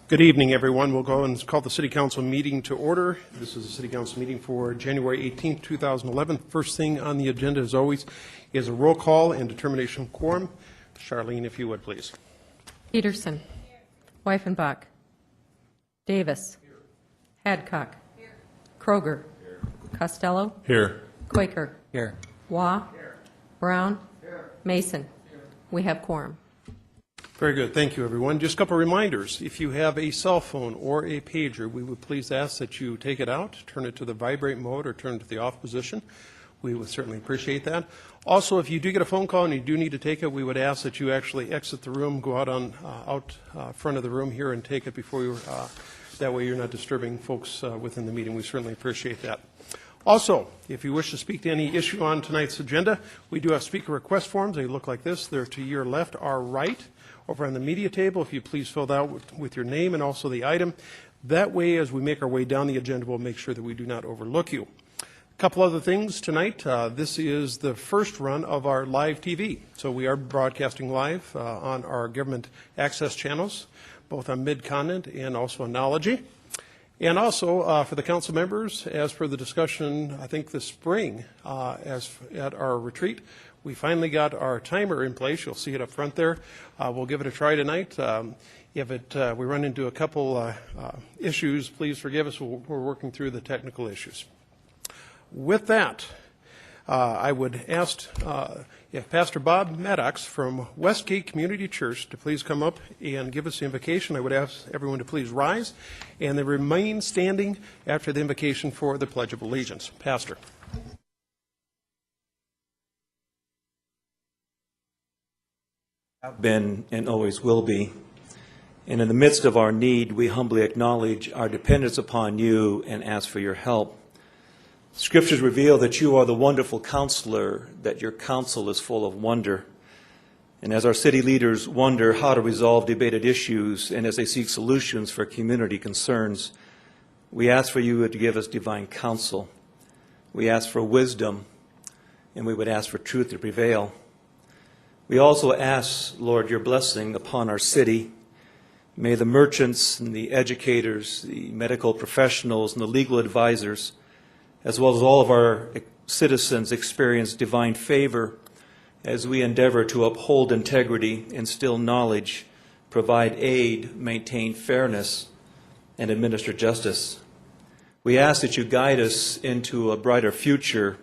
Good evening, everyone. We'll go and call the City Council meeting to order. This is the City Council meeting for January 18th, 2011. First thing on the agenda, as always, is a roll call and determination of quorum. Charlene, if you would, please. Peterson. Weifenbach. Davis. Hadcock. Kroger. Costello. Here. Quaker. Here. Waugh. Brown. Mason. We have quorum. Very good. Thank you, everyone. Just a couple of reminders. If you have a cell phone or a pager, we would please ask that you take it out, turn it to the vibrate mode, or turn it to the off position. We would certainly appreciate that. Also, if you do get a phone call and you do need to take it, we would ask that you actually exit the room, go out front of the room here and take it before you. That way you're not disturbing folks within the meeting. We certainly appreciate that. Also, if you wish to speak to any issue on tonight's agenda, we do have speaker request forms. They look like this. They're to your left, our right. Over on the media table, if you please fill that out with your name and also the item. That way, as we make our way down the agenda, we'll make sure that we do not overlook you. A couple other things tonight. This is the first run of our live TV. So we are broadcasting live on our government access channels, both on Mid-Continent and also on Knology. And also for the council members, as per the discussion, I think this spring at our retreat, we finally got our timer in place. You'll see it up front there. We'll give it a try tonight. If we run into a couple issues, please forgive us. We're working through the technical issues. With that, I would ask if Pastor Bob Maddox from Westgate Community Church to please come up and give us the invocation. I would ask everyone to please rise and then remain standing after the invocation for the Pledge of Allegiance. Pastor. Been and always will be. And in the midst of our need, we humbly acknowledge our dependence upon you and ask for your help. Scriptures reveal that you are the wonderful counselor, that your counsel is full of wonder. And as our city leaders wonder how to resolve debated issues and as they seek solutions for community concerns, we ask for you to give us divine counsel. We ask for wisdom, and we would ask for truth to prevail. We also ask, Lord, your blessing upon our city. May the merchants and the educators, the medical professionals and the legal advisors, as well as all of our citizens experience divine favor as we endeavor to uphold integrity, instill knowledge, provide aid, maintain fairness, and administer justice. We ask that you guide us into a brighter future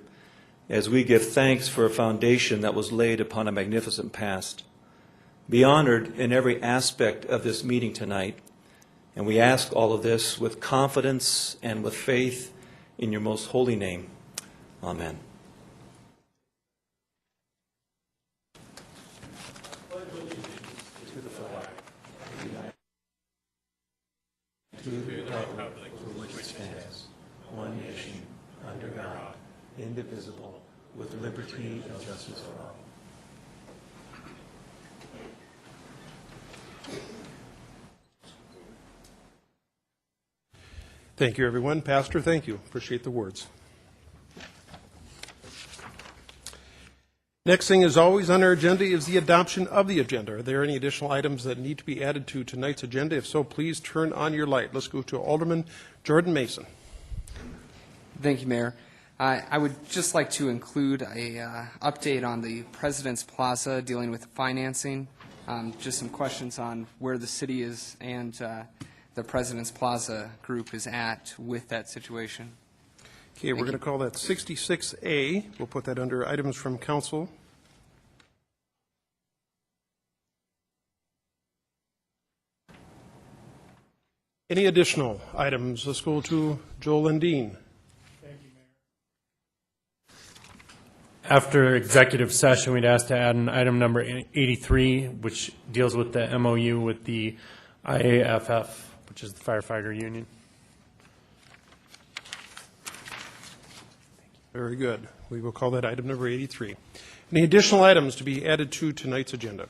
as we give thanks for a foundation that was laid upon a magnificent past. Be honored in every aspect of this meeting tonight, and we ask all of this with confidence and with faith in your most holy name. Amen. To the republic for which it stands, one nation, under God, indivisible, with liberty and justice for all. Thank you, everyone. Pastor, thank you. Appreciate the words. Next thing, as always, on our agenda is the adoption of the agenda. Are there any additional items that need to be added to tonight's agenda? If so, please turn on your light. Let's go to Alderman Jordan Mason. Thank you, Mayor. I would just like to include a update on the President's Plaza dealing with financing. Just some questions on where the city is and the President's Plaza group is at with that situation. Okay, we're going to call that 66A. We'll put that under items from council. Any additional items? Let's go to Joel Lundeen. After executive session, we'd ask to add an item number 83, which deals with the MOU with the IAFF, which is the firefighter union. Very good. We will call that item number 83. Any additional items to be added to tonight's agenda?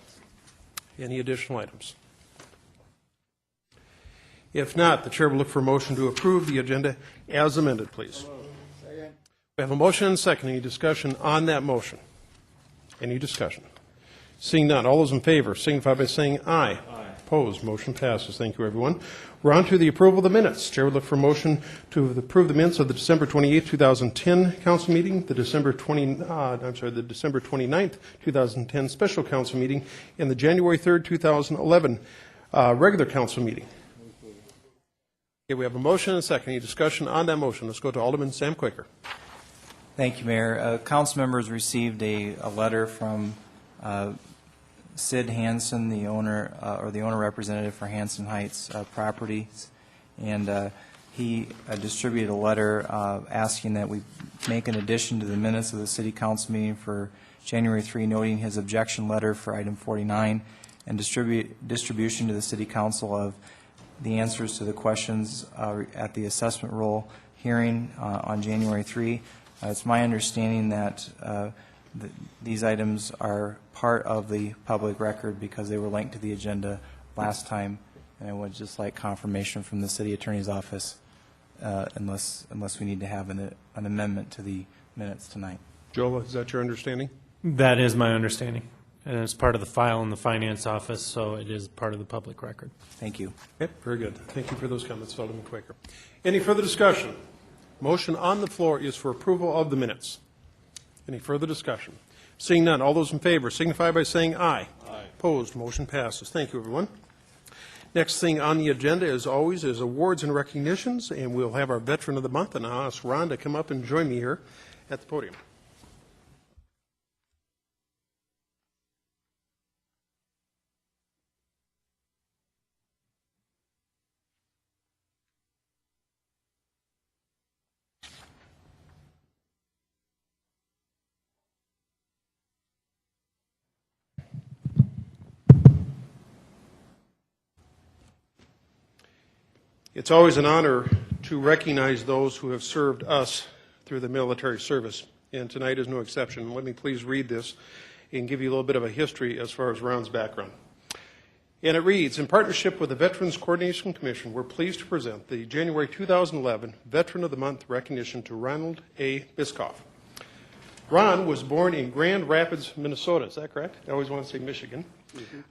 Any additional items? If not, the chair will look for a motion to approve the agenda as amended, please. We have a motion and a second. Any discussion on that motion? Any discussion? Seeing none, all those in favor signify by saying aye. Aye. Opposed? Motion passes. Thank you, everyone. We're on to the approval of the minutes. Chair would look for a motion to approve the minutes of the December 28, 2010 council meeting, the December 29th, 2010 special council meeting, and the January 3rd, 2011 regular council meeting. Okay, we have a motion and a second. Any discussion on that motion? Let's go to Alderman Sam Quaker. Thank you, Mayor. Council members received a letter from Sid Hanson, the owner, or the owner representative for Hanson Heights Properties, and he distributed a letter asking that we make an addition to the minutes of the City Council meeting for January 3, noting his objection letter for item 49, and distribution to the City Council of the answers to the questions at the assessment roll hearing on January 3. It's my understanding that these items are part of the public record because they were linked to the agenda last time, and I would just like confirmation from the city attorney's office unless we need to have an amendment to the minutes tonight. Joel, is that your understanding? That is my understanding, and it's part of the file in the finance office, so it is part of the public record. Thank you. Okay, very good. Thank you for those comments, Alderman Quaker. Any further discussion? Motion on the floor is for approval of the minutes. Any further discussion? Seeing none, all those in favor signify by saying aye. Aye. Opposed, motion passes. Thank you, everyone. Next thing on the agenda, as always, is awards and recognitions, and we'll have our Veteran of the Month, and I'll ask Ron to come up and join me here at the podium. It's always an honor to recognize those who have served us through the military service, and tonight is no exception. Let me please read this and give you a little bit of a history as far as Ron's background. And it reads, in partnership with the Veterans Coordination Commission, we're pleased to present the January 2011 Veteran of the Month recognition to Ronald A. Biscoff. Ron was born in Grand Rapids, Minnesota. Is that correct? I always want to say Michigan.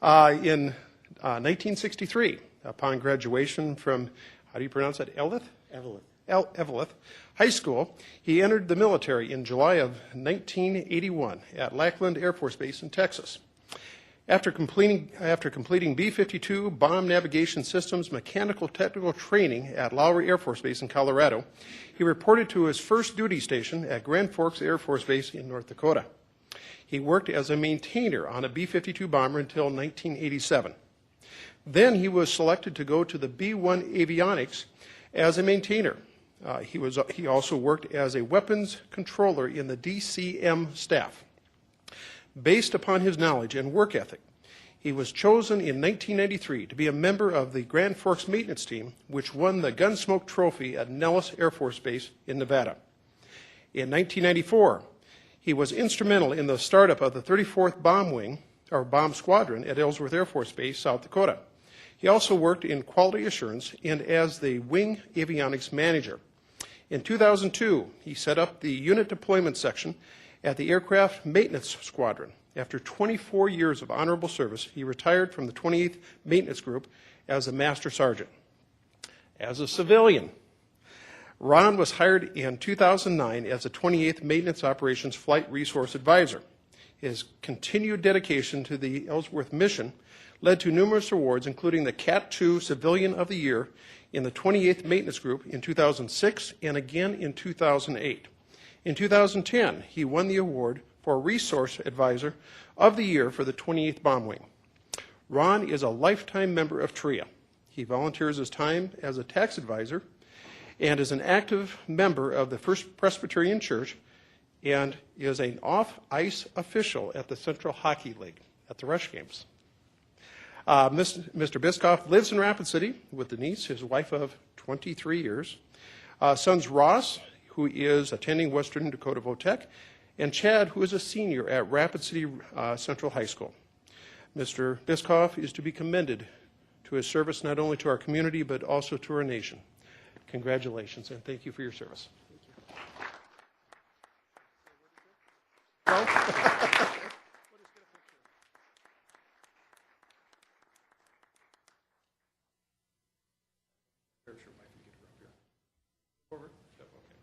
In 1963. Upon graduation from, how do you pronounce that, Eveleth High School, he entered the military in July of 1981 at Lackland Air Force Base in Texas. After completing B-52 Bomb Navigation Systems Mechanical Technical Training at Lowry Air Force Base in Colorado, he reported to his first duty station at Grand Forks Air Force Base in North Dakota. He worked as a maintainer on a B-52 bomber until 1987. Then he was selected to go to the B-1 Avionics as a maintainer. He also worked as a weapons controller in the DCM staff. Based upon his knowledge and work ethic, he was chosen in 1993 to be a member of the Grand Forks maintenance team, which won the Gunsmoke Trophy at Nellis Air Force Base in Nevada. In 1994, he was instrumental in the startup of the 34th Bomb Squadron at Ellsworth Air Force Base, South Dakota. He also worked in quality assurance and as the wing avionics manager. In 2002, he set up the unit deployment section at the Aircraft Maintenance Squadron. After 24 years of honorable service, he retired from the 28th Maintenance Group as a Master Sergeant. As a civilian, Ron was hired in 2009 as a 28th Maintenance Operations Flight Resource Advisor. His continued dedication to the Ellsworth mission led to numerous awards, including the CAT II Civilian of the Year in the 28th Maintenance Group in 2006 and again in 2008. In 2010, he won the award for Resource Advisor of the Year for the 28th Bomb Wing. Ron is a lifetime member of TRIA. He volunteers his time as a tax advisor and is an active member of the First Presbyterian Church and is an off-ice official at the Central Hockey League at the Rush Games. Mr. Biscoff lives in Rapid City with Denise, his wife of 23 years, sons Ross, who is attending Western Dakota Votech, and Chad, who is a senior at Rapid City Central High School. Mr. Biscoff is to be commended to his service not only to our community but also to our nation. Congratulations, and thank you for your service. Over. Yep, okay.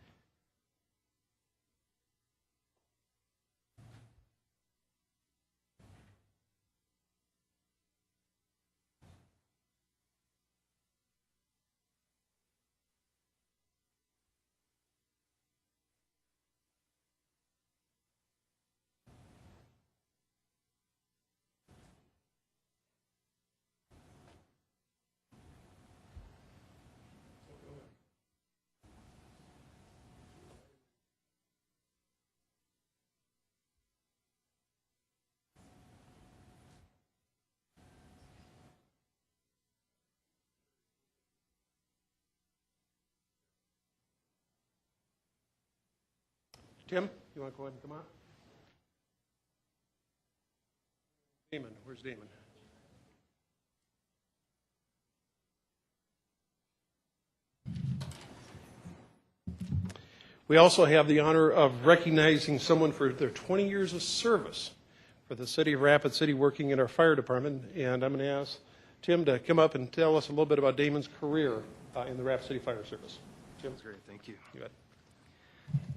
Tim, you want to go ahead and come on? Damon, where's Damon? We also have the honor of recognizing someone for their 20 years of service for the city of Rapid City, working in our fire department. And I'm going to ask Tim to come up and tell us a little bit about Damon's career in the Rapid City Fire Service. Tim? That's great. Thank you. You bet.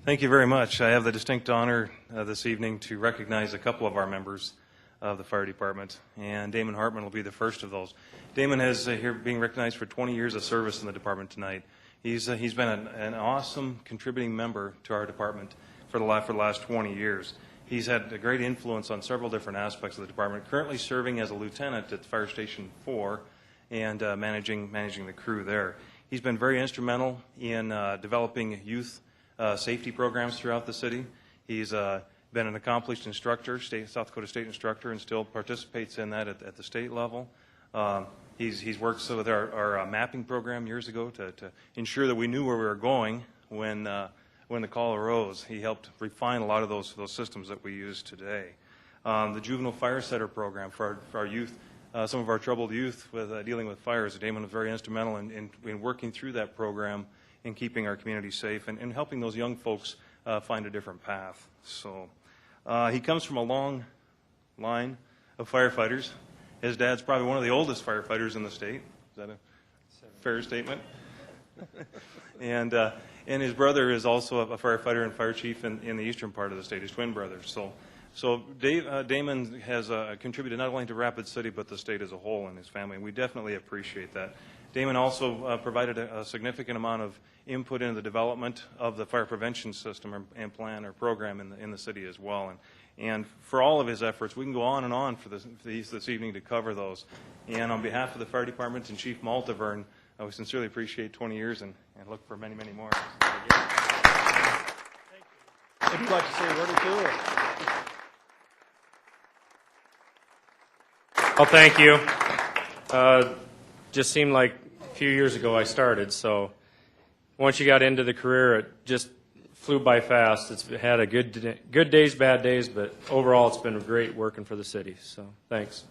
Thank you very much. I have the distinct honor this evening to recognize a couple of our members of the fire department, and Damon Hartman will be the first of those. Damon has here being recognized for 20 years of service in the department tonight. He's been an awesome contributing member to our department for the last 20 years. He's had a great influence on several different aspects of the department, currently serving as a lieutenant at Fire Station 4 and managing the crew there. He's been very instrumental in developing youth safety programs throughout the city. He's been an accomplished instructor, South Dakota State instructor, and still participates in that at the state level. He's worked with our mapping program years ago to ensure that we knew where we were going when the call arose. He helped refine a lot of those systems that we use today. The juvenile fire setter program for our youth, some of our troubled youth with dealing with fires. Damon was very instrumental in working through that program and keeping our community safe and helping those young folks find a different path. So he comes from a long line of firefighters. His dad's probably one of the oldest firefighters in the state. Is that a fair statement? And his brother is also a firefighter and fire chief in the eastern part of the state, his twin brother. So Damon has contributed not only to Rapid City, but the state as a whole and his family, and we definitely appreciate that. Damon also provided a significant amount of input into the development of the fire prevention system and plan or program in the city as well. And for all of his efforts, we can go on and on for this evening to cover those. And on behalf of the fire department and Chief Maltavern, we sincerely appreciate 20 years and look for many, many more. If you'd like to say a word or two. Well, thank you. Just seemed like a few years ago I started, so once you got into the career, it just flew by fast. It's had a good days, bad days, but overall it's been great working for the city, so thanks.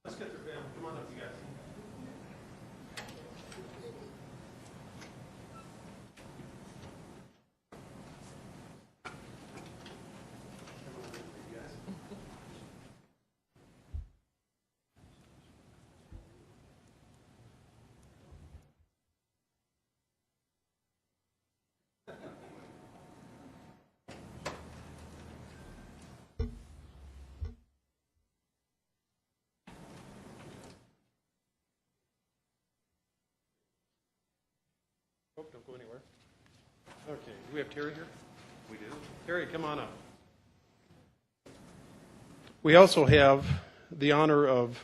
Let's get their family. Come on up, you guys. Oh, don't go anywhere. Okay, do we have Terry here? We do. Terry, come on up. We also have the honor of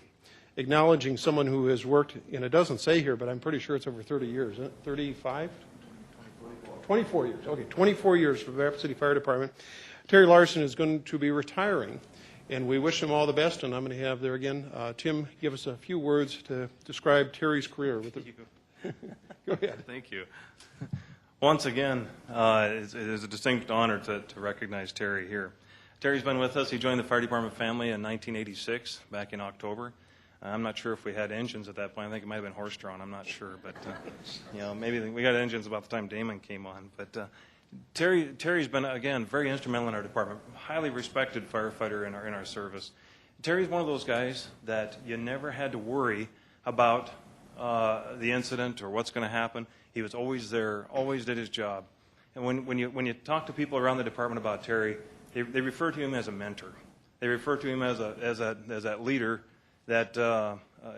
acknowledging someone who has worked, and it doesn't say here, but I'm pretty sure it's over 30 years, isn't it? 35? 24 years. Okay, 24 years for the Rapid City Fire Department. Terry Larson is going to be retiring, and we wish him all the best, and I'm going to have there again, Tim, give us a few words to describe Terry's career. Go ahead. Thank you. Once again, it is a distinct honor to recognize Terry here. Terry's been with us. He joined the fire department family in 1986, back in October. I'm not sure if we had engines at that point. I think it might have been horse-drawn. I'm not sure. But, maybe we got engines about the time Damon came on. But Terry's been, again, very instrumental in our department, highly respected firefighter in our service. Terry's one of those guys that you never had to worry about the incident or what's going to happen. He was always there, always did his job. And when you talk to people around the department about Terry, they refer to him as a mentor. They refer to him as that leader that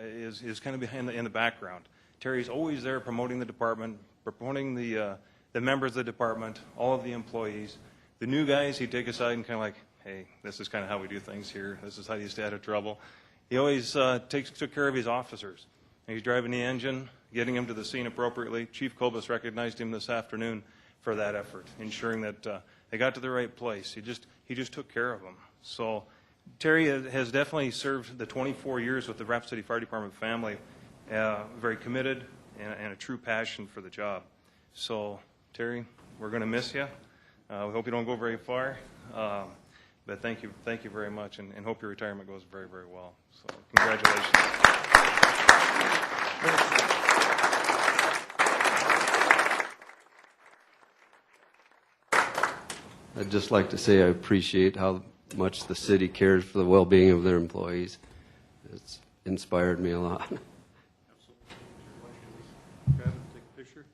is kind of in the background. Terry's always there promoting the department, promoting the members of the department, all of the employees. The new guys, he'd take aside and kind of like, hey, this is kind of how we do things here. This is how you stay out of trouble. He always took care of his officers. And he's driving the engine, getting him to the scene appropriately. Chief Kobus recognized him this afternoon for that effort, ensuring that they got to the right place. He just took care of them. So Terry has definitely served the 24 years with the Rapid City Fire Department family, very committed and a true passion for the job. So Terry, we're going to miss you. We hope you don't go very far. But thank you very much, and hope your retirement goes very, very well. So congratulations. I'd just like to say I appreciate how much the city cares for the well-being of their employees. It's inspired me a lot. Grab and take a picture.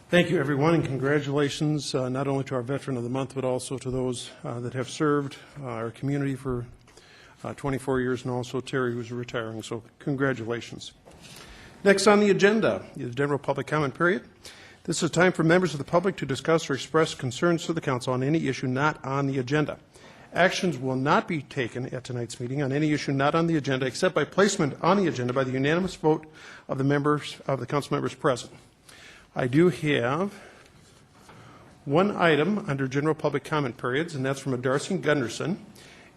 Thank you, everyone, and congratulations not only to our Veteran of the Month, but also to those that have served our community for 24 years, and also Terry, who's retiring. So congratulations. Next on the agenda is general public comment period. This is time for members of the public to discuss or express concerns to the council on any issue not on the agenda. Actions will not be taken at tonight's meeting on any issue not on the agenda except by placement on the agenda by the unanimous vote of the members of the council members present. I do have one item under general public comment periods, and that's from a Darcy Gunderson.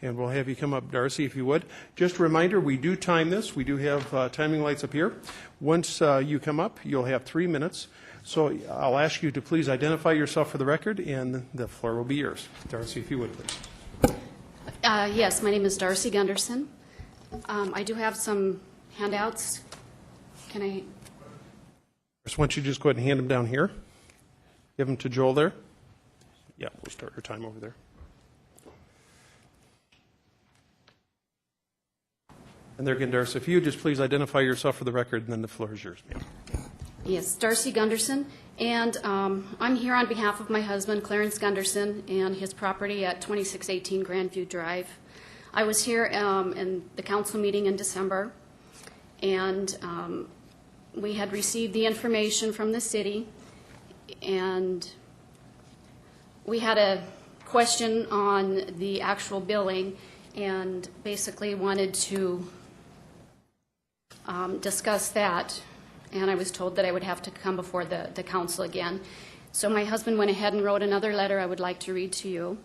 And we'll have you come up, Darcy, if you would. Just a reminder, we do time this. We do have timing lights up here. Once you come up, you'll have 3 minutes. So I'll ask you to please identify yourself for the record, and the floor will be yours. Darcy, if you would, please. Yes, my name is Darcy Gunderson. I do have some handouts. Can I? Why don't you just go ahead and hand them down here? Give them to Joel there. Yeah, we'll start your time over there. And there again, Darcy, if you just please identify yourself for the record, and then the floor is yours, ma'am. Yes, Darcy Gunderson, and I'm here on behalf of my husband, Clarence Gunderson, and his property at 2618 Grandview Drive. I was here in the council meeting in December, and we had received the information from the city, and we had a question on the actual billing, and basically wanted to discuss that. And I was told that I would have to come before the council again. So my husband went ahead and wrote another letter I would like to read to you.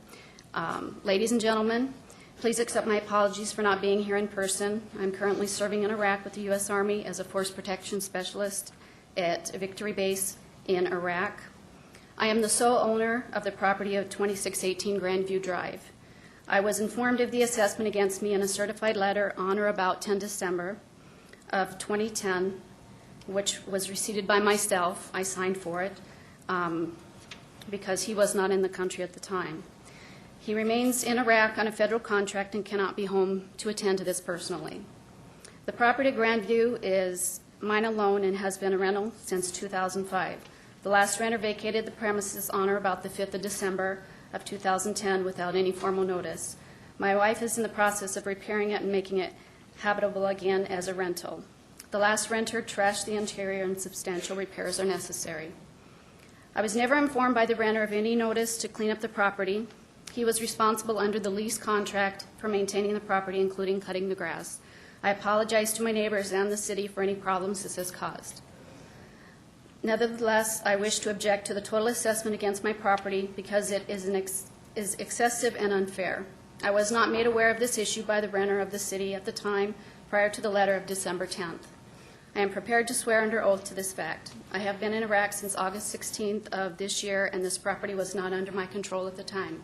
Ladies and gentlemen, please accept my apologies for not being here in person. I'm currently serving in Iraq with the U.S. Army as a Force Protection Specialist at Victory Base in Iraq. I am the sole owner of the property of 2618 Grandview Drive. I was informed of the assessment against me in a certified letter on or about 10 December of 2010, which was received by myself. I signed for it because he was not in the country at the time. He remains in Iraq on a federal contract and cannot be home to attend to this personally. The property at Grandview is mine alone and has been a rental since 2005. The last renter vacated the premises on or about the 5th of December of 2010 without any formal notice. My wife is in the process of repairing it and making it habitable again as a rental. The last renter trashed the interior and substantial repairs are necessary. I was never informed by the renter of any notice to clean up the property. He was responsible under the lease contract for maintaining the property, including cutting the grass. I apologize to my neighbors and the city for any problems this has caused. Nevertheless, I wish to object to the total assessment against my property because it is excessive and unfair. I was not made aware of this issue by the renter of the city at the time prior to the letter of December 10th. I am prepared to swear under oath to this fact. I have been in Iraq since August 16th of this year, and this property was not under my control at the time.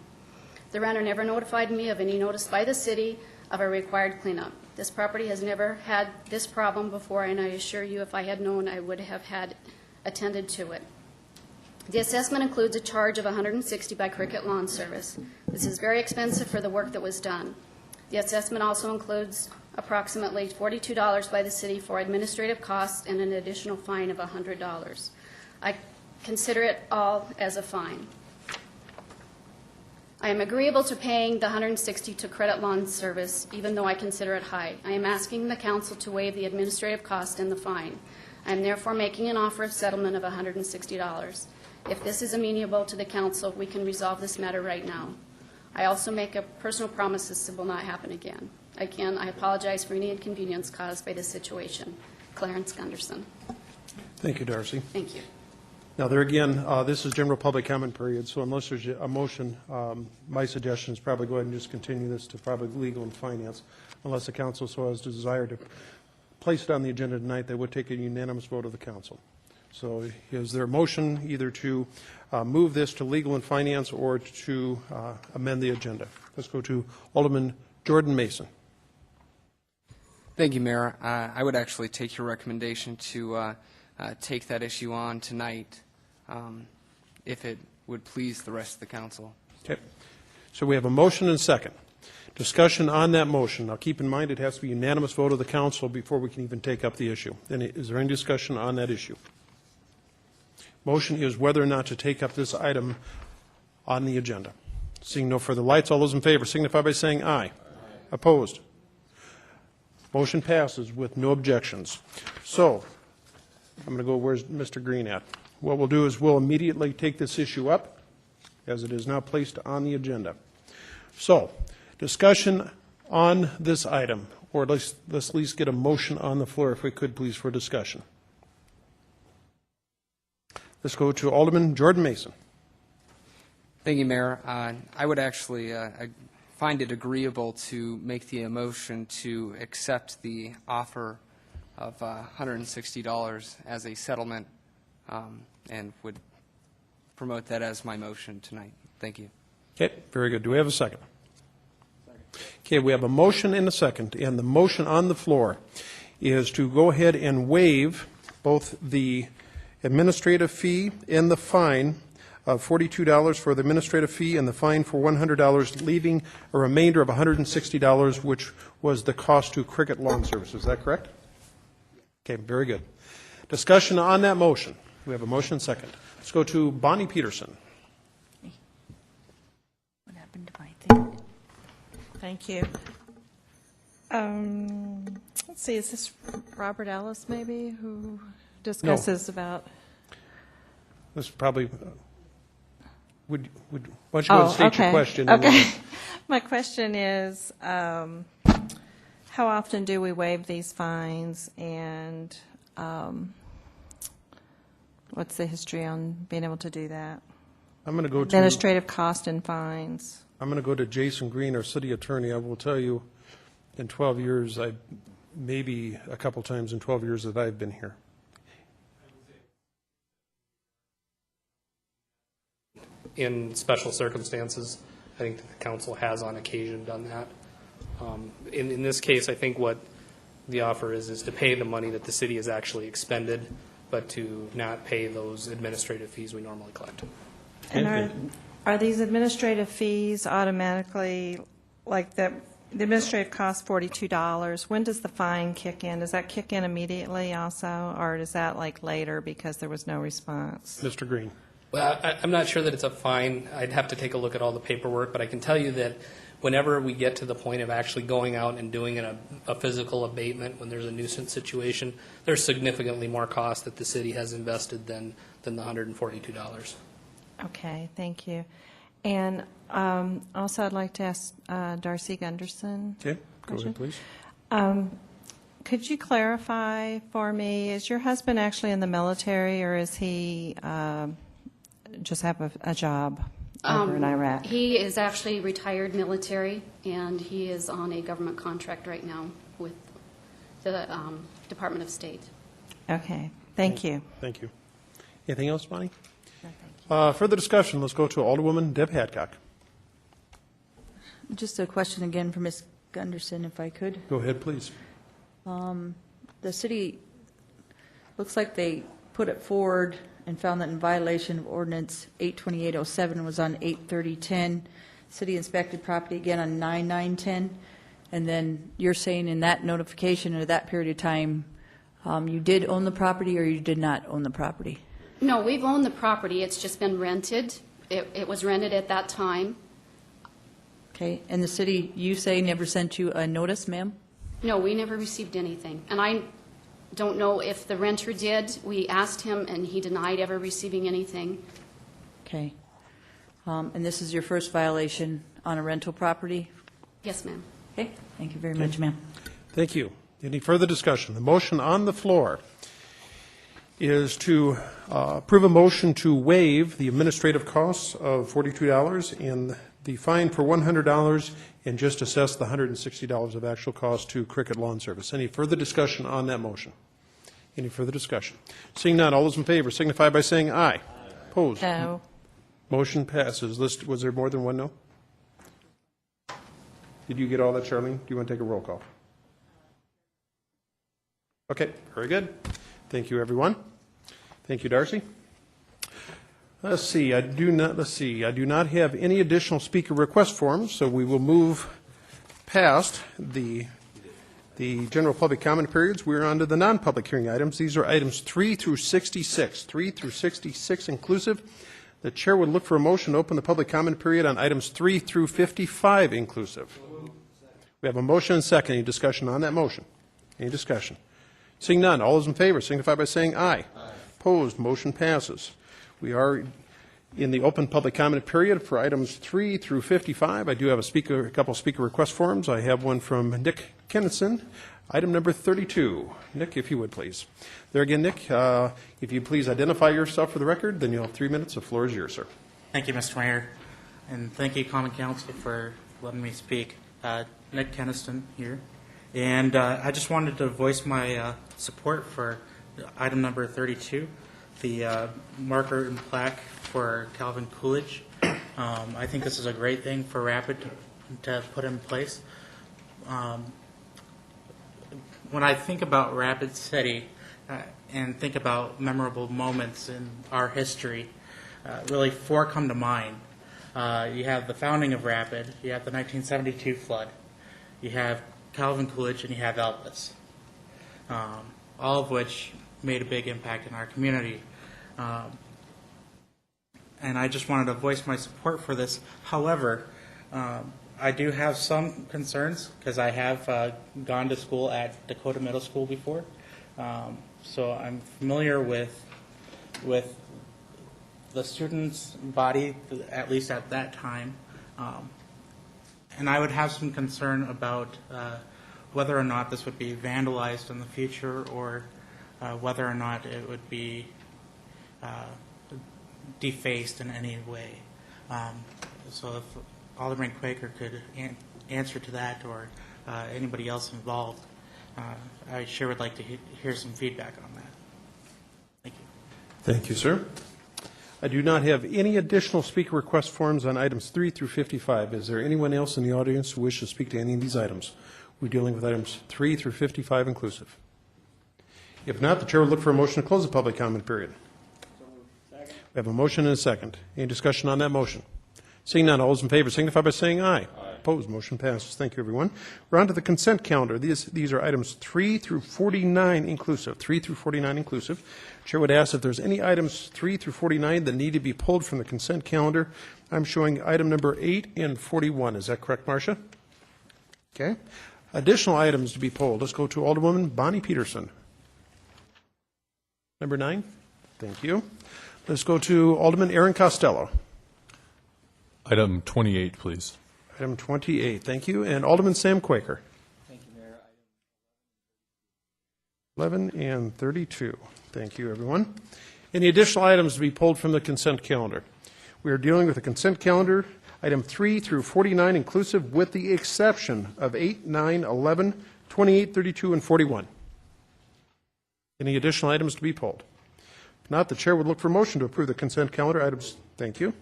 The renter never notified me of any notice by the city of a required cleanup. This property has never had this problem before, and I assure you if I had known, I would have had attended to it. The assessment includes a charge of $160 by Cricket Lawn Service. This is very expensive for the work that was done. The assessment also includes approximately $42 by the city for administrative costs and an additional fine of $100. I consider it all as a fine. I am agreeable to paying the $160 to Credit Lawn Service, even though I consider it high. I am asking the council to waive the administrative cost and the fine. I am therefore making an offer of settlement of $160. If this is amenable to the council, we can resolve this matter right now. I also make a personal promise this will not happen again. Again, I apologize for any inconvenience caused by this situation. Clarence Gunderson. Thank you, Darcy. Thank you. Now, there again, this is general public comment period, so unless there's a motion, my suggestion is probably go ahead and just continue this to probably legal and finance, unless the council so has desire to place it on the agenda tonight. They would take a unanimous vote of the council. So is there a motion either to move this to legal and finance or to amend the agenda? Let's go to Alderman Jordan Mason. Thank you, Mayor. I would actually take your recommendation to take that issue on tonight, if it would please the rest of the council. Okay. So we have a motion and a second. Discussion on that motion. Now, keep in mind, it has to be unanimous vote of the council before we can even take up the issue. And is there any discussion on that issue? Motion is whether or not to take up this item on the agenda. Seeing no further lights, all those in favor signify by saying aye. Opposed? Motion passes with no objections. So, I'm going to go, where's Mr. Green at? What we'll do is we'll immediately take this issue up, as it is now placed on the agenda. So, discussion on this item, or let's at least get a motion on the floor, if we could, please, for discussion. Let's go to Alderman Jordan Mason. Thank you, Mayor. I would actually find it agreeable to make the motion to accept the offer of $160 as a settlement, and would promote that as my motion tonight. Thank you. Okay, very good. Do we have a second? Okay, we have a motion and a second, and the motion on the floor is to go ahead and waive both the administrative fee and the fine of $42 for the administrative fee and the fine for $100, leaving a remainder of $160, which was the cost to Cricket Lawn Service. Is that correct? Okay, very good. Discussion on that motion. We have a motion and second. Let's go to Bonnie Peterson. What happened to my thing? Thank you. Let's see, is this Robert Ellis maybe who discusses about? This is probably, why don't you go ahead and state your question? and Okay. then- My question is, how often do we waive these fines, and what's the history on being able to do that? I'm going to go to. Administrative cost and fines. I'm going to go to Jason Green, our city attorney. I will tell you, in 12 years, maybe a couple times in 12 years that I've been here. In special circumstances, I think that the council has on occasion done that. In this case, I think what the offer is to pay the money that the city has actually expended, but to not pay those administrative fees we normally collect. And Are these administrative fees automatically, like the administrative cost $42? When does the fine kick in? Does that kick in immediately also, or is that like later because there was no response? Mr. Green. Well, I'm not sure that it's a fine. I'd have to take a look at all the paperwork, but I can tell you that whenever we get to the point of actually going out and doing a physical abatement, when there's a nuisance situation, there's significantly more cost that the city has invested than the $142. Okay, thank you. And also, I'd like to ask Darcy Gunderson. Okay, go ahead, please. Could you clarify for me, is your husband actually in the military, or is he just have a job over in Iraq? He is actually retired military, and he is on a government contract right now with the Department of State. Okay, thank you. Thank you. Anything else, Bonnie? Further discussion, let's go to Alderwoman Deb Hadcock. Just a question again for Ms. Gunderson, if I could. Go ahead, please. The city, looks like they put it forward and found that in violation of ordinance 82807 was on 8/30/10. City inspected property again on 9/9/10. And then you're saying in that notification or that period of time, you did own the property or you did not own the property? No, we've owned the property. It's just been rented. It was rented at that time. Okay, and the city, you say, never sent you a notice, ma'am? No, we never received anything. And I don't know if the renter did. We asked him, and he denied ever receiving anything. Okay. And this is your first violation on a rental property? Yes, ma'am. Okay, thank you very much, ma'am. Thank you. Any further discussion? The motion on the floor is to approve a motion to waive the administrative costs of $42 and the fine for $100 and just assess the $160 of actual cost to Cricket Lawn Service. Any further discussion on that motion? Any further discussion? Seeing none, all those in favor signify by saying aye. Opposed? No. Motion passes. Was there more than one no? Did you get all that, Charlene? Do you want to take a roll call? Okay, very good. Thank you, everyone. Thank you, Darcy. Let's see. I do not have any additional speaker request forms, so we will move past the general public comment periods. We're on to the non-public hearing items. These are items 3 through 66, 3 through 66 inclusive. The chair would look for a motion to open the public comment period on items 3 through 55 inclusive. We have a motion and second. Any discussion on that motion? Any discussion? Seeing none, all those in favor signify by saying aye. Opposed, motion passes. We are in the open public comment period for items 3 through 55. I do have a couple speaker request forms. I have one from Nick Kennison, item number 32. Nick, if you would, please. There again, Nick, if you please identify yourself for the record, then you'll have 3 minutes. The floor is yours, sir. Thank you, Mr. Mayor, and thank you, Common Council, for letting me speak. Nick Kennison here, and I just wanted to voice my support for item number 32, the marker and plaque for Calvin Coolidge. I think this is a great thing for Rapid to put in place. When I think about Rapid City and think about memorable moments in our history, really 4 come to mind. You have the founding of Rapid, you have the 1972 flood, you have Calvin Coolidge, and you have Elvis, all of which made a big impact in our community. And I just wanted to voice my support for this. However, I do have some concerns because I have gone to school at Dakota Middle School before. So I'm familiar with the students' body, at least at that time. And I would have some concern about whether or not this would be vandalized in the future, or whether or not it would be defaced in any way. So if Alderman Quaker could answer to that, or anybody else involved, I sure would like to hear some feedback on that. Thank you. Thank you, sir. I do not have any additional speaker request forms on items 3 through 55. Is there anyone else in the audience who wishes to speak to any of these items? We're dealing with items 3 through 55 inclusive. If not, the chair will look for a motion to close the public comment period. We have a motion and a second. Any discussion on that motion? Seeing none, all those in favor signify by saying aye. Opposed, motion passes. Thank you, everyone. We're on to the consent calendar. These are items 3 through 49 inclusive. 3 through 49 inclusive. Chair would ask if there's any items 3 through 49 that need to be pulled from the consent calendar. I'm showing item number 8 and 41. Is that correct, Marcia? Okay. Additional items to be pulled. Let's go to Alderwoman Bonnie Peterson. Number 9. Thank you. Let's go to Alderman Aaron Costello. Item 28, please. Item 28, thank you. And Alderman Sam Quaker. Thank you, Mayor. 11 and 32. Thank you, everyone. Any additional items to be pulled from the consent calendar? We are dealing with the consent calendar, item 3 through 49 inclusive, with the exception of 8, 9, 11, 28, 32, and 41. Any additional items to be pulled? If not, the chair would look for a motion to approve the consent calendar items. Thank you.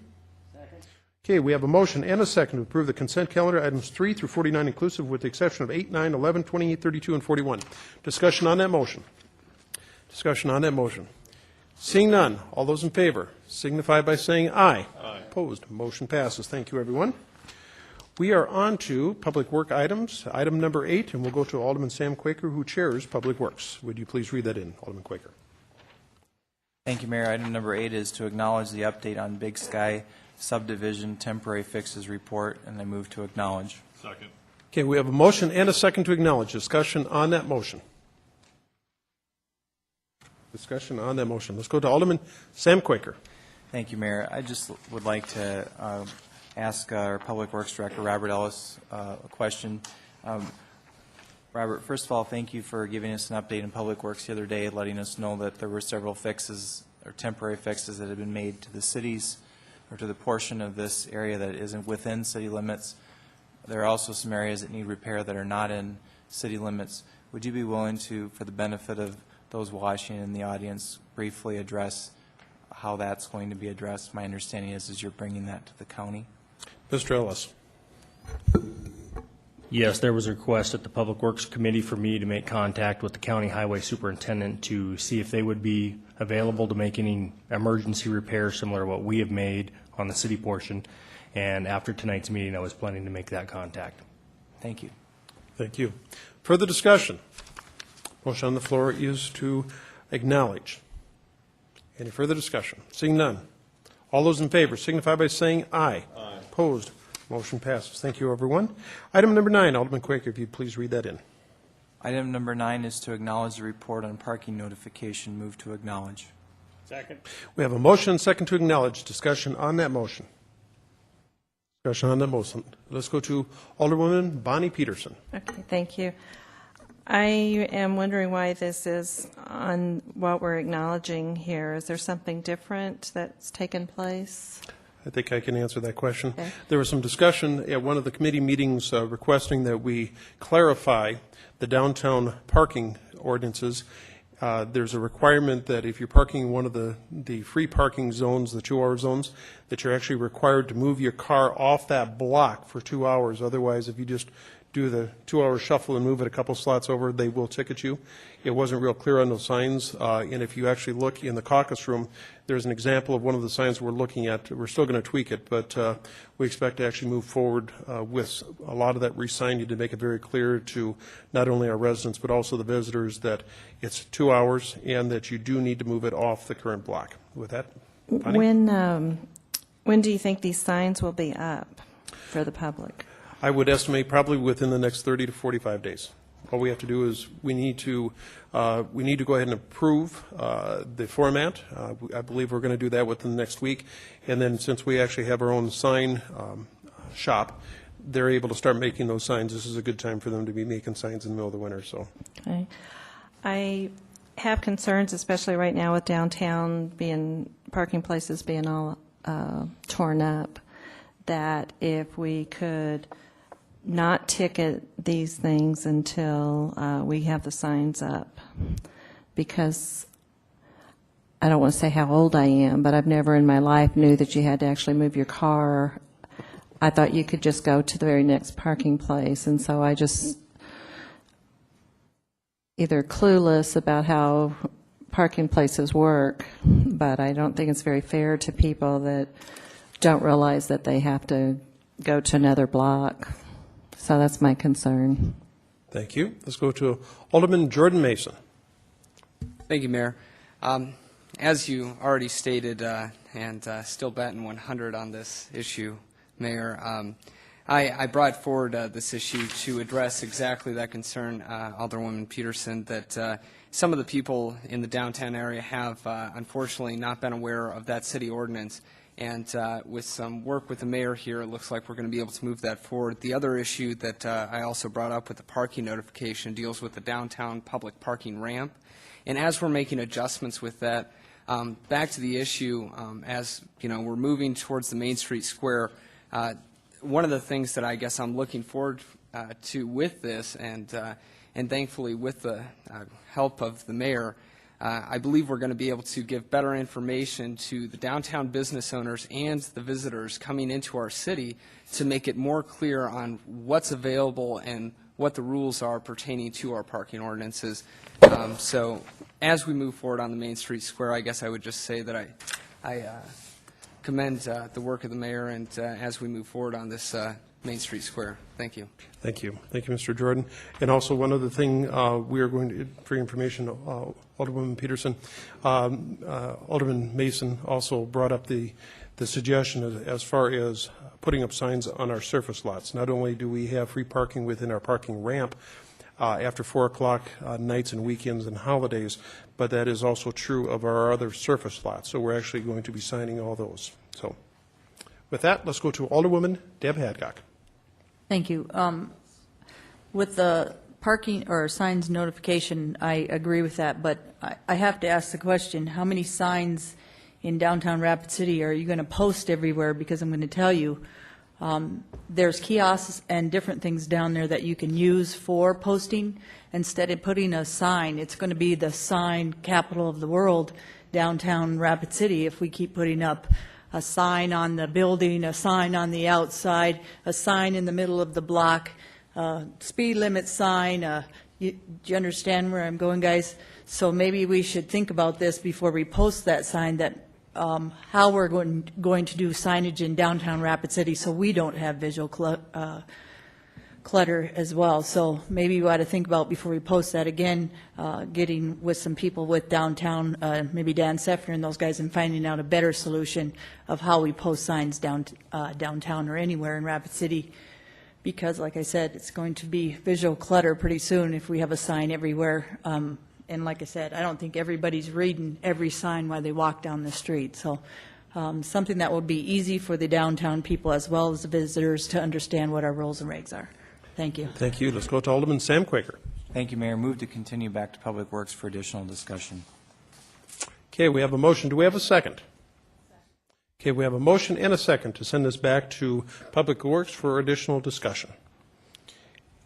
Okay, we have a motion and a second to approve the consent calendar, items 3 through 49 inclusive, with the exception of 8, 9, 11, 28, 32, and 41. Discussion on that motion. Discussion on that motion. Seeing none, all those in favor signify by saying aye. Aye. Opposed, motion passes. Thank you, everyone. We are on to public work items, item number 8, and we'll go to Alderman Sam Quaker, who chairs Public Works. Would you please read that in, Alderman Quaker? Thank you, Mayor. Item number 8 is to acknowledge the update on Big Sky Subdivision Temporary Fixes Report, and I move to acknowledge. Second. Okay, we have a motion and a second to acknowledge. Discussion on that motion. Discussion on that motion. Let's go to Alderman Sam Quaker. Thank you, Mayor. I just would like to ask our Public Works Director, Robert Ellis, a question. Robert, first of all, thank you for giving us an update in Public Works the other day, letting us know that there were several fixes or temporary fixes that had been made to the cities or to the portion of this area that isn't within city limits. There are also some areas that need repair that are not in city limits. Would you be willing to, for the benefit of those watching in the audience, briefly address how that's going to be addressed? My understanding is you're bringing that to the county. Mr. Ellis. Yes, there was a request at the Public Works Committee for me to make contact with the county highway superintendent to see if they would be available to make any emergency repairs similar to what we have made on the city portion. And after tonight's meeting, I was planning to make that contact. Thank you. Thank you. Further discussion? Motion on the floor is to acknowledge. Any further discussion? Seeing none. All those in favor signify by saying aye. Aye. Opposed? Motion passes. Thank you, everyone. Item number 9, Alderman Quaker, if you'd please read that in. Item number 9 is to acknowledge the report on parking notification. Move to acknowledge. Second. We have a motion and second to acknowledge. Discussion on that motion. Discussion on that motion. Let's go to Alderwoman Bonnie Peterson. Okay, thank you. I am wondering why this is on what we're acknowledging here. Is there something different that's taken place? I think I can answer that question. Okay. There was some discussion at one of the committee meetings requesting that we clarify the downtown parking ordinances. There's a requirement that if you're parking in one of the free parking zones, the 2-hour zones, that you're actually required to move your car off that block for 2 hours. Otherwise, if you just do the 2-hour shuffle and move it a couple slots over, they will ticket you. It wasn't real clear on those signs, and if you actually look in the caucus room, there's an example of one of the signs we're looking at. We're still going to tweak it, but we expect to actually move forward with a lot of that re-signing to make it very clear to not only our residents but also the visitors that it's 2 hours and that you do need to move it off the current block. With that, Bonnie? When do you think these signs will be up for the public? I would estimate probably within the next 30 to 45 days. All we have to do is we need to go ahead and approve the format. I believe we're going to do that within the next week. And then since we actually have our own sign shop, they're able to start making those signs. This is a good time for them to be making signs in the middle of the winter. So, Okay. I have concerns, especially right now with downtown parking places being all torn up, that if we could not ticket these things until we have the signs up, because I don't want to say how old I am, but I've never in my life knew that you had to actually move your car. I thought you could just go to the very next parking place, and so I just either clueless about how parking places work, but I don't think it's very fair to people that don't realize that they have to go to another block. So that's my concern. Thank you. Let's go to Alderman Jordan Mason. Thank you, Mayor. As you already stated, and still batting 100 on this issue, Mayor, I brought forward this issue to address exactly that concern, Alderwoman Peterson, that some of the people in the downtown area have unfortunately not been aware of that city ordinance. And with some work with the mayor here, it looks like we're going to be able to move that forward. The other issue that I also brought up with the parking notification deals with the downtown public parking ramp. And as we're making adjustments with that, back to the issue, as you know, we're moving towards the Main Street Square. One of the things that I guess I'm looking forward to with this, and thankfully with the help of the mayor, I believe we're going to be able to give better information to the downtown business owners and the visitors coming into our city to make it more clear on what's available and what the rules are pertaining to our parking ordinances. So as we move forward on the Main Street Square, I guess I would just say that I commend the work of the mayor and as we move forward on this Main Street Square. Thank you. Thank you. Thank you, Mr. Jordan. And also one other thing, we are going to, for information, Alderwoman Peterson, Alderman Mason also brought up the suggestion as far as putting up signs on our surface lots. Not only do we have free parking within our parking ramp after 4 o'clock nights and weekends and holidays, but that is also true of our other surface lots. So we're actually going to be signing all those. So with that, let's go to Alderwoman Deb Hadcock. Thank you. With the parking or signs notification, I agree with that, but I have to ask the question, how many signs in downtown Rapid City are you going to post everywhere? Because I'm going to tell you, there's kiosks and different things down there that you can use for posting. Instead of putting a sign, it's going to be the sign capital of the world, downtown Rapid City, if we keep putting up a sign on the building, a sign on the outside, a sign in the middle of the block, speed limit sign. Do you understand where I'm going, guys? So maybe we should think about this before we post that sign, that how we're going to do signage in downtown Rapid City so we don't have visual clutter as well. So maybe we ought to think about, before we post that again, getting with some people with downtown, maybe Dan Seffner and those guys, and finding out a better solution of how we post signs downtown or anywhere in Rapid City. Because, like I said, it's going to be visual clutter pretty soon if we have a sign everywhere. And like I said, I don't think everybody's reading every sign while they walk down the street. So something that will be easy for the downtown people as well as the visitors to understand what our rules and regs are. Thank you. Thank you. Let's go to Alderman Sam Quaker. Thank you, Mayor. Move to continue back to Public Works for additional discussion. Okay, we have a motion. Do we have a second? Okay, we have a motion and a second to send this back to Public Works for additional discussion.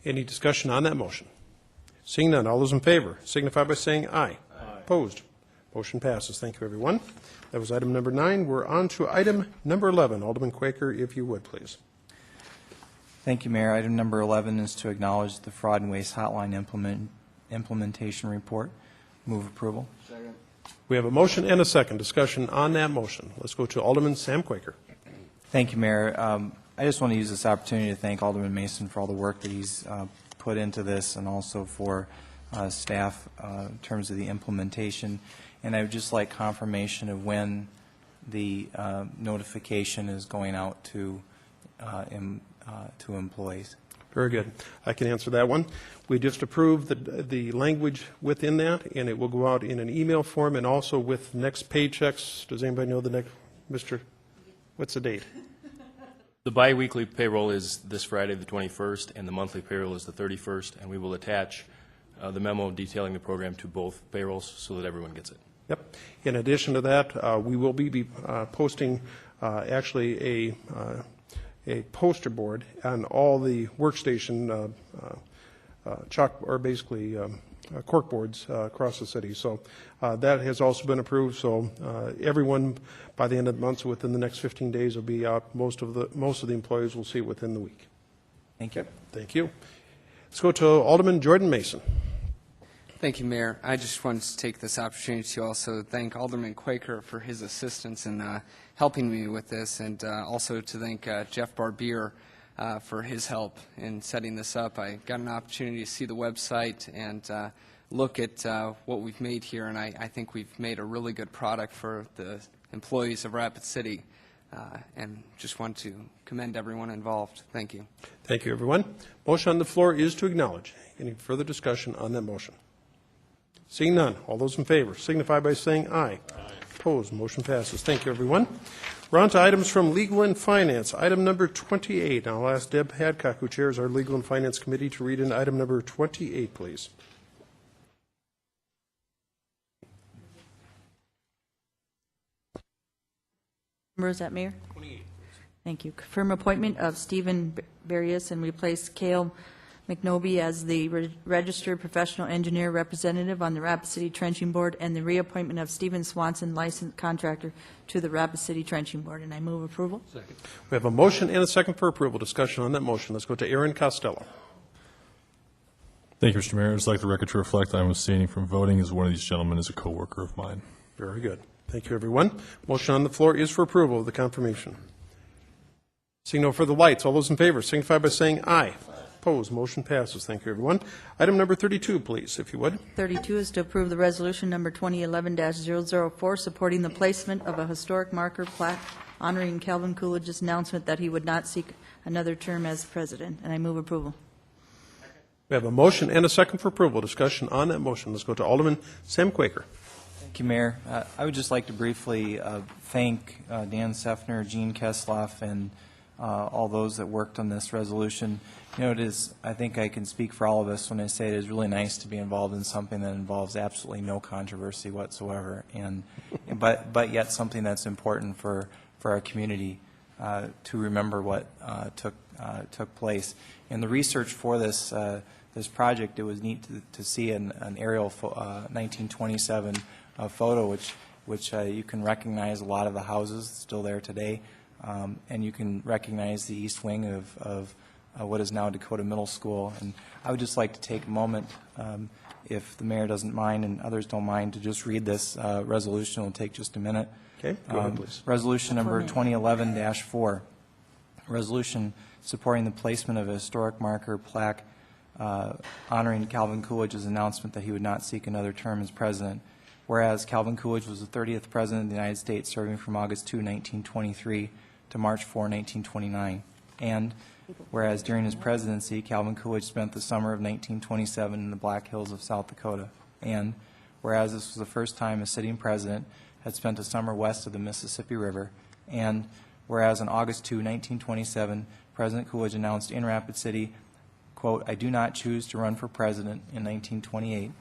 Any discussion on that motion? Seeing none, all those in favor signify by saying aye. Aye. Opposed? Motion passes. Thank you, everyone. That was item number 9. We're on to item number 11. Alderman Quaker, if you would, please. Thank you, Mayor. Item number 11 is to acknowledge the Fraud and Waste Hotline implementation report. Move approval. Second. We have a motion and a second. Discussion on that motion. Let's go to Alderman Sam Quaker. Thank you, Mayor. I just want to use this opportunity to thank Alderman Mason for all the work that he's put into this, and also for staff in terms of the implementation. And I would just like confirmation of when the notification is going out to employees. Very good. I can answer that one. We just approved the language within that, and it will go out in an email form and also with next paychecks. Does anybody know the next, Mr. What's the date? The biweekly payroll is this Friday, the 21st, and the monthly payroll is the 31st, and we will attach the memo detailing the program to both payrolls so that everyone gets it. Yep. In addition to that, we will be posting actually a poster board on all the workstation chalk, or basically cork boards across the city. So that has also been approved. So everyone, by the end of the month, so within the next 15 days, will be out. Most of the employees will see it within the week. Thank you. Okay. Thank you. Let's go to Alderman Jordan Mason. Thank you, Mayor. I just wanted to take this opportunity to also thank Alderman Quaker for his assistance in helping me with this, and also to thank Jeff Barbier for his help in setting this up. I got an opportunity to see the website and look at what we've made here, and I think we've made a really good product for the employees of Rapid City, and just want to commend everyone involved. Thank you. Thank you, everyone. Motion on the floor is to acknowledge. Any further discussion on that motion? Seeing none, all those in favor signify by saying aye. Opposed, motion passes. Thank you, everyone. We're on to items from Legal and Finance. Item number 28. Now I'll ask Deb Hadcock, who chairs our Legal and Finance Committee, to read in item number 28, please. Number is that, Mayor? 28. Thank you. Confirm appointment of Stephen Barrios and replace Cale McNoby as the registered professional engineer representative on the Rapid City Trenching Board, and the reappointment of Stephen Swanson, licensed contractor, to the Rapid City Trenching Board. And I move approval. Second. We have a motion and a second for approval. Discussion on that motion. Let's go to Aaron Costello. Thank you, Mr. Mayor. I'd just like the record to reflect I'm abstaining from voting as one of these gentlemen is a coworker of mine. Very good. Thank you, everyone. Motion on the floor is for approval of the confirmation. Seeing no further lights, all those in favor signify by saying aye. Opposed, motion passes. Thank you, everyone. Item number 32, please, if you would. 32 is to approve the resolution number 2011-004, supporting the placement of a historic marker plaque honoring Calvin Coolidge's announcement that he would not seek another term as president. And I move approval. We have a motion and a second for approval. Discussion on that motion. Let's go to Alderman Sam Quaker. Thank you, Mayor. I would just like to briefly thank Dan Seffner, Gene Kesloff, and all those that worked on this resolution. You know, it is, I think I can speak for all of us when I say it is really nice to be involved in something that involves absolutely no controversy whatsoever, and but yet something that's important for our community to remember what took place. In the research for this this project, it was neat to see an aerial 1927 photo, which you can recognize a lot of the houses still there today, and you can recognize the east wing of what is now Dakota Middle School. And I would just like to take a moment, if the mayor doesn't mind and others don't mind, to just read this resolution. It'll take just a minute. Okay, go ahead, please. Resolution number 2011-4. Resolution supporting the placement of a historic marker plaque honoring Calvin Coolidge's announcement that he would not seek another term as president. Whereas Calvin Coolidge was the 30th president of the United States, serving from August 2, 1923 to March 4, 1929. And whereas during his presidency, Calvin Coolidge spent the summer of 1927 in the Black Hills of South Dakota. And whereas this was the first time a sitting president had spent a summer west of the Mississippi River. And whereas on August 2, 1927, President Coolidge announced in Rapid City, quote, "I do not choose to run for president" in 1928.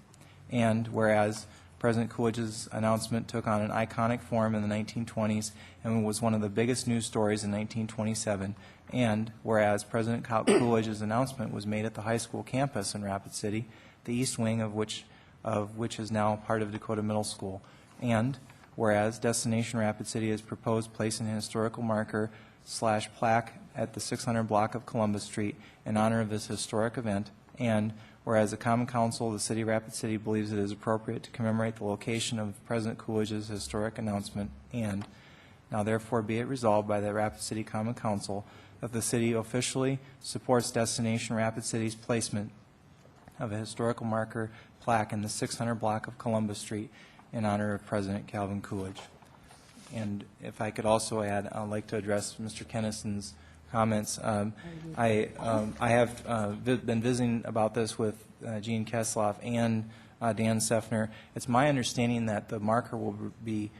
And whereas President Coolidge's announcement took on an iconic form in the 1920s and was one of the biggest news stories in 1927. And whereas President Coolidge's announcement was made at the high school campus in Rapid City, the east wing of which is now part of Dakota Middle School. And whereas Destination Rapid City has proposed placing a historical marker / plaque at the 600 block of Columbus Street in honor of this historic event. And whereas the Common Council of the City of Rapid City believes it is appropriate to commemorate the location of President Coolidge's historic announcement. And now therefore be it resolved by the Rapid City Common Council that the city officially supports Destination Rapid City's placement of a historical marker plaque in the 600 block of Columbus Street in honor of President Calvin Coolidge. And if I could also add, I'd like to address Mr. Kennison's comments. I have been visiting about this with Gene Kesloff and Dan Seffner. It's my understanding that the marker will be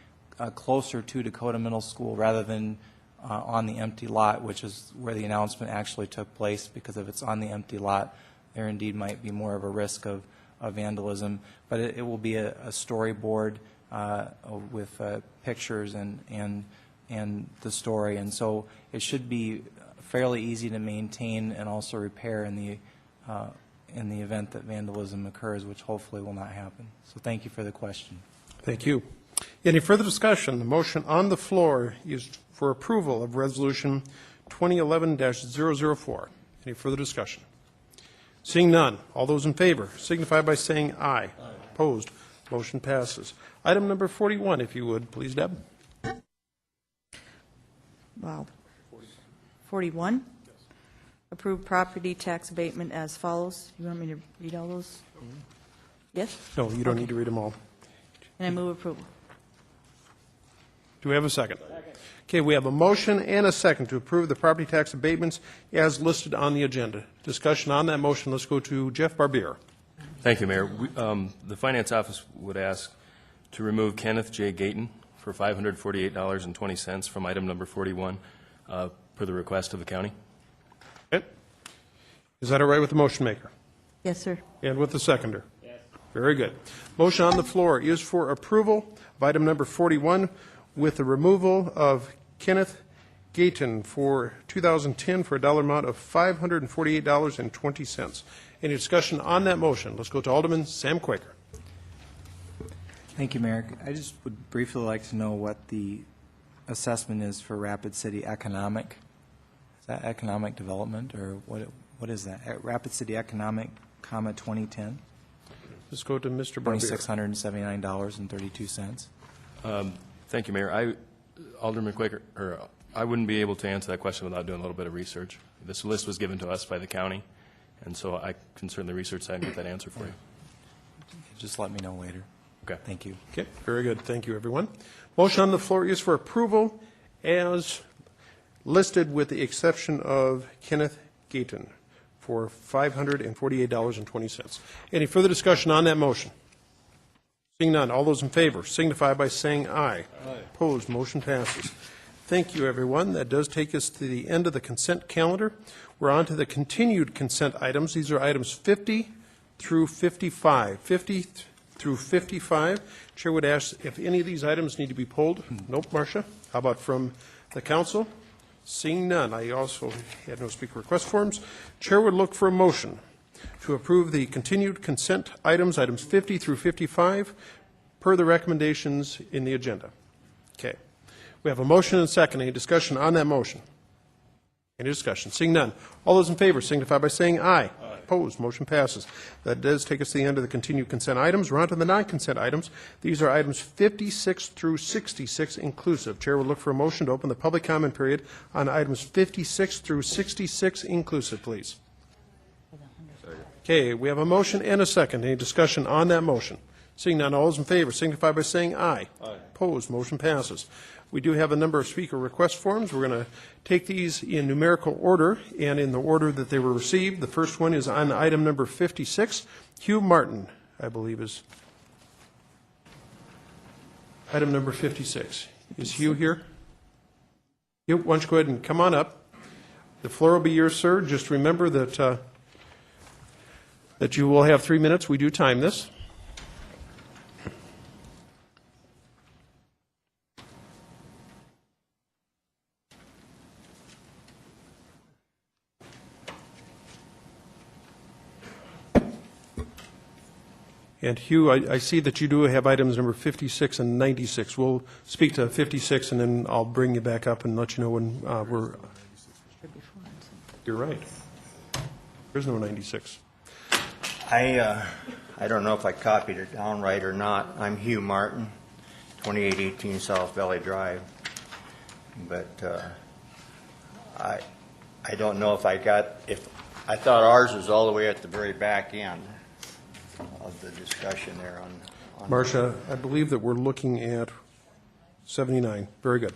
closer to Dakota Middle School rather than on the empty lot, which is where the announcement actually took place, because if it's on the empty lot, there indeed might be more of a risk of vandalism. But it will be a storyboard with pictures and the story, and so it should be fairly easy to maintain and also repair in the event that vandalism occurs, which hopefully will not happen. So thank you for the question. Thank you. Any further discussion? The motion on the floor is for approval of Resolution 2011-004. Any further discussion? Seeing none, all those in favor signify by saying aye. Aye. Opposed? Motion passes. Item number 41, if you would, please, Deb. Wow. 41? Approve property tax abatement as follows. You want me to read all those? Yes? No, you don't need to read them all. And I move approval. Do we have a second? Okay, we have a motion and a second to approve the property tax abatements as listed on the agenda. Discussion on that motion. Let's go to Jeff Barbier. Thank you, Mayor. The Finance Office would ask to remove Kenneth J. Gayton for $548.20 from item number 41 per the request of the county. Okay. Is that all right with the motion maker? Yes, sir. And with the seconder? Yes. Very good. Motion on the floor is for approval of item number 41 with the removal of Kenneth Gayton for 2010 for a dollar amount of $548.20. Any discussion on that motion? Let's go to Alderman Sam Quaker. Thank you, Mayor. I just would briefly like to know what the assessment is for Rapid City Economic. Is that economic development, or what is that? Rapid City Economic, 2010? Let's go to Mr. Barbier. $2,679.32. Thank you, Mayor. Alderman Quaker, I wouldn't be able to answer that question without doing a little bit of research. This list was given to us by the county, and so I can certainly research that and get that answer for you. Just let me know later. Okay. Thank you. Okay, very good. Thank you, everyone. Motion on the floor is for approval as listed with the exception of Kenneth Gayton for $548.20. Any further discussion on that motion? Seeing none, all those in favor signify by saying aye. Aye. Opposed, motion passes. Thank you, everyone. That does take us to the end of the consent calendar. We're on to the continued consent items. These are items 50 through 55. 50 through 55. Chair would ask if any of these items need to be pulled. Nope, Marcia. How about from the council? Seeing none. I also had no speaker request forms. Chair would look for a motion to approve the continued consent items, items 50 through 55, per the recommendations in the agenda. Okay. We have a motion and a second. Any discussion on that motion? Any discussion? Seeing none. All those in favor signify by saying aye. Aye. Opposed. Motion passes. That does take us to the end of the continued consent items. We're on to the non-consent items. These are items 56 through 66 inclusive. Chair will look for a motion to open the public comment period on items 56 through 66 inclusive, please. Okay, we have a motion and a second. Any discussion on that motion? Seeing none, all those in favor signify by saying aye. Aye. Opposed, motion passes. We do have a number of speaker request forms. We're going to take these in numerical order and in the order that they were received. The first one is on item number 56. Hugh Martin, I believe, is item number 56. Is Hugh here? Hugh, why don't you go ahead and come on up. The floor will be yours, sir. Just remember that that you will have 3 minutes. We do time this. And Hugh, I see that you do have items number 56 and 96. We'll speak to 56, and then I'll bring you back up and let you know when we're... You're right. There's no 96. I don't know if I copied it down right or not. I'm Hugh Martin, 2818 South Valley Drive. But I don't know if I thought ours was all the way at the very back end of the discussion there on Marcia, I believe that we're looking at 79. Very good.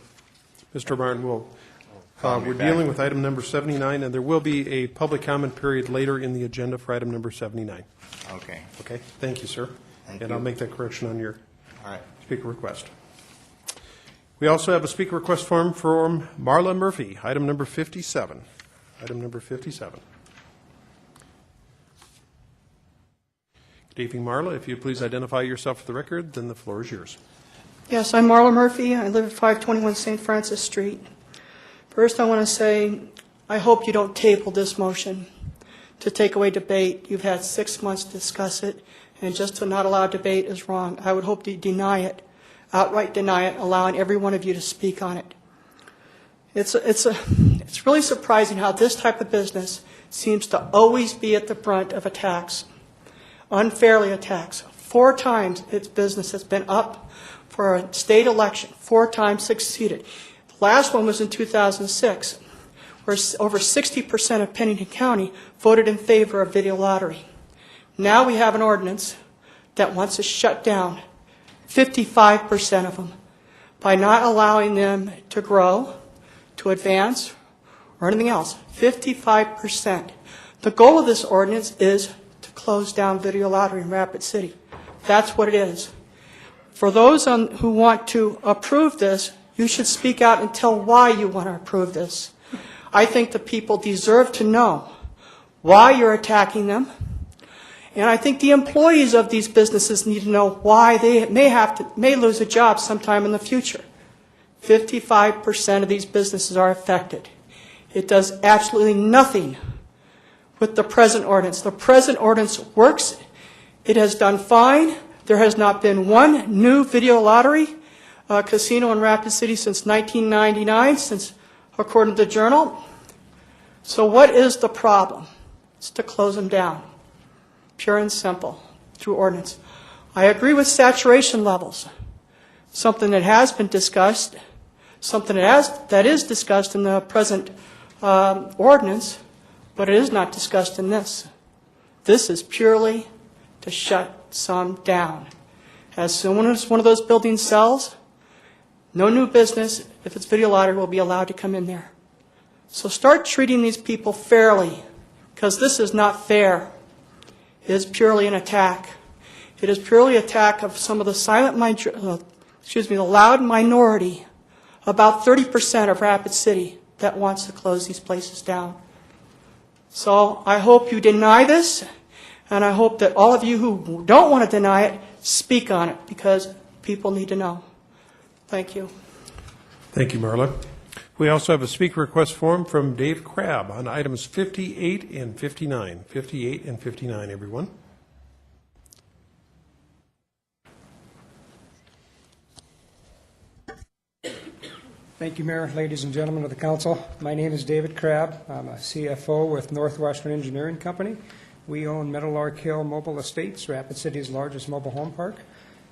Mr. Martin, we're dealing with item number 79, and there will be a public comment period later in the agenda for item number 79. Okay. Okay. Thank you, sir. Thank and you. I'll make that correction on your All right. speaker request. We also have a speaker request form from Marla Murphy, item number 57. Item number 57. Good evening, Marla. If you'd please identify yourself for the record, then the floor is yours. Yes, I'm Marla Murphy. I live at 521 St. Francis Street. First, I want to say I hope you don't table this motion to take away debate. You've had 6 months to discuss it, and just to not allow debate is wrong. I would hope to deny it, outright deny it, allowing every one of you to speak on it. It's really surprising how this type of business seems to always be at the brunt of attacks, unfairly attacks, 4 times its business has been up for a state election, 4 times succeeded. The last one was in 2006, where over 60% of Pennington County voted in favor of video lottery. Now we have an ordinance that wants to shut down 55% of them by not allowing them to grow, to advance, or anything else. 55%. The goal of this ordinance is to close down video lottery in Rapid City. That's what it is. For those who want to approve this, you should speak out and tell why you want to approve this. I think the people deserve to know why you're attacking them. And I think the employees of these businesses need to know why they may lose a job sometime in the future. 55% of these businesses are affected. It does absolutely nothing with the present ordinance. The present ordinance works. It has done fine. There has not been one new video lottery casino in Rapid City since 1999, according to the Journal. So what is the problem? It's to close them down. Pure and simple, through ordinance. I agree with saturation levels, something that has been discussed, something that is discussed in the present ordinance, but it is not discussed in this. This is purely to shut some down. As soon as one of those buildings sells, no new business, if it's video lottery, will be allowed to come in there. So start treating these people fairly, because this is not fair. It is purely an attack. It is purely an attack of some of the the loud minority, about 30% of Rapid City, that wants to close these places down. So I hope you deny this, and I hope that all of you who don't want to deny it, speak on it, because people need to know. Thank you. Thank you, Marla. We also have a speaker request form from Dave Crabb on items 58 and 59. 58 and 59, everyone. Thank you, Mayor, ladies and gentlemen of the council. My name is David Crabb. I'm a CFO with Northwestern Engineering Company. We own Meadowlark Hill Mobile Estates, Rapid City's largest mobile home park.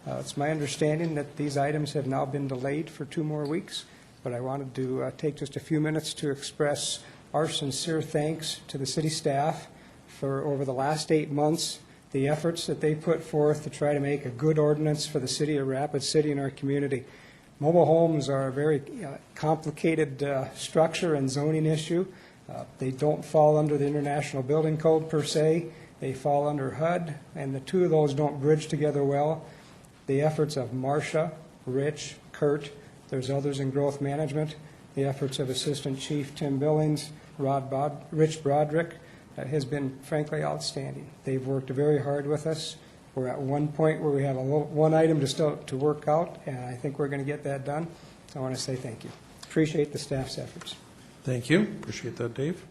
It's my understanding that these items have now been delayed for 2 more weeks. But I wanted to take just a few minutes to express our sincere thanks to the city staff for over the last 8 months, the efforts that they put forth to try to make a good ordinance for the city of Rapid City and our community. Mobile homes are a very complicated structure and zoning issue. They don't fall under the International Building Code per se. They fall under HUD, and the two of those don't bridge together well. The efforts of Marcia, Rich, Kurt, there's others in growth management. The efforts of Assistant Chief Tim Billings, Rich Broderick has been frankly outstanding. They've worked very hard with us. We're at one point where we have one item to work out, and I think we're going to get that done. So I want to say thank you. Appreciate the staff's efforts. Thank you. Appreciate that, Dave.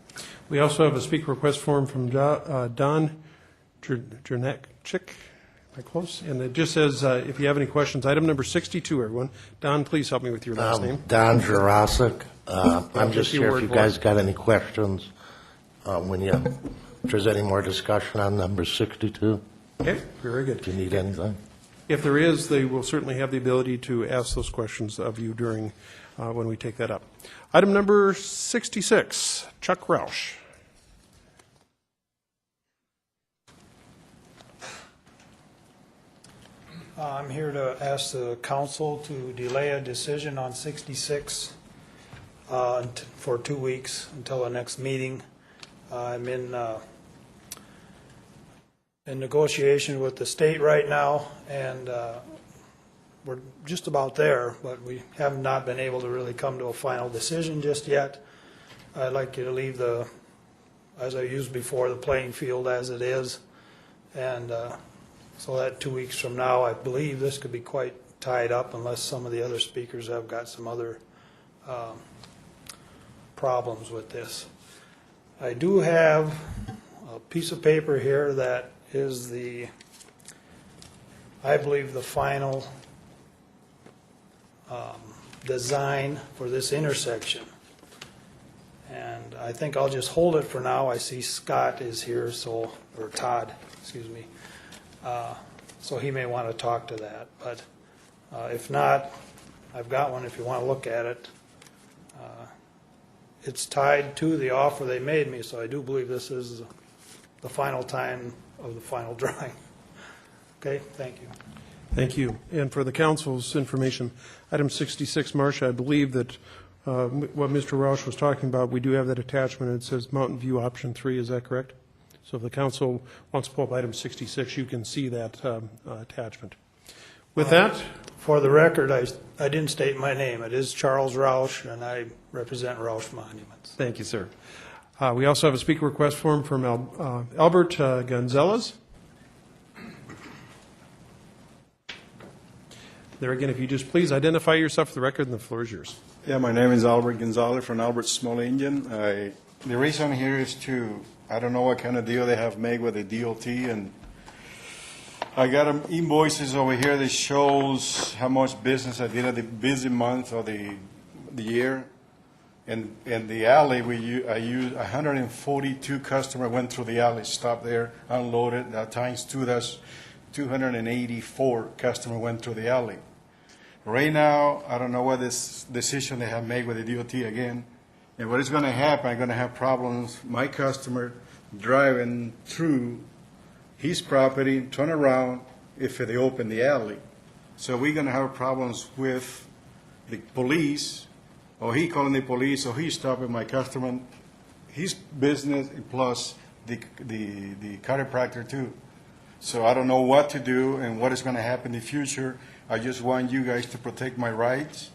We also have a speaker request form from Don Jurnaczyk. Am I close? And it just says, if you have any questions, item number 62, everyone. Don, please help me with your last name. Don Jurasik. I'm just here if you guys got any questions if there's any more discussion on number 62. Okay, very good. Do you need anything? If there is, they will certainly have the ability to ask those questions of you during when we take that up. Item number 66, Chuck Roush. I'm here to ask the council to delay a decision on 66 for 2 weeks until the next meeting. I'm in negotiation with the state right now, and we're just about there, but we have not been able to really come to a final decision just yet. I'd like you to leave as I used before, the playing field as it is, and so that 2 weeks from now, I believe this could be quite tied up unless some of the other speakers have got some other problems with this. I do have a piece of paper here that is I believe, the final design for this intersection. And I think I'll just hold it for now. I see Scott is here, or Todd, excuse me. so he may want to talk to that. But if not, I've got one if you want to look at it. It's tied to the offer they made me, so I do believe this is the final time of the final drawing. Okay, thank you. Thank you. And for the council's information, item 66, Marcia, I believe that what Mr. Roush was talking about, we do have that attachment. It says Mountain View option 3. Is that correct? So if the council wants to pull up item 66, you can see that attachment. With that, for the record, I didn't state my name. It is Charles Roush, and I represent Roush Monuments. thank you, sir. We also have a speaker request form from Albert Gonzalez. There again, if you just please identify yourself for the record, and the floor is yours. Yeah, my name is Albert Gonzalez from Albert Small Engine. The reason here is I don't know what kind of deal they have made with the DOT, and I got invoices over here that shows how much business I did at the busy month of the year. And in the alley, I used 142 customers went through the alley, stopped there, unloaded. That times 2, that's 284 customers went through the alley. Right now, I don't know what this decision they have made with the DOT again. And what is going to happen, I'm going to have problems, my customer driving through his property, turn around if they open the alley. So we're going to have problems with the police, or he calling the police, or he stopping my customer, his business, plus the chiropractor too. So I don't know what to do and what is going to happen in the future. I just want you guys to protect my rights,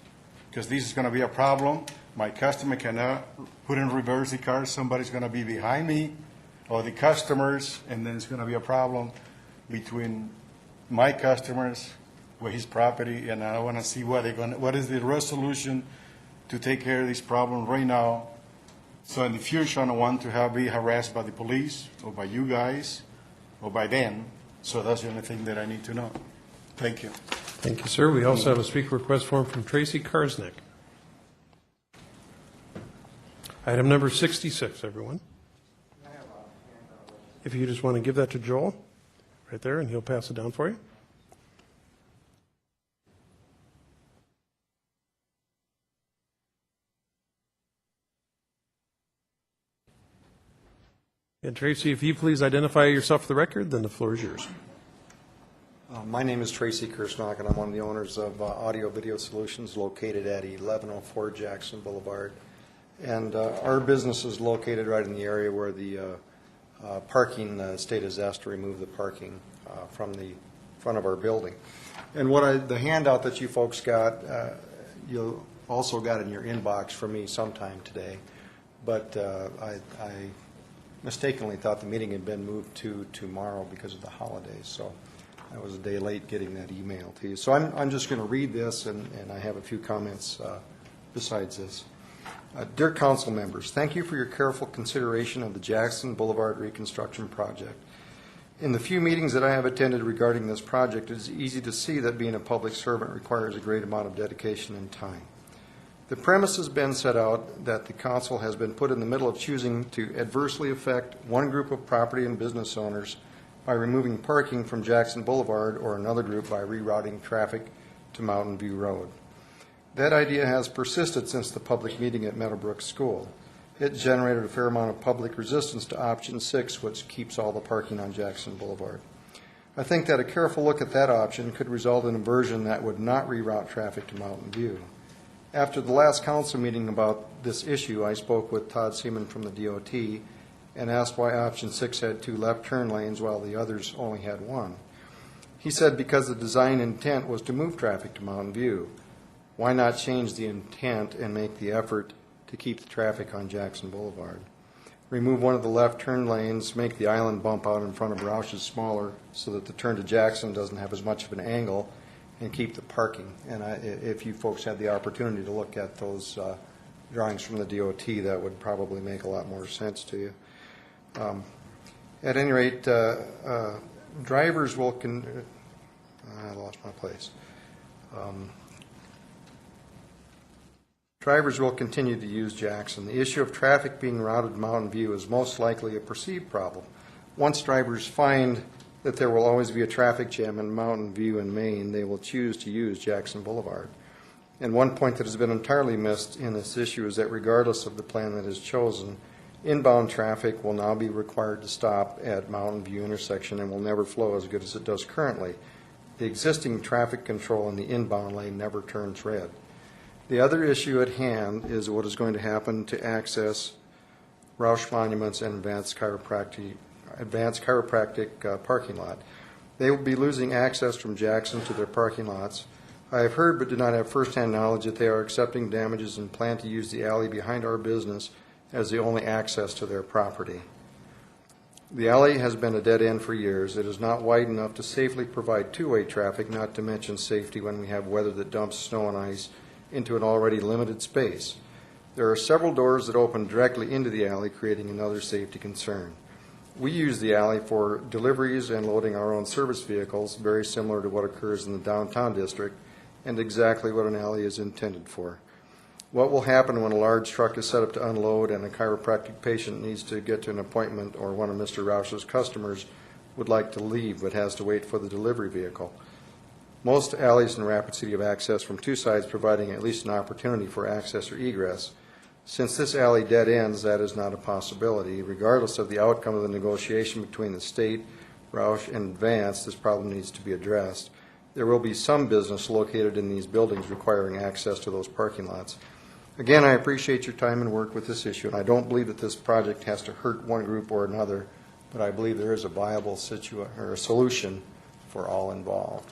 because this is going to be a problem. My customer cannot put in reverse the car. Somebody's going to be behind me, or the customers, and then it's going to be a problem between my customers with his property, and I want to see what is the resolution to take care of this problem right now. So in the future, I don't want to be harassed by the police, or by you guys, or by them. So that's the only thing that I need to know. Thank you. Thank you, sir. We also have a speaker request form from Tracy Karsnick. Item number 66, everyone. If you just want to give that to Joel, right there, and he'll pass it down for you. And Tracy, if you please identify yourself for the record, then the floor is yours. My name is Tracy Kirsnock, and I'm one of the owners of Audio Video Solutions located at 1104 Jackson Boulevard. And our business is located right in the area where the parking, state has asked to remove the parking from the front of our building. And the handout that you folks got, you also got in your inbox from me sometime today. But I mistakenly thought the meeting had been moved to tomorrow because of the holidays. So I was a day late getting that email to you. So I'm just going to read this, and I have a few comments besides this. Dear council members, thank you for your careful consideration of the Jackson Boulevard reconstruction project. In the few meetings that I have attended regarding this project, it is easy to see that being a public servant requires a great amount of dedication and time. The premise has been set out that the council has been put in the middle of choosing to adversely affect one group of property and business owners by removing parking from Jackson Boulevard, or another group by rerouting traffic to Mountain View Road. That idea has persisted since the public meeting at Meadowbrook School. It generated a fair amount of public resistance to option 6, which keeps all the parking on Jackson Boulevard. I think that a careful look at that option could result in a version that would not reroute traffic to Mountain View. After the last council meeting about this issue, I spoke with Todd Seaman from the DOT and asked why option 6 had 2 left turn lanes while the others only had 1. He said because the design intent was to move traffic to Mountain View. Why not change the intent and make the effort to keep the traffic on Jackson Boulevard? Remove one of the left turn lanes, make the island bump out in front of Roush's smaller so that the turn to Jackson doesn't have as much of an angle, and keep the parking. And if you folks had the opportunity to look at those drawings from the DOT, that would probably make a lot more sense to you. At any rate, drivers will I lost my place. Drivers will continue to use Jackson. The issue of traffic being routed to Mountain View is most likely a perceived problem. Once drivers find that there will always be a traffic jam in Mountain View and Maine, they will choose to use Jackson Boulevard. And one point that has been entirely missed in this issue is that regardless of the plan that is chosen, inbound traffic will now be required to stop at Mountain View intersection and will never flow as good as it does currently. The existing traffic control in the inbound lane never turns red. The other issue at hand is what is going to happen to access Roush Monuments and Advanced Chiropractic parking lot. They will be losing access from Jackson to their parking lots. I have heard but do not have firsthand knowledge that they are accepting damages and plan to use the alley behind our business as the only access to their property. The alley has been a dead end for years. It is not wide enough to safely provide two-way traffic, not to mention safety when we have weather that dumps snow and ice into an already limited space. There are several doors that open directly into the alley, creating another safety concern. We use the alley for deliveries and loading our own service vehicles, very similar to what occurs in the downtown district, and exactly what an alley is intended for. What will happen when a large truck is set up to unload and a chiropractic patient needs to get to an appointment, or one of Mr. Roush's customers would like to leave but has to wait for the delivery vehicle? Most alleys in Rapid City have access from two sides, providing at least an opportunity for access or egress. Since this alley dead ends, that is not a possibility. Regardless of the outcome of the negotiation between the state, Roush, and Advance, this problem needs to be addressed. There will be some business located in these buildings requiring access to those parking lots. Again, I appreciate your time and work with this issue, and I don't believe that this project has to hurt one group or another, but I believe there is a viable solution for all involved.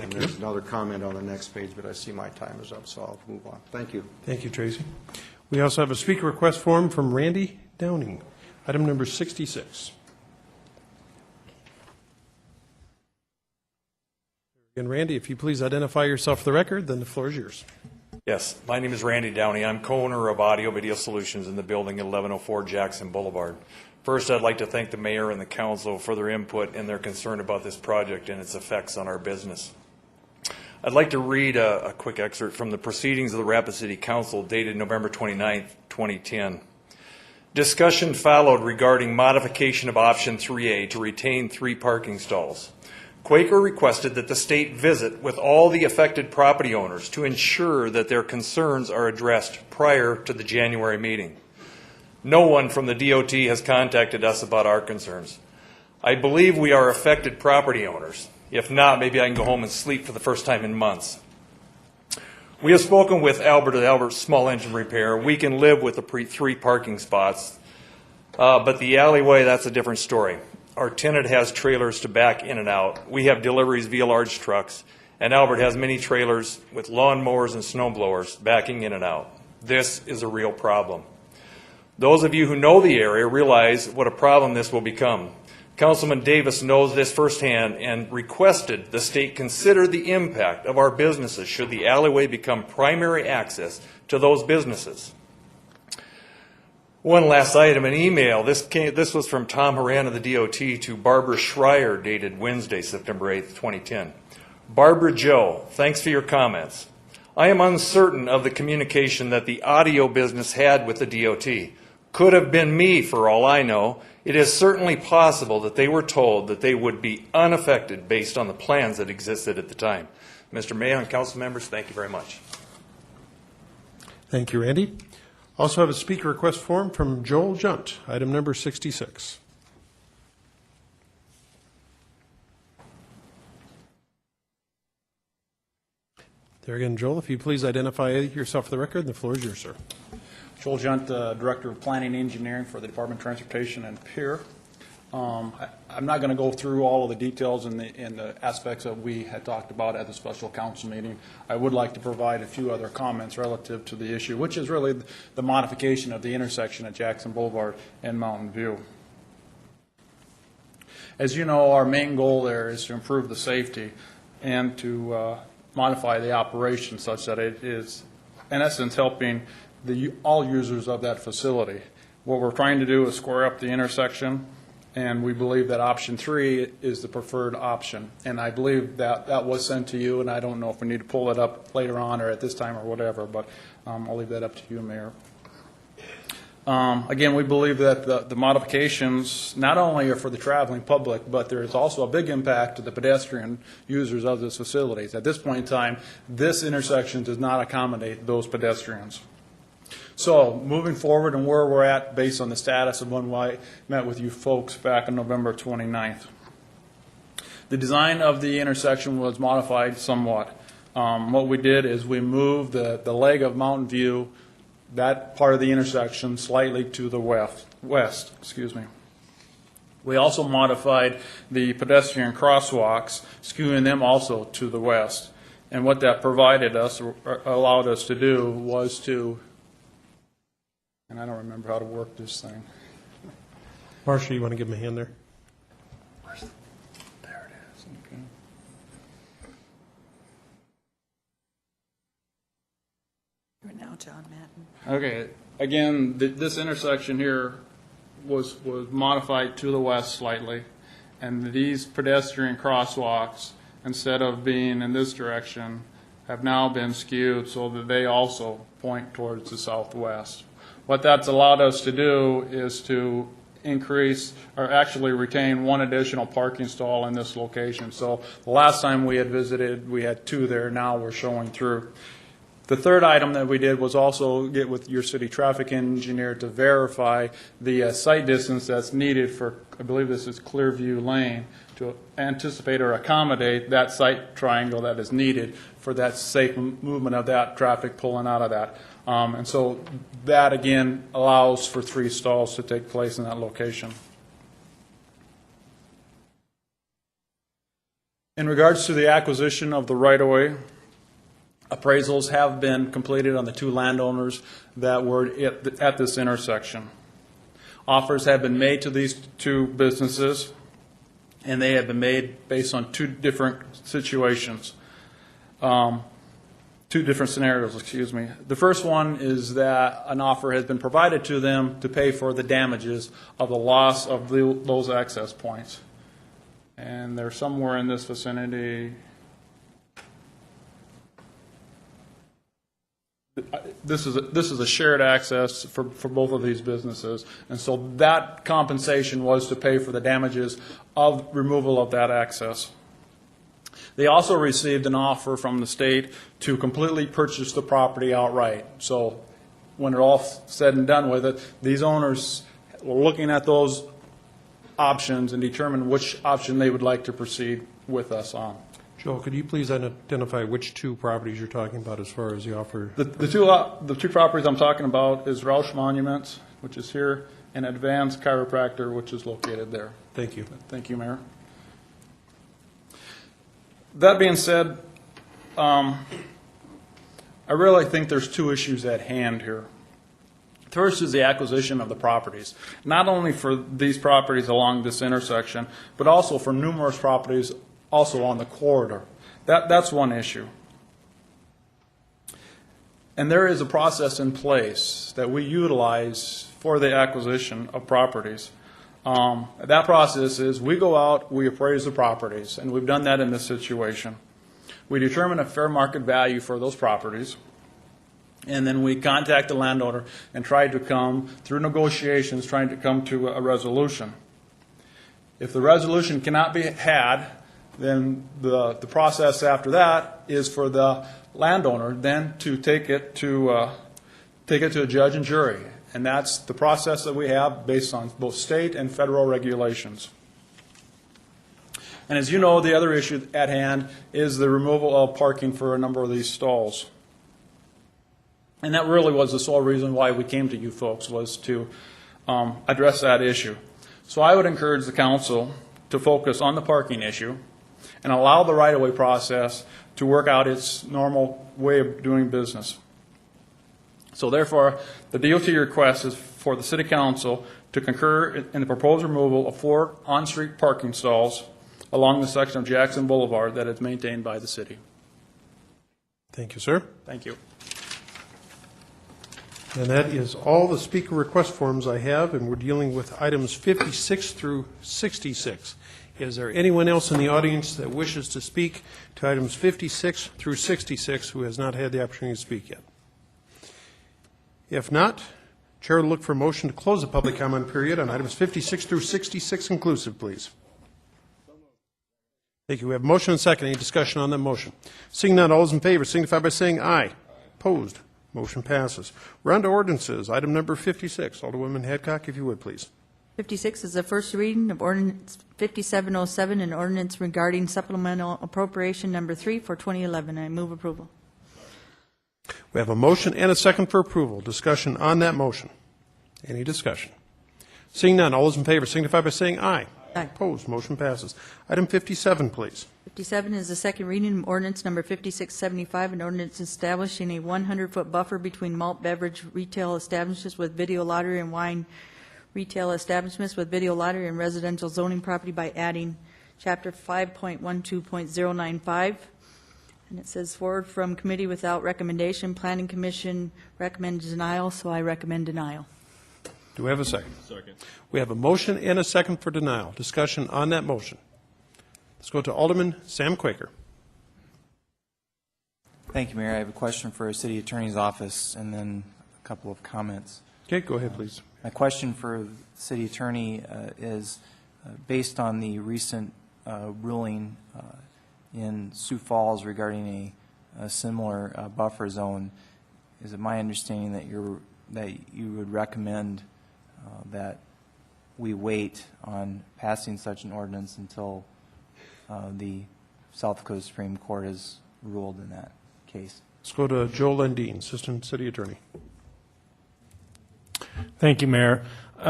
And there's another comment on the next page, but I see my time is up, so I'll move on. Thank you. Thank you, Tracy. We also have a speaker request form from Randy Downing, item number 66. And Randy, if you please identify yourself for the record, then the floor is yours. Yes, my name is Randy Downey. I'm co-owner of Audio Video Solutions in the building at 1104 Jackson Boulevard. First, I'd like to thank the mayor and the council for their input and their concern about this project and its effects on our business. I'd like to read a quick excerpt from the proceedings of the Rapid City Council dated November 29, 2010. Discussion followed regarding modification of option 3A to retain 3 parking stalls. Quaker requested that the state visit with all the affected property owners to ensure that their concerns are addressed prior to the January meeting. No one from the DOT has contacted us about our concerns. I believe we are affected property owners. If not, maybe I can go home and sleep for the first time in months. We have spoken with Albert at Albert Small Engine Repair. We can live with the 3 parking spots, but the alleyway, that's a different story. Our tenant has trailers to back in and out. We have deliveries via large trucks, and Albert has many trailers with lawnmowers and snow blowers backing in and out. This is a real problem. Those of you who know the area realize what a problem this will become. Councilman Davis knows this firsthand and requested the state consider the impact of our businesses should the alleyway become primary access to those businesses. One last item, an email. This was from Tom Horan of the DOT to Barbara Schreier, dated Wednesday, September 8th, 2010. Barbara Joe, thanks for your comments. I am uncertain of the communication that the audio business had with the DOT. Could have been me, for all I know. It is certainly possible that they were told that they would be unaffected based on the plans that existed at the time. Mr. Mayor and council members, thank you very much. Thank you, Randy. Also have a speaker request form from Joel Junt, item number 66. There again, Joel, if you please identify yourself for the record, the floor is yours, sir. Joel Junt, Director of Planning and Engineering for the Department of Transportation and Pier. I'm not going to go through all of the details and the aspects that we had talked about at the special council meeting. I would like to provide a few other comments relative to the issue, which is really the modification of the intersection at Jackson Boulevard and Mountain View. As you know, our main goal there is to improve the safety and to modify the operation such that it is, in essence, helping all users of that facility. What we're trying to do is square up the intersection, and we believe that option 3 is the preferred option. And I believe that that was sent to you, and I don't know if we need to pull it up later on or at this time or whatever, but I'll leave that up to you, Mayor. Again, we believe that the modifications not only are for the traveling public, but there is also a big impact to the pedestrian users of this facilities. At this point in time, this intersection does not accommodate those pedestrians. So, moving forward and where we're at based on the status of when I met with you folks back on November 29th. The design of the intersection was modified somewhat. What we did is we moved the leg of Mountain View, that part of the intersection, slightly to the west. Excuse me. We also modified the pedestrian crosswalks, skewing them also to the west. And what that provided us, or allowed us to do, was to, and I don't remember how to work this thing. Marcia, you want to give him a hand there? There it is. Okay. You're now John Madden. Okay, again, this intersection here was modified to the west slightly, and these pedestrian crosswalks, instead of being in this direction, have now been skewed so that they also point towards the southwest. What that's allowed us to do is to increase, or actually retain, one additional parking stall in this location. So the last time we had visited, we had 2 there. Now we're showing through. The third item that we did was also get with your city traffic engineer to verify the site distance that's needed for, I believe this is Clearview Lane, to anticipate or accommodate that site triangle that is needed for that safe movement of that traffic pulling out of that. And so that, again, allows for 3 stalls to take place in that location. In regards to the acquisition of the right-of-way, appraisals have been completed on the 2 landowners that were at this intersection. Offers have been made to these 2 businesses, and they have been made based on 2 different situations, 2 different scenarios, excuse me. The first one is that an offer has been provided to them to pay for the damages of the loss of those access points. And they're somewhere in this vicinity. This is a shared access for both of these businesses, and so that compensation was to pay for the damages of removal of that access. They also received an offer from the state to completely purchase the property outright. So when it all said and done with it, these owners were looking at those options and determined which option they would like to proceed with us on. Joe, could you please identify which 2 properties you're talking about as far as the offer? The two properties I'm talking about is Roush Monuments, which is here, and Advanced Chiropractor, which is located there. Thank you. Thank you, Mayor. That being said, I really think there's 2 issues at hand here. First is the acquisition of the properties, not only for these properties along this intersection, but also for numerous properties also on the corridor. That's one issue. And there is a process in place that we utilize for the acquisition of properties. That process is we go out, we appraise the properties, and we've done that in this situation. We determine a fair market value for those properties, and then we contact the landowner and try to come, through negotiations, trying to come to a resolution. If the resolution cannot be had, then the process after that is for the landowner then to take it to a judge and jury. And that's the process that we have based on both state and federal regulations. And as you know, the other issue at hand is the removal of parking for a number of these stalls. And that really was the sole reason why we came to you folks, was to address that issue. So I would encourage the council to focus on the parking issue and allow the right-of-way process to work out its normal way of doing business. So therefore, the DOT request is for the City Council to concur in the proposed removal of 4 on-street parking stalls along the section of Jackson Boulevard that is maintained by the city. Thank you, sir. Thank you. And that is all the speaker request forms I have, and we're dealing with items 56 through 66. Is there anyone else in the audience that wishes to speak to items 56 through 66 who has not had the opportunity to speak yet? If not, Chair will look for a motion to close the public comment period on items 56 through 66 inclusive, please. Thank you. We have a motion and a second. Any discussion on that motion? Seeing none, all those in favor signify by saying aye. Opposed? Motion passes. We're on to ordinances. Item number 56. Alderwoman Hadcock, if you would, please. 56 is the first reading of ordinance 5707, an ordinance regarding supplemental appropriation number 3 for 2011. I move approval. We have a motion and a second for approval. Discussion on that motion. Any discussion? Seeing none, all those in favor signify by saying aye. Aye. Opposed? Motion passes. Item 57, please. 57 is the second reading of ordinance number 5675, an ordinance establishing a 100-foot buffer between malt beverage retail establishments with video lottery and wine retail establishments with video lottery and residential zoning property by adding Chapter 5.12.095. And it says forward from committee without recommendation. Planning Commission recommends denial, so I recommend denial. Do we have a second? Second. We have a motion and a second for denial. Discussion on that motion. Let's go to Alderman Sam Quaker. Thank you, Mayor. I have a question for our city attorney's office and then a couple of comments. Okay, go ahead, please. My question for the city attorney is, based on the recent ruling in Sioux Falls regarding a similar buffer zone, is it my understanding that you would recommend that we wait on passing such an ordinance until the South Dakota Supreme Court has ruled in that case? Let's go to Joe Lundeen, Assistant City Attorney. Thank you, Mayor.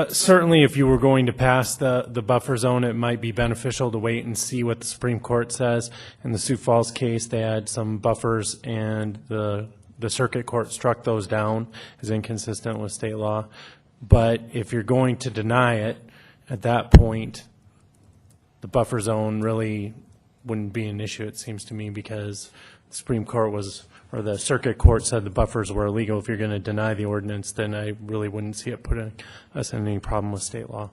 Certainly, if you were going to pass the buffer zone, it might be beneficial to wait and see what the Supreme Court says. In the Sioux Falls case, they had some buffers, and the circuit court struck those down as inconsistent with state law. But if you're going to deny it, at that point, the buffer zone really wouldn't be an issue, it seems to me, because the Supreme Court or the circuit court said the buffers were illegal. If you're going to deny the ordinance, then I really wouldn't see it putting us in any problem with state law.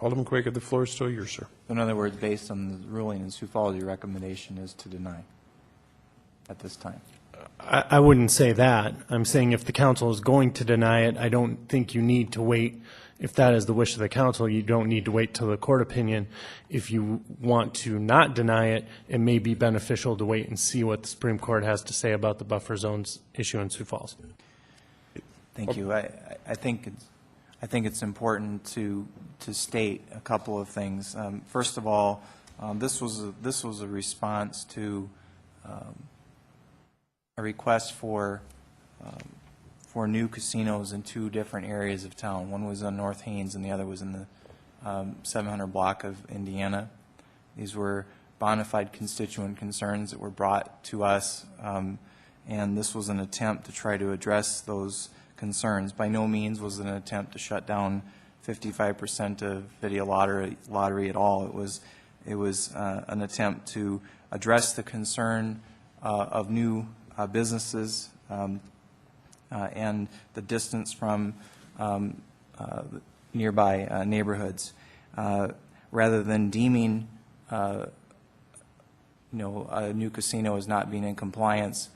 Alderman Quaker, the floor is still yours, sir. In other words, based on the ruling in Sioux Falls, your recommendation is to deny at this time? I wouldn't say that. I'm saying if the council is going to deny it, I don't think you need to wait. If that is the wish of the council, you don't need to wait till the court opinion. If you want to not deny it, it may be beneficial to wait and see what the Supreme Court has to say about the buffer zones issue in Sioux Falls. Thank you. I think it's important to state a couple of things. First of all, this was a response to a request for new casinos in two different areas of town. One was on North Haines and the other was in the 700 block of Indiana. These were bona fide constituent concerns that were brought to us, and this was an attempt to try to address those concerns. By no means was it an attempt to shut down 55% of video lottery at all. It was an attempt to address the concern of new businesses and the distance from nearby neighborhoods. Rather than deeming a new casino as not being in compliance,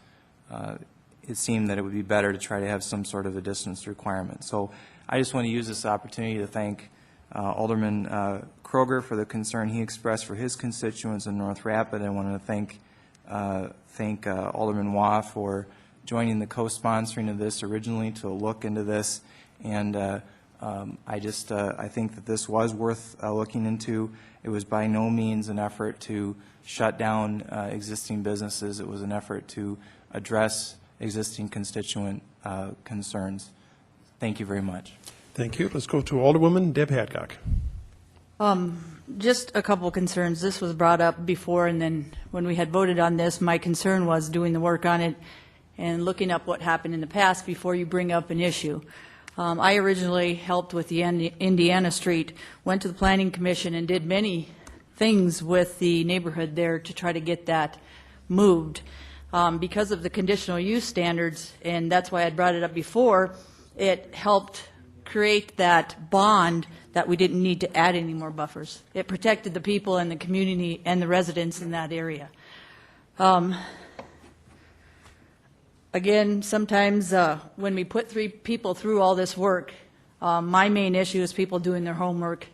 it seemed that it would be better to try to have some sort of a distance requirement. So I just want to use this opportunity to thank Alderman Kroger for the concern he expressed for his constituents in North Rapid. I want to thank Alderman Waugh for joining the co-sponsoring of this originally to look into this, and I think that this was worth looking into. It was by no means an effort to shut down existing businesses. It was an effort to address existing constituent concerns. Thank you very much. Thank you. Let's go to Alderwoman Deb Hadcock. Just a couple of concerns. This was brought up before, and then when we had voted on this, my concern was doing the work on it and looking up what happened in the past before you bring up an issue. I originally helped with the Indiana Street, went to the Planning Commission and did many things with the neighborhood there to try to get that moved. Because of the conditional use standards, and that's why I brought it up before, it helped create that bond that we didn't need to add any more buffers. It protected the people and the community and the residents in that area. Again, sometimes when we put three people through all this work, my main issue is people doing their homework,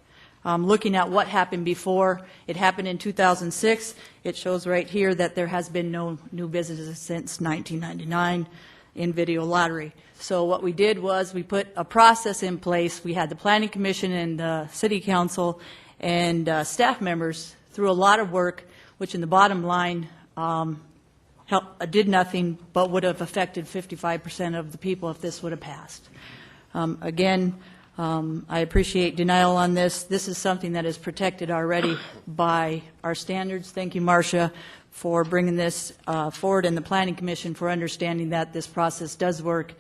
looking at what happened before. It happened in 2006. It shows right here that there has been no new businesses since 1999 in video lottery. So what we did was we put a process in place. We had the Planning Commission and the City Council and staff members through a lot of work, which in the bottom line did nothing but would have affected 55% of the people if this would have passed. Again, I appreciate denial on this. This is something that is protected already by our standards. Thank you, Marcia, for bringing this forward, and the Planning Commission for understanding that this process does work.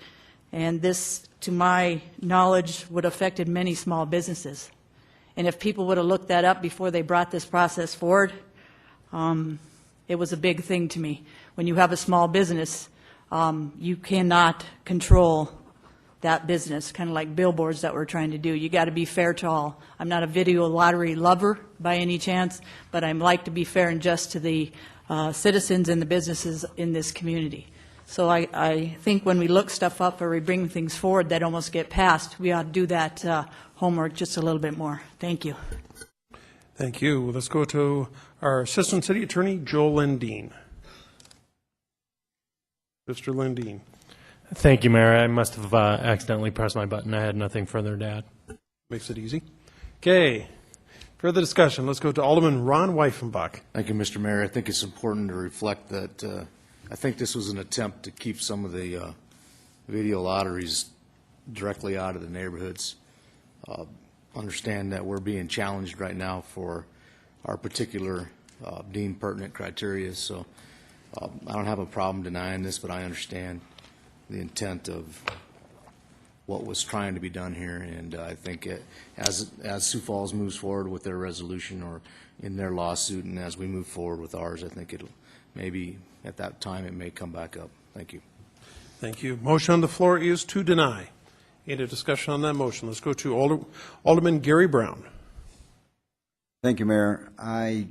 And this, to my knowledge, would have affected many small businesses. And if people would have looked that up before they brought this process forward, it was a big thing to me. When you have a small business, you cannot control that business, kind of like billboards that we're trying to do. You got to be fair to all. I'm not a video lottery lover by any chance, but I like to be fair and just to the citizens and the businesses in this community. So I think when we look stuff up or we bring things forward that almost get passed, we ought to do that homework just a little bit more. Thank you. Thank you. Let's go to our Assistant City Attorney, Joel Lindeen. Mr. Lindeen. Thank you, Mayor. I must have accidentally pressed my button. I had nothing further to add. Makes it easy. Okay. Further discussion. Let's go to Alderman Ron Weifenbach. Thank you, Mr. Mayor. I think it's important to reflect that I think this was an attempt to keep some of the video lotteries directly out of the neighborhoods. Understand that we're being challenged right now for our particular deemed pertinent criteria, so I don't have a problem denying this, but I understand the intent of what was trying to be done here, and I think as Sioux Falls moves forward with their resolution or in their lawsuit, and as we move forward with ours, I think it'll maybe at that time it may come back up. Thank you. Thank you. Motion on the floor is to deny. Any discussion on that motion? Let's go to Alderman Gary Brown. Thank you, Mayor. I,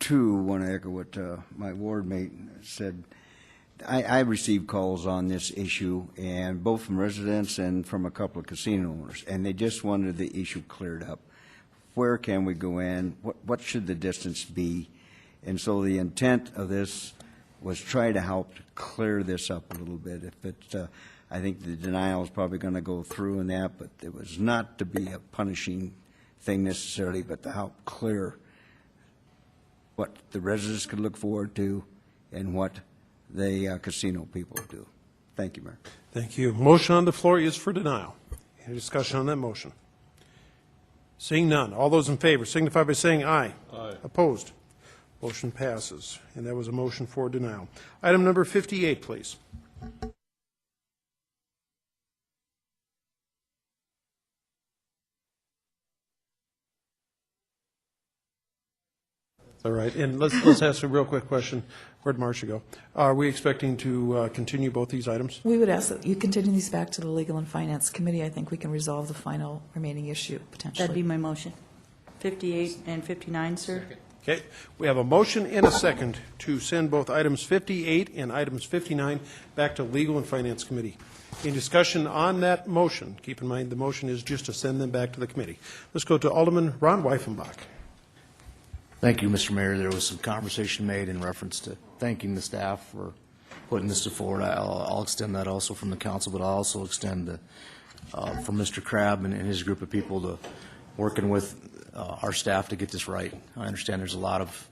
too, want to echo what my ward mate said. I received calls on this issue, and both from residents and from a couple of casino owners, and they just wanted the issue cleared up. Where can we go in? What should the distance be? And so the intent of this was try to help clear this up a little bit. If it, I think the denial is probably going to go through in that, but it was not to be a punishing thing necessarily, but to help clear what the residents could look forward to and what the casino people do. Thank you, Mayor. Thank you. Motion on the floor is for denial. Any discussion on that motion? Seeing none. All those in favor signify by saying aye. Aye. Opposed? Motion passes. And that was a motion for denial. Item number 58, please. All right, and let's ask a real quick question. Where'd Marcia go? Are we expecting to continue both these items? We would ask that you continue these back to the Legal and Finance Committee. I think we can resolve the final remaining issue potentially. That'd be my motion. 58 and 59, sir. Okay, we have a motion and a second to send both items 58 and items 59 back to Legal and Finance Committee. Any discussion on that motion? Keep in mind the motion is just to send them back to the committee. Let's go to Alderman Ron Weifenbach. Thank you, Mr. Mayor. There was some conversation made in reference to thanking the staff for putting this forward. I'll extend that also from the council, but I'll also extend from Mr. Crabb and his group of people to working with our staff to get this right. I understand there's a lot of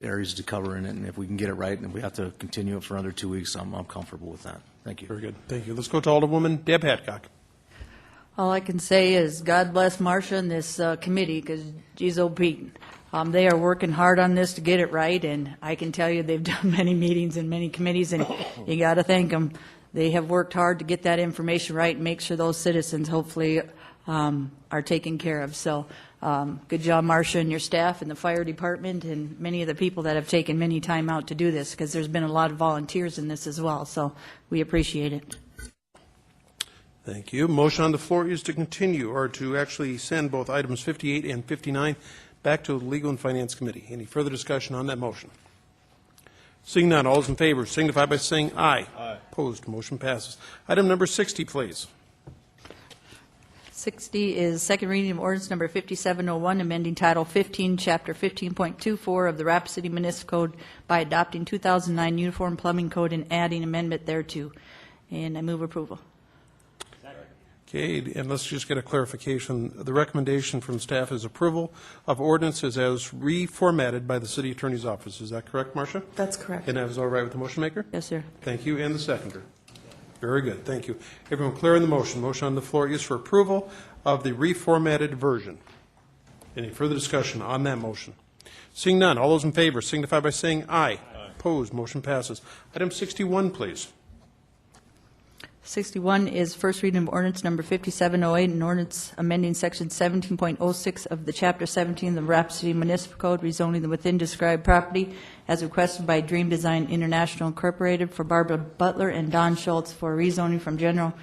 areas to cover in it, and if we can get it right and if we have to continue it for another 2 weeks, I'm comfortable with that. Thank you. Very good. Thank you. Let's go to Alderwoman Deb Hadcock. All I can say is God bless Marcia and this committee, because geez, oh Pete, they are working hard on this to get it right, and I can tell you they've done many meetings and many committees, and you got to thank them. They have worked hard to get that information right and make sure those citizens hopefully are taken care of. So good job, Marcia, and your staff and the fire department and many of the people that have taken many time out to do this, because there's been a lot of volunteers in this as well. So we appreciate it. Thank you. Motion on the floor is to continue or to actually send both items 58 and 59 back to the Legal and Finance Committee. Any further discussion on that motion? Seeing none, all those in favor signify by saying aye. Aye. Opposed, motion passes. Item number 60, please. 60 is second reading of ordinance number 5701, amending Title 15, Chapter 15.24 of the Rapid City Municipal Code by adopting 2009 Uniform Plumbing Code and adding amendment thereto. And I move approval. Okay, and let's just get a clarification. The recommendation from staff is approval of ordinances as reformatted by the city attorney's office. Is that correct, Marcia? That's correct. And that is all right with the motion maker? Yes, sir. Thank you, and the seconder. Very good, thank you. Everyone clear on the motion? Motion on the floor is for approval of the reformatted version. Any further discussion on that motion? Seeing none, all those in favor signify by saying aye. Aye. Opposed, motion passes. Item 61, please. 61 is first reading of ordinance number 5708, an ordinance amending section 17.06 of the Chapter 17 of the Rapid City Municipal Code, rezoning the within described property as requested by Dream Design International Incorporated for Barbara Butler and Don Schultz for rezoning from General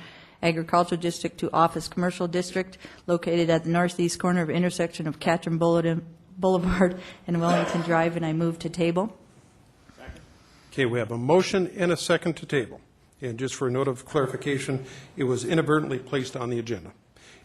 Agricultural District to Office Commercial District, located at the northeast corner of intersection of Catherine Boulevard and Wellington Drive, and I move to table. Okay, we have a motion and a second to table. And just for a note of clarification, it was inadvertently placed on the agenda.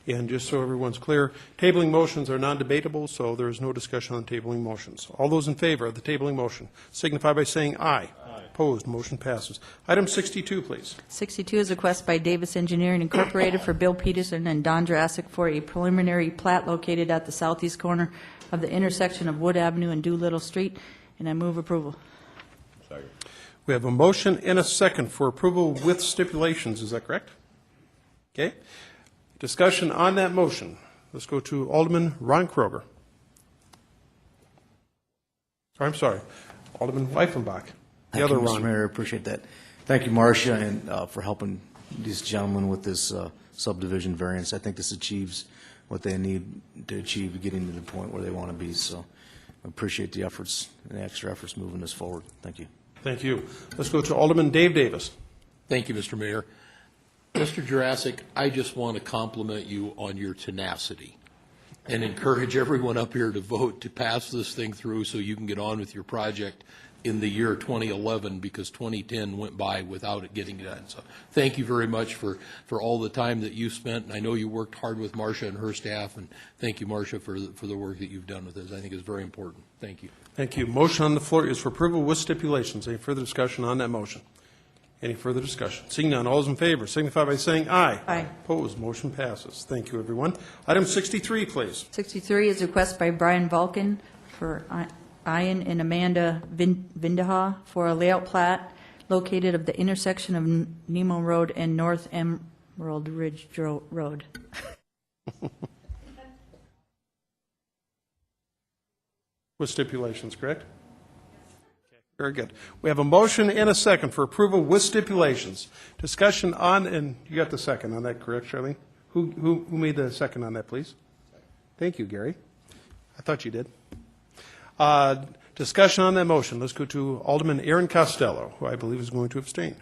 And just so everyone's clear, tabling motions are non-debatable, so there is no discussion on tabling motions. All those in favor of the tabling motion signify by saying aye. Aye. Opposed, motion passes. Item 62, please. 62 is a request by Davis Engineering Incorporated for Bill Peterson and Don Jurassic for a preliminary plat located at the southeast corner of the intersection of Wood Avenue and Doolittle Street, and I move approval. We have a motion and a second for approval with stipulations. Is that correct? Okay. Discussion on that motion. Let's go to Alderman Ron Kroger. I'm sorry, Alderman Weifenbach. Thank you, Mr. Mayor. I appreciate that. Thank you, Marcia, and for helping these gentlemen with this subdivision variance. I think this achieves what they need to achieve, getting to the point where they want to be. So I appreciate the efforts and the extra efforts moving this forward. Thank you. Thank you. Let's go to Alderman Dave Davis. Thank you, Mr. Mayor. Mr. Jurassic, I just want to compliment you on your tenacity and encourage everyone up here to vote to pass this thing through so you can get on with your project in the year 2011, because 2010 went by without it getting done. So thank you very much for all the time that you spent. And I know you worked hard with Marcia and her staff, and thank you, Marcia, for the work that you've done with this. I think it's very important. Thank you. Thank you. Motion on the floor is for approval with stipulations. Any further discussion on that motion? Any further discussion? Seeing none, all those in favor signify by saying aye. Aye. Opposed, motion passes. Thank you, everyone. Item 63, please. 63 is a request by Brian Vulcan for Ian and Amanda Vindaha for a layout plat located at the intersection of Nemo Road and North Emerald Ridge Road. With stipulations, correct? Very good. We have a motion and a second for approval with stipulations. Discussion on, and you got the second on that, correct, Charlene? Who made the second on that, please? Thank you, Gary. I thought you did. Discussion on that motion. Let's go to Alderman Aaron Costello, who I believe is going to abstain.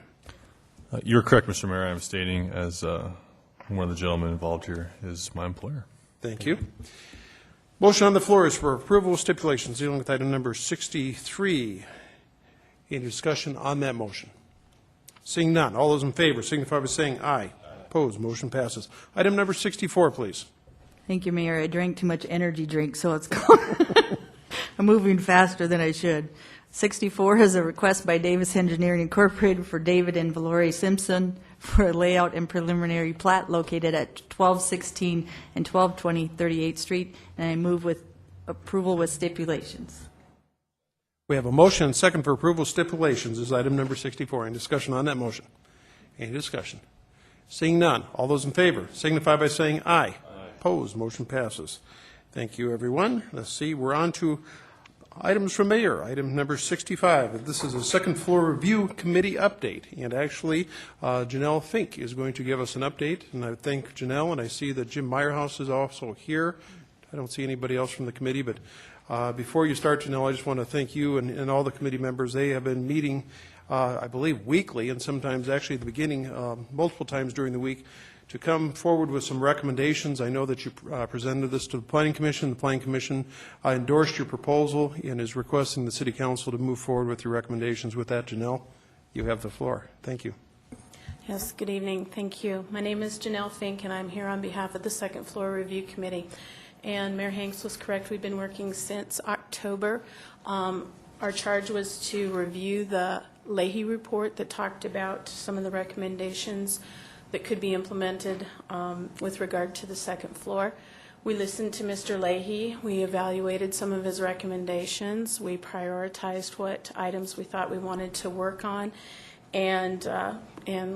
You're correct, Mr. Mayor. I'm abstaining as one of the gentlemen involved here is my employer. Thank you. Motion on the floor is for approval with stipulations dealing with item number 63. Any discussion on that motion? Seeing none, all those in favor signify by saying aye. Aye. Opposed, motion passes. Item number 64, please. Thank you, Mayor. I drank too much energy drink, so it's going. I'm moving faster than I should. 64 is a request by Davis Engineering Incorporated for David and Valorie Simpson for a layout and preliminary plat located at 1216 and 1220 38th Street, and I move with approval with stipulations. We have a motion and second for approval stipulations is item number 64. Any discussion on that motion? Any discussion? Seeing none, all those in favor signify by saying aye. Aye. Opposed, motion passes. Thank you, everyone. Let's see, we're on to items from Mayor. Item number 65. This is a second floor review committee update. And actually, Janelle Fink is going to give us an update. And I thank Janelle, and I see that Jim Meyerhouse is also here. I don't see anybody else from the committee, but before you start, Janelle, I just want to thank you and all the committee members. They have been meeting I believe weekly, and sometimes actually at the beginning, multiple times during the week, to come forward with some recommendations. I know that you presented this to the Planning Commission. The Planning Commission endorsed your proposal and is requesting the City Council to move forward with your recommendations. With that, Janelle, you have the floor. Thank you. Yes, good evening. Thank you. My name is Janelle Fink, and I'm here on behalf of the Second Floor Review Committee. And Mayor Hanks was correct. We've been working since October. Our charge was to review the Leahy report that talked about some of the recommendations that could be implemented with regard to the second floor. We listened to Mr. Leahy. We evaluated some of his recommendations. We prioritized what items we thought we wanted to work on, and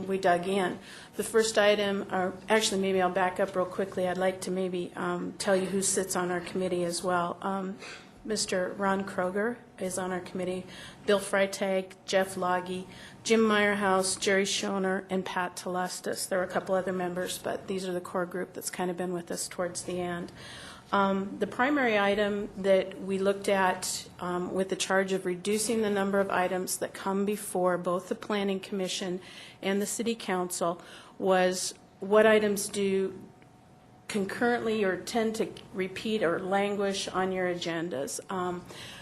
we dug in. The first item, or actually maybe I'll back up real quickly. I'd like to maybe tell you who sits on our committee as well. Mr. Ron Kroger is on our committee, Bill Freitag, Jeff Loggy, Jim Meyerhouse, Jerry Schoner, and Pat Telestis. There are a couple other members, but these are the core group that's kind of been with us towards the end. The primary item that we looked at with the charge of reducing the number of items that come before both the Planning Commission and the City Council was what items do concurrently or tend to repeat or languish on your agendas.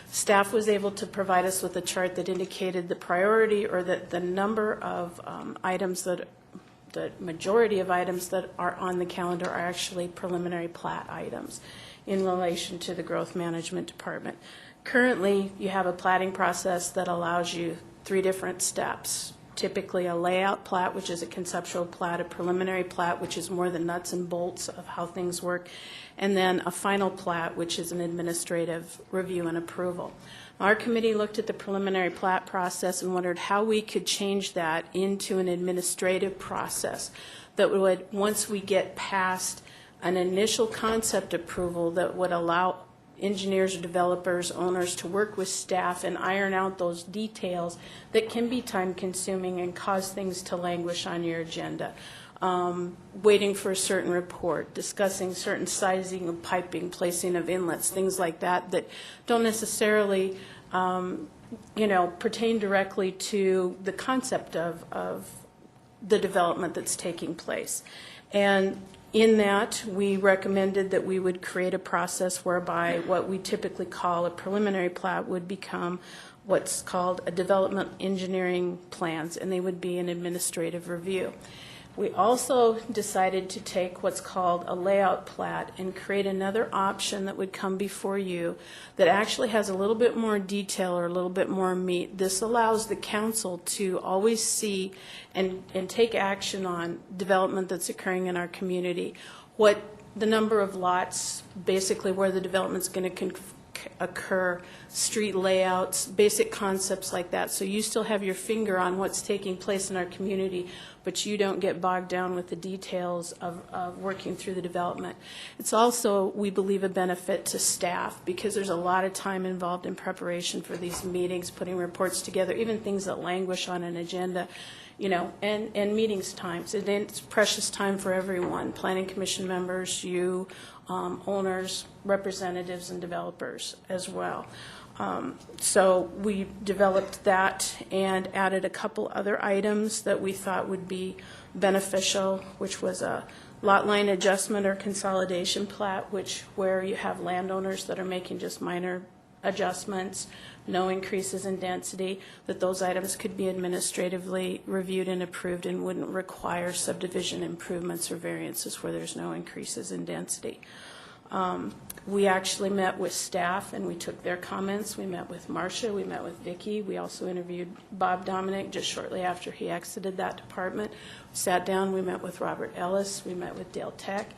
Staff was able to provide us with a chart that indicated the priority or that the number of items that the majority of items that are on the calendar are actually preliminary plat items in relation to the Growth Management Department. Currently, you have a platting process that allows you 3 different steps. Typically a layout plat, which is a conceptual plat, a preliminary plat, which is more the nuts and bolts of how things work, and then a final plat, which is an administrative review and approval. Our committee looked at the preliminary plat process and wondered how we could change that into an administrative process that would, once we get past an initial concept approval, that would allow engineers or developers, owners to work with staff and iron out those details that can be time consuming and cause things to languish on your agenda. Waiting for a certain report, discussing certain sizing of piping, placing of inlets, things like that that don't necessarily pertain directly to the concept of the development that's taking place. And in that, we recommended that we would create a process whereby what we typically call a preliminary plat would become what's called a development engineering plans, and they would be an administrative review. We also decided to take what's called a layout plat and create another option that would come before you that actually has a little bit more detail or a little bit more meat. This allows the council to always see and take action on development that's occurring in our community. What the number of lots, basically where the development's going to occur, street layouts, basic concepts like that. So you still have your finger on what's taking place in our community, but you don't get bogged down with the details of working through the development. It's also, we believe, a benefit to staff because there's a lot of time involved in preparation for these meetings, putting reports together, even things that languish on an agenda, and meetings times. It's precious time for everyone, Planning Commission members, you, owners, representatives, and developers as well. So we developed that and added a couple other items that we thought would be beneficial, which was a lot line adjustment or consolidation plat, where you have landowners that are making just minor adjustments, no increases in density, that those items could be administratively reviewed and approved and wouldn't require subdivision improvements or variances where there's no increases in density. We actually met with staff and we took their comments. We met with Marcia, we met with Vicki. We also interviewed Bob Dominic just shortly after he exited that department. We sat down, we met with Robert Ellis, we met with Dale Tech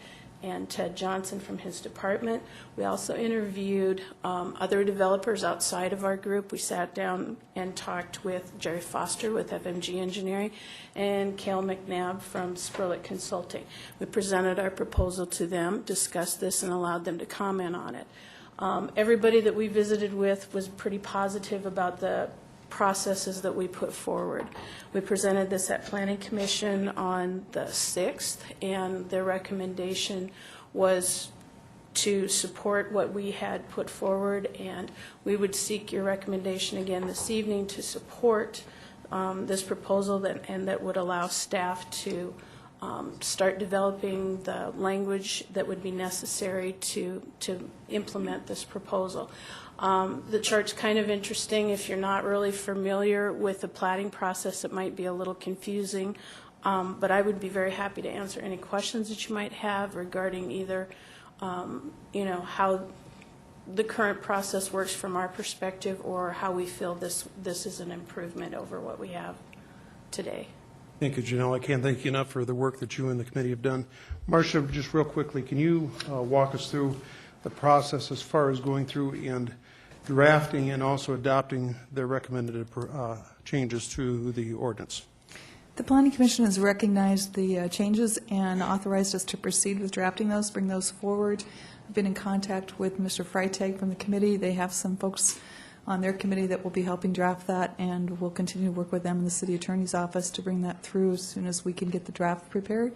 and Ted Johnson from his department. We also interviewed other developers outside of our group. We sat down and talked with Jerry Foster with FMG Engineering and Cale McNabb from Spurlick Consulting. We presented our proposal to them, discussed this, and allowed them to comment on it. Everybody that we visited with was pretty positive about the processes that we put forward. We presented this at Planning Commission on the 6th, and their recommendation was to support what we had put forward, and we would seek your recommendation again this evening to support this proposal and that would allow staff to start developing the language that would be necessary to implement this proposal. The chart's kind of interesting. If you're not really familiar with the plating process, it might be a little confusing, but I would be very happy to answer any questions that you might have regarding either, how the current process works from our perspective or how we feel this is an improvement over what we have today. Thank you, Janelle. I can't thank you enough for the work that you and the committee have done. Marcia, just real quickly, can you walk us through the process as far as going through and drafting and also adopting the recommended changes to the ordinance? The Planning Commission has recognized the changes and authorized us to proceed with drafting those, bring those forward. I've been in contact with Mr. Freitag from the committee. They have some folks on their committee that will be helping draft that, and we'll continue to work with them in the city attorney's office to bring that through as soon as we can get the draft prepared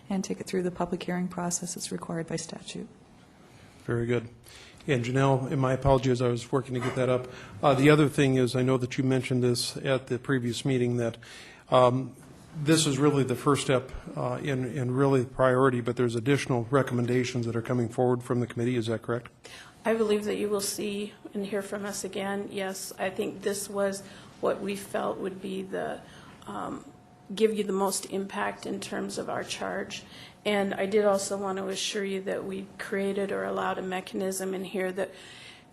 and take it through the public hearing process that's required by statute. Very good. And Janelle, and my apologies, I was working to get that up. The other thing is, I know that you mentioned this at the previous meeting, that this is really the first step in really priority, but there's additional recommendations that are coming forward from the committee. Is that correct? I believe that you will see and hear from us again. Yes, I think this was what we felt would be the give you the most impact in terms of our charge. And I did also want to assure you that we created or allowed a mechanism in here that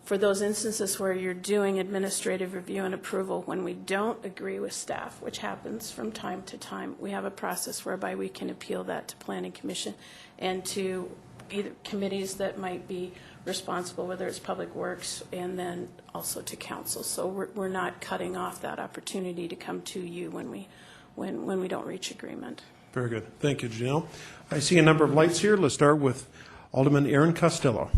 for those instances where you're doing administrative review and approval, when we don't agree with staff, which happens from time to time, we have a process whereby we can appeal that to Planning Commission and to either committees that might be responsible, whether it's Public Works, and then also to council. So we're not cutting off that opportunity to come to you when we don't reach agreement. Very good. Thank you, Janelle. I see a number of lights here. Let's start with Alderman Aaron Costello.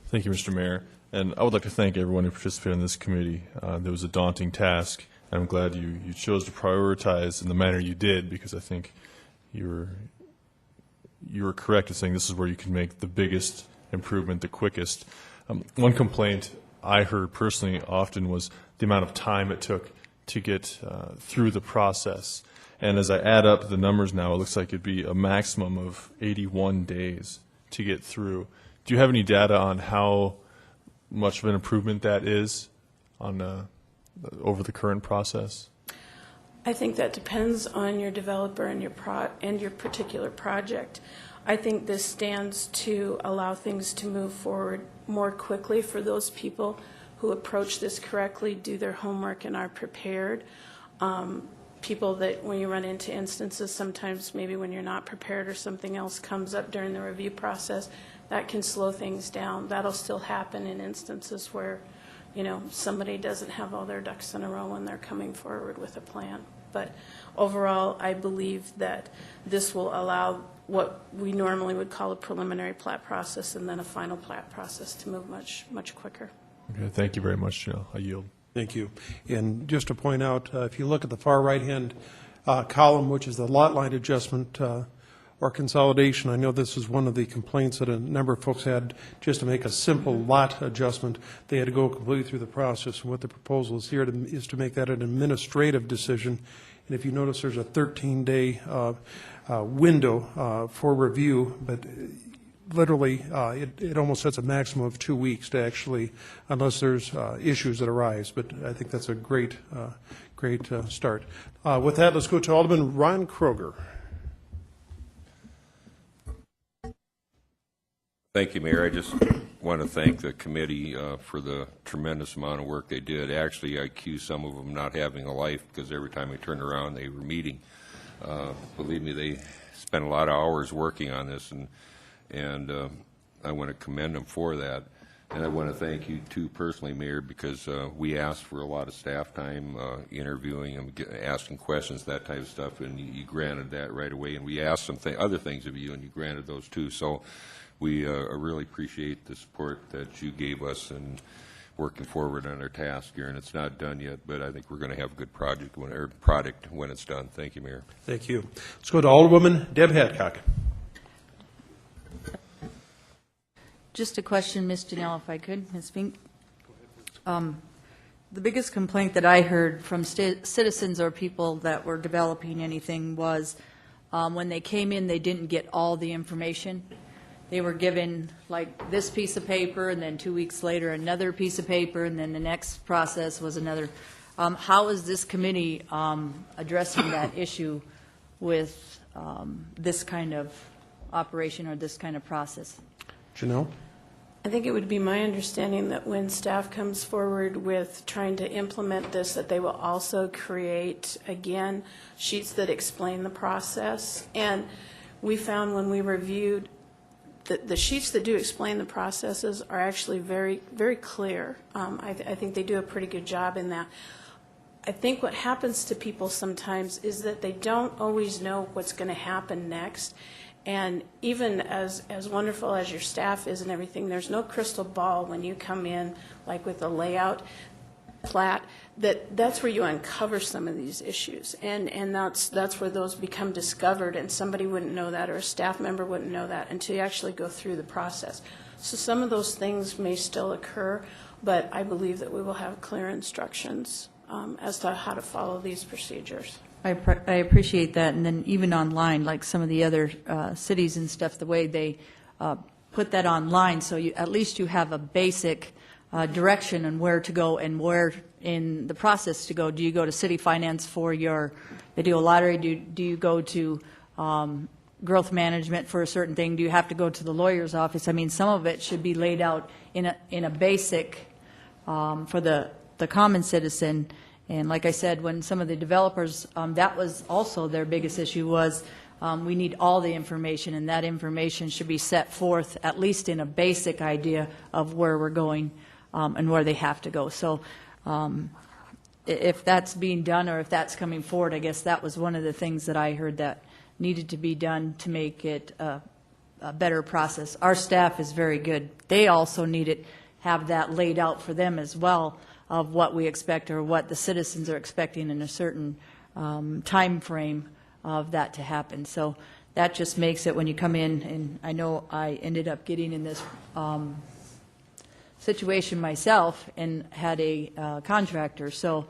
Thank you, Mr. Mayor. And I would like to thank everyone who participated in this committee. There was a daunting task. And I'm glad you chose to prioritize in the manner you did, because I think you were correct in saying this is where you can make the biggest improvement the quickest. One complaint I heard personally often was the amount of time it took to get through the process. And as I add up the numbers now, it looks like it'd be a maximum of 81 days to get through. Do you have any data on how much of an improvement that is on over the current process? I think that depends on your developer and your particular project. I think this stands to allow things to move forward more quickly for those people who approach this correctly, do their homework, and are prepared. People that, when you run into instances, sometimes maybe when you're not prepared or something else comes up during the review process, that can slow things down. That'll still happen in instances where, somebody doesn't have all their ducks in a row when they're coming forward with a plan. But overall, I believe that this will allow what we normally would call a preliminary plat process and then a final plat process to move much, much quicker. Okay, thank you very much, Janelle. I yield. Thank you. And just to point out, if you look at the far right-hand column, which is the lot line adjustment or consolidation, I know this is one of the complaints that a number of folks had. Just to make a simple lot adjustment, they had to go completely through the process. And what the proposal is here is to make that an administrative decision. And if you notice, there's a 13-day window for review, but literally, it almost sets a maximum of 2 weeks to actually, unless there's issues that arise. But I think that's a great start. With that, let's go to Alderman Ron Kroger. Thank you, Mayor. I just want to thank the committee for the tremendous amount of work they did. Actually, I accuse some of them not having a life, because every time I turned around, they were meeting. Believe me, they spent a lot of hours working on this, and I want to commend them for that. And I want to thank you too personally, Mayor, because we asked for a lot of staff time, interviewing and asking questions, that type of stuff, and you granted that right away. And we asked some other things of you, and you granted those too. So we really appreciate the support that you gave us in working forward on our task here. And it's not done yet, but I think we're going to have a good product when it's done. Thank you, Mayor. Thank you. Let's go to Alderwoman Deb Hadcock. Just a question, Ms. Janelle, if I could, Ms. Fink. The biggest complaint that I heard from citizens or people that were developing anything was when they came in, they didn't get all the information. They were given like this piece of paper, and then 2 weeks later, another piece of paper, and then the next process was another. How is this committee addressing that issue with this kind of operation or this kind of process? Janelle? I think it would be my understanding that when staff comes forward with trying to implement this, that they will also create, again, sheets that explain the process. And we found when we reviewed that the sheets that do explain the processes are actually very, very clear. I think they do a pretty good job in that. I think what happens to people sometimes is that they don't always know what's going to happen next. And even as wonderful as your staff is and everything, there's no crystal ball when you come in, like with a layout plat, that's where you uncover some of these issues. And that's where those become discovered, and somebody wouldn't know that, or a staff member wouldn't know that until you actually go through the process. So some of those things may still occur, but I believe that we will have clear instructions as to how to follow these procedures. I appreciate that, and then even online, like some of the other cities and stuff, the way they put that online, so at least you have a basic direction on where to go and where in the process to go. Do you go to city finance for your video lottery? Do you go to growth management for a certain thing? Do you have to go to the lawyer's office? I mean, some of it should be laid out in a basic for the common citizen. And like I said, when some of the developers, that was also their biggest issue was we need all the information, and that information should be set forth at least in a basic idea of where we're going and where they have to go. So if that's being done or if that's coming forward, I guess that was one of the things that I heard that needed to be done to make it a better process. Our staff is very good. They also need it, have that laid out for them as well, of what we expect or what the citizens are expecting in a certain time frame of that to happen. So that just makes it when you come in, and I know I ended up getting in this situation myself and had a contractor. So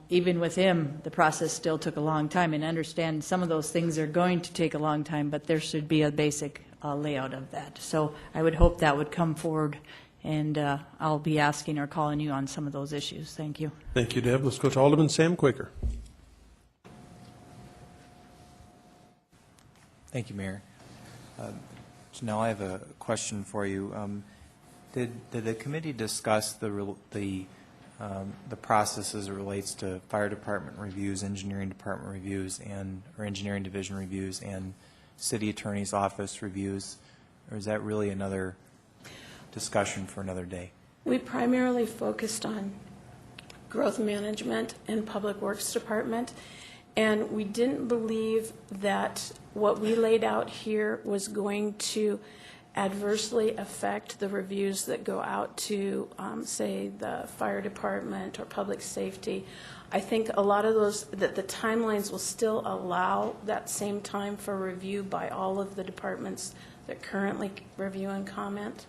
even with him, the process still took a long time, and I understand some of those things are going to take a long time, but there should be a basic layout of that. So I would hope that would come forward, and I'll be asking or calling you on some of those issues. Thank you. Thank you, Deb. Let's go to Alderman Sam Quaker. Thank you, Mayor. Janelle, I have a question for you. Did the committee discuss the process as it relates to fire department reviews, engineering department reviews, or engineering division reviews, and city attorney's office reviews, or is that really another discussion for another day? We primarily focused on growth management and public works department, and we didn't believe that what we laid out here was going to adversely affect the reviews that go out to, say, the fire department or public safety. I think a lot of those, that the timelines will still allow that same time for review by all of the departments that currently review and comment.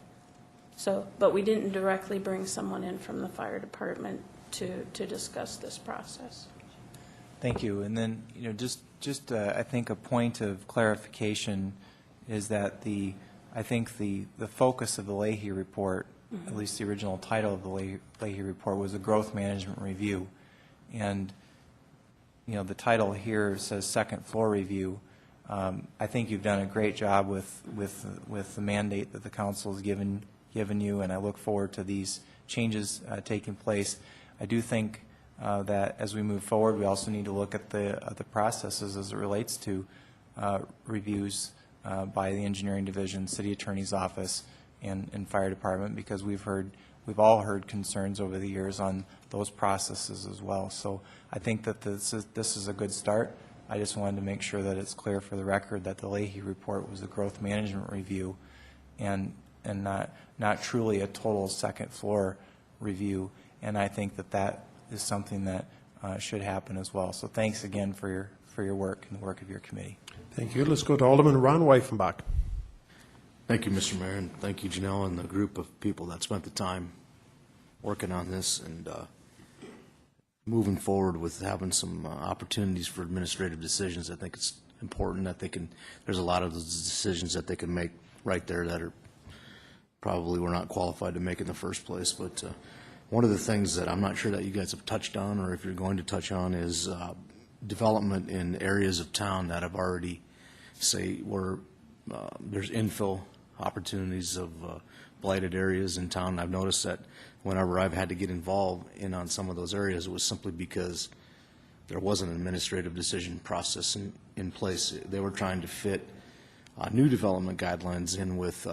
So, but we didn't directly bring someone in from the fire department to discuss this process. Thank you. And then, just I think a point of clarification is that I think the focus of the Leahy report, at least the original title of the Leahy report, was a growth management review. And, the title here says second floor review. I think you've done a great job with the mandate that the council has given you, and I look forward to these changes taking place. I do think that as we move forward, we also need to look at the processes as it relates to reviews by the engineering division, city attorney's office, and fire department, because we've all heard concerns over the years on those processes as well. So I think that this is a good start. I just wanted to make sure that it's clear for the record that the Leahy report was a growth management review, and not truly a total second floor review. And I think that is something that should happen as well. So thanks again for your work and the work of your committee. Thank you. Let's go to Alderman Ron Weifenbach. Thank you, Mr. Mayor, and thank you, Janelle, and the group of people that spent the time working on this. And moving forward with having some opportunities for administrative decisions. I think it's important that there's a lot of those decisions that they can make right there that are probably we're not qualified to make in the first place. But one of the things that I'm not sure that you guys have touched on, or if you're going to touch on, is development in areas of town that have already, say, where there's infill opportunities of blighted areas in town. I've noticed that whenever I've had to get involved on some of those areas, it was simply because there wasn't an administrative decision process in place. They were trying to fit new development guidelines in with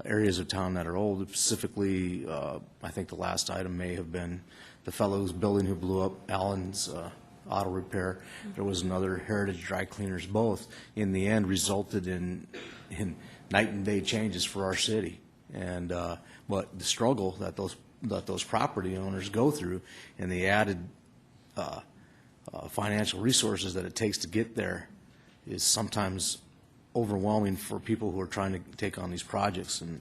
areas of town that are old. Specifically, I think the last item may have been the fellow's building who blew up, Allen's Auto Repair. There was another Heritage Dry Cleaners. Both, in the end, resulted in night and day changes for our city. And but the struggle that those property owners go through, and the added financial resources that it takes to get there, is sometimes overwhelming for people who are trying to take on these projects. And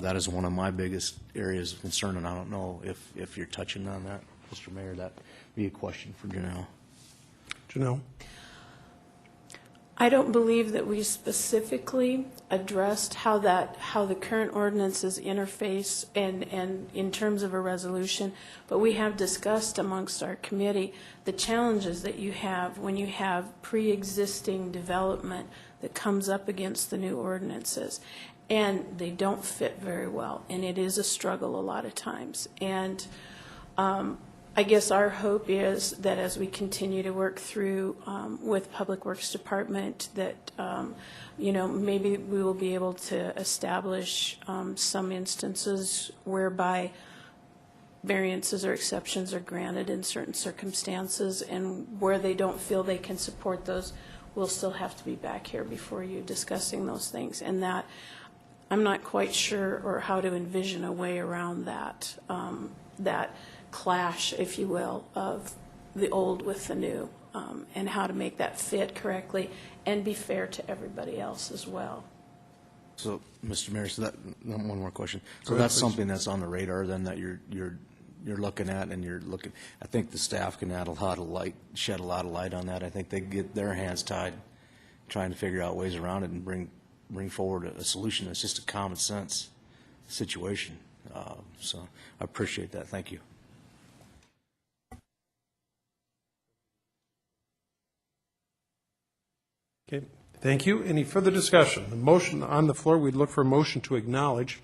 that is one of my biggest areas of concern. And I don't know if you're touching on that, Mr. Mayor. That would be a question for Janelle. Janelle? I don't believe that we specifically addressed how the current ordinances interface and in terms of a resolution, but we have discussed amongst our committee the challenges that you have when you have pre-existing development that comes up against the new ordinances, and they don't fit very well, and it is a struggle a lot of times. And I guess our hope is that as we continue to work through with Public Works Department, that maybe we will be able to establish some instances whereby variances or exceptions are granted in certain circumstances, and where they don't feel they can support those, we'll still have to be back here before you discussing those things. And that, I'm not quite sure or how to envision a way around that, that clash, if you will, of the old with the new, and how to make that fit correctly and be fair to everybody else as well. So, Mr. Mayor, one more question. So Go ahead, that's please. something that's on the radar then that you're looking at, and I think the staff can add a lot of light, shed a lot of light on that. I think they get their hands tied trying to figure out ways around it and bring forward a solution that's just a common sense situation. So I appreciate that. Thank you. Okay, thank you. Any further discussion? The motion on the floor, we'd look for a motion to acknowledge.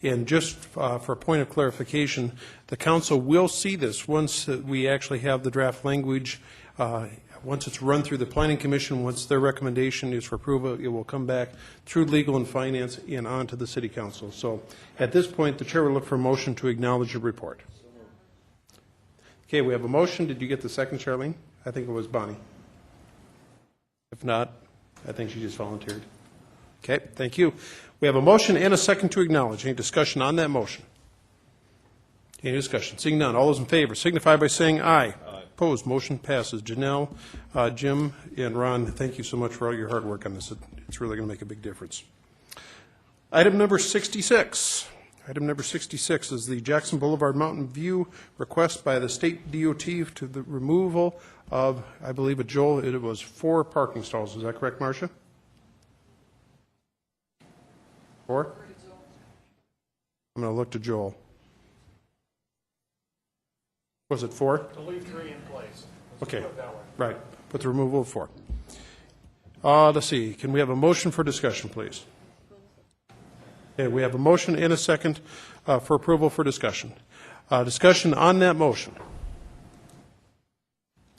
And just for a point of clarification, the council will see this once we actually have the draft language. Once it's run through the Planning Commission, once their recommendation is for approval, it will come back through Legal and Finance and on to the City Council. So at this point, the chair will look for a motion to acknowledge the report. Okay, we have a motion. Did you get the second, Charlene? I think it was Bonnie. If not, I think she just volunteered. Okay, thank you. We have a motion and a second to acknowledge. Any discussion on that motion? Any discussion? Seeing none, all those in favor signify by saying aye. Aye. Opposed, motion passes. Janelle, Jim, and Ron, thank you so much for all your hard work on this. It's really going to make a big difference. Item number 66. Item number 66 is the Jackson Boulevard Mountain View request by the state DOT to the removal of, I believe it was 4 parking stalls. Is that correct, Marcia? 4? I'm going to look to Joel. Was it 4? To leave 3 in place. Okay, right. Put the removal of 4. Let's see. Can we have a motion for discussion, please? Okay, we have a motion and a second for approval for discussion. Discussion on that motion.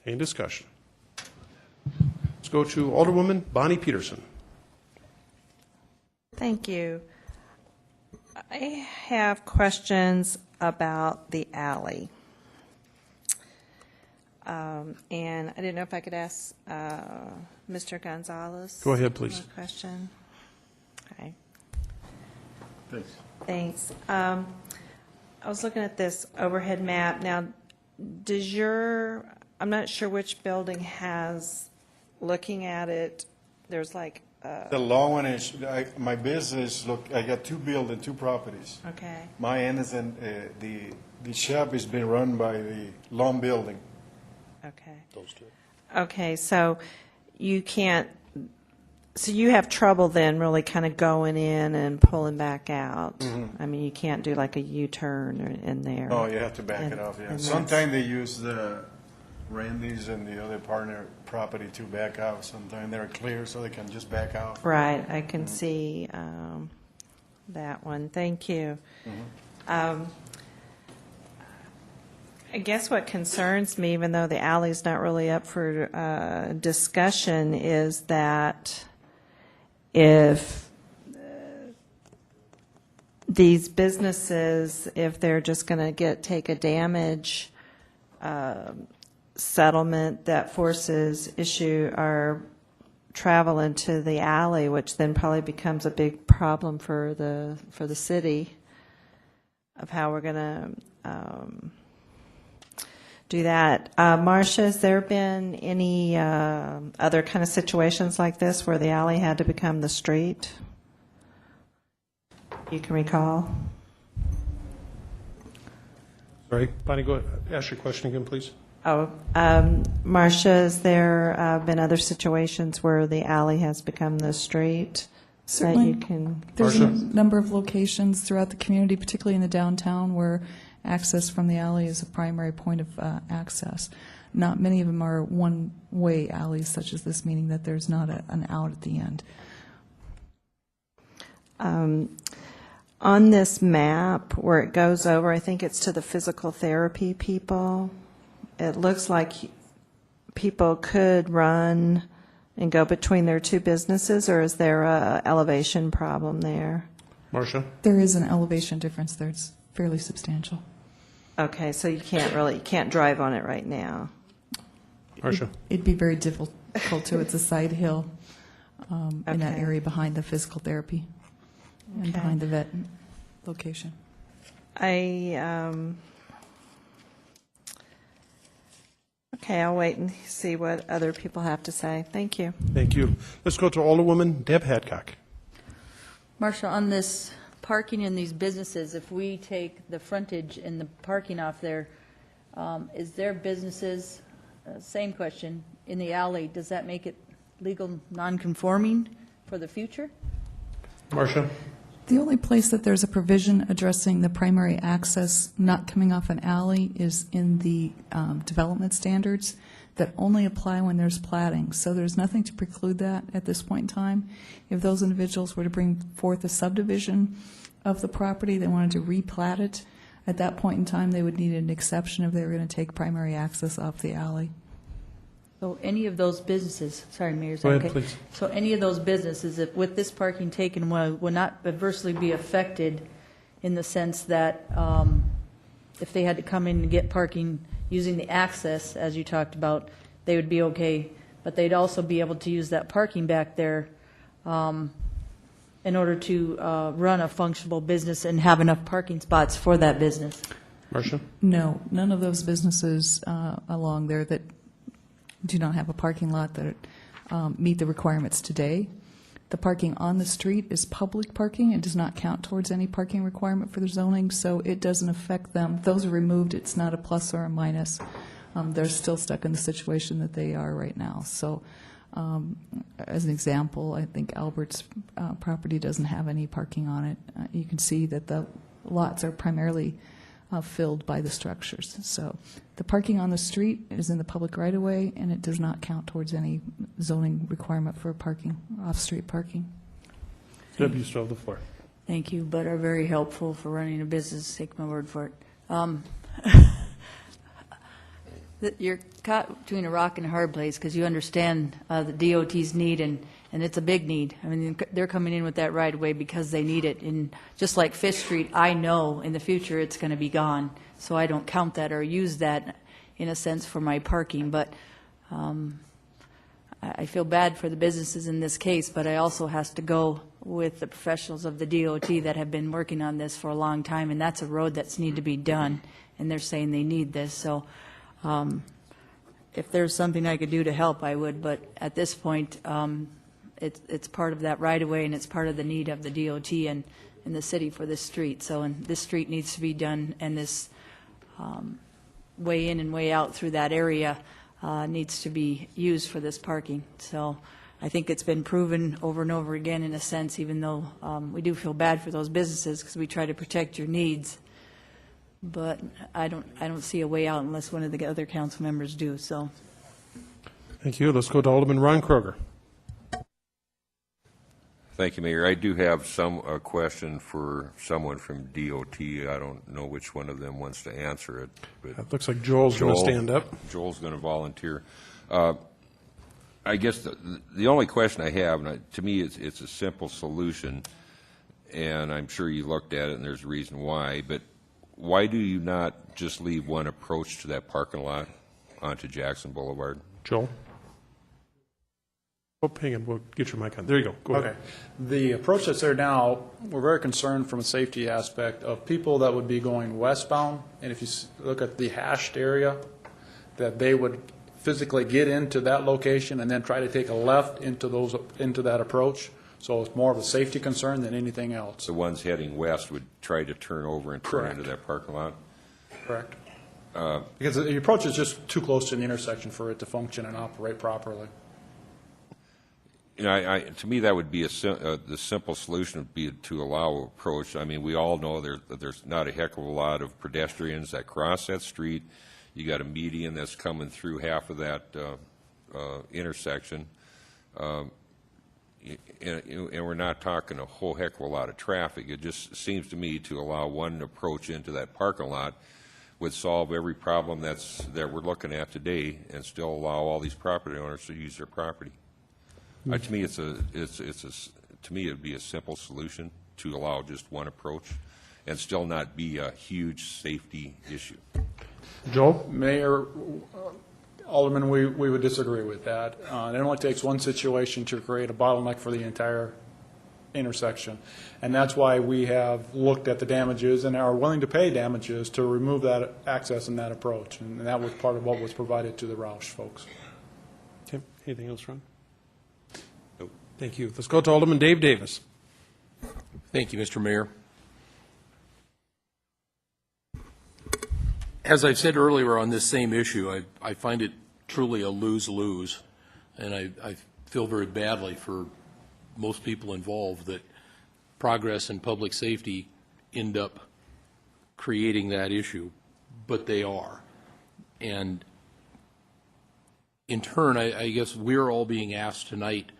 Any discussion? Let's go to Alderwoman Bonnie Peterson. Thank you. I have questions about the alley. And I didn't know if I could ask Mr. Gonzalez. Go ahead, please. A question. Okay. Thanks. Thanks. I was looking at this overhead map. Now, I'm not sure which building has, looking at it, there's like The long one is, my business, look, I got 2 buildings, 2 properties. Okay. My end is in the The shop is being run by the Lawn Building. Okay. Those two. Okay, so you can't, so you have trouble then really kind of going in and pulling back out? I mean, you can't do like a U-turn in there? Oh, you have to back it off, yeah. and that's- Sometimes they use the Randy's and the other partner property to back out. Sometimes they're clear, so they can just back out. Right, I can see that one. Thank you. I guess what concerns me, even though the alley's not really up for discussion, is that if these businesses, if they're just going to take a damage settlement that forces travel into the alley, which then probably becomes a big problem for the city of how we're going to do that. Marcia, has there been any other kind of situations like this where the alley had to become the street? You can recall? Sorry, Bonnie, go ahead. Ask your question again, please. Oh, Marcia, has there been other situations where the alley has become the street that you can? There's a number of locations throughout the community, particularly in the downtown, where access from the alley is a primary point of access. Not many of them are one-way alleys such as this, meaning that there's not an out at the end. On this map where it goes over, I think it's to the physical therapy people, it looks like people could run and go between their two businesses, or is there a elevation problem there? Marcia? There is an elevation difference there. It's fairly substantial. Okay, so you can't drive on it right now. Marcia? It'd be very difficult to. It's a side hill in that Okay. area behind the physical therapy and Okay. behind the vet location. Okay, I'll wait and see what other people have to say. Thank you. Thank you. Let's go to Alderwoman Deb Hadcock. Marcia, on this parking in these businesses, if we take the frontage and the parking off there, is there businesses, same question, in the alley, does that make it legal non-conforming for the future? Marcia? The only place that there's a provision addressing the primary access not coming off an alley is in the development standards that only apply when there's platting. So there's nothing to preclude that at this point in time. If those individuals were to bring forth a subdivision of the property, they wanted to replat it, at that point in time, they would need an exception if they were going to take primary access off the alley. So any of those businesses, sorry, Mayor, is that Go ahead, okay? please. So any of those businesses, if with this parking taken, will not adversely be affected in the sense that if they had to come in and get parking using the access, as you talked about, they would be okay, but they'd also be able to use that parking back there in order to run a functional business and have enough parking spots for that business. Marcia? No, none of those businesses along there that do not have a parking lot that meet the requirements today. The parking on the street is public parking. It does not count towards any parking requirement for the zoning, so it doesn't affect them. Those are removed. It's not a plus or a minus. They're still stuck in the situation that they are right now. So as an example, I think Albert's property doesn't have any parking on it. You can see that the lots are primarily filled by the structures. So the parking on the street is in the public right-of-way, and it does not count towards any zoning requirement for parking, off-street parking. Deb, you still have the floor. Thank you, but are very helpful for running a business, take my word for it. You're caught between a rock and a hard place because you understand the DOT's need, and it's a big need. I mean, they're coming in with that right away because they need it. And just like Fifth Street, I know in the future it's going to be gone, so I don't count that or use that in a sense for my parking. But I feel bad for the businesses in this case, but I also has to go with the professionals of the DOT that have been working on this for a long time, and that's a road that's need to be done, and they're saying they need this. So if there's something I could do to help, I would, but at this point, it's part of that right-of-way, and it's part of the need of the DOT and the city for this street. So and this street needs to be done, and this way in and way out through that area needs to be used for this parking. So I think it's been proven over and over again in a sense, even though we do feel bad for those businesses because we try to protect your needs. But I don't see a way out unless one of the other council members do, so. Thank you. Let's go to Alderman Ron Kroger. Thank you, Mayor. I do have a question for someone from DOT. I don't know which one of them wants to answer it. But It looks like Joel's going to stand up. Joel's going to volunteer. I guess the only question I have, and to me it's a simple solution, and I'm sure you looked at it and there's a reason why, but why do you not just leave one approach to that parking lot onto Jackson Boulevard? Joel? Oh, hang on, we'll get your mic on. There you go. Go ahead. Okay. The approach that's there now, we're very concerned from a safety aspect of people that would be going westbound, and if you look at the hashed area, that they would physically get into that location and then try to take a left into that approach. So it's more of a safety concern than anything else. The ones heading west would try to turn over and turn Correct. into that parking lot? Correct. Because the approach is just too close to the intersection for it to function and operate properly. You know, to me, that would be the simple solution would be to allow approach. I mean, we all know there's not a heck of a lot of pedestrians that cross that street. You got a median that's coming through half of that intersection, and we're not talking a whole heck of a lot of traffic. It just seems to me to allow one approach into that parking lot would solve every problem that we're looking at today, and still allow all these property owners to use their property. To me, to me, it'd be a simple solution to allow just one approach, and still not be a huge safety issue. Joel? Mayor, Alderman, we would disagree with that. It only takes one situation to create a bottleneck for the entire intersection. And that's why we have looked at the damages and are willing to pay damages to remove that access and that approach. And that was part of what was provided to the Roush folks. Okay. Anything else, Ron? Nope. Thank you. Let's go to Alderman Dave Davis. Thank you, Mr. Mayor. As I've said earlier on this same issue, I find it truly a lose-lose, and I feel very badly for most people involved that progress and public safety end up creating that issue, but they are. And in turn, I guess we're all being asked tonight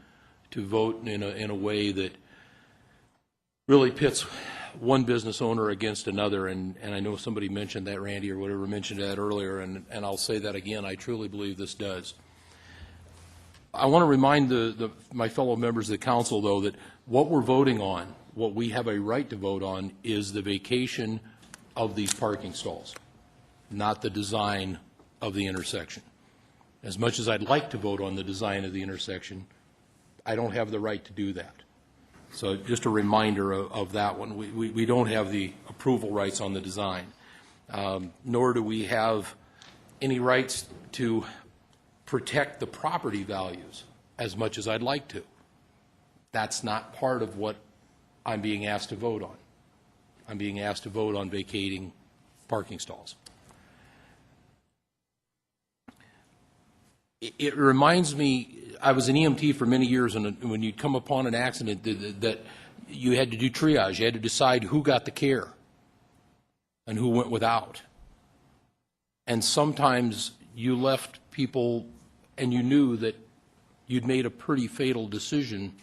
to vote in a way that really pits one business owner against another, and I know somebody mentioned that, Randy or whatever mentioned that earlier, and I'll say that again. I truly believe this does. I want to remind my fellow members of the council, though, that what we're voting on, what we have a right to vote on, is the vacation of these parking stalls, not the design of the intersection. As much as I'd like to vote on the design of the intersection, I don't have the right to do that. So just a reminder of that one. We don't have the approval rights on the design, nor do we have any rights to protect the property values as much as I'd like to. That's not part of what I'm being asked to vote on. I'm being asked to vote on vacating parking stalls. It reminds me, I was an EMT for many years, and when you'd come upon an accident that you had to do triage, you had to decide who got the care and who went without. And sometimes you left people and you knew that you'd made a pretty fatal decision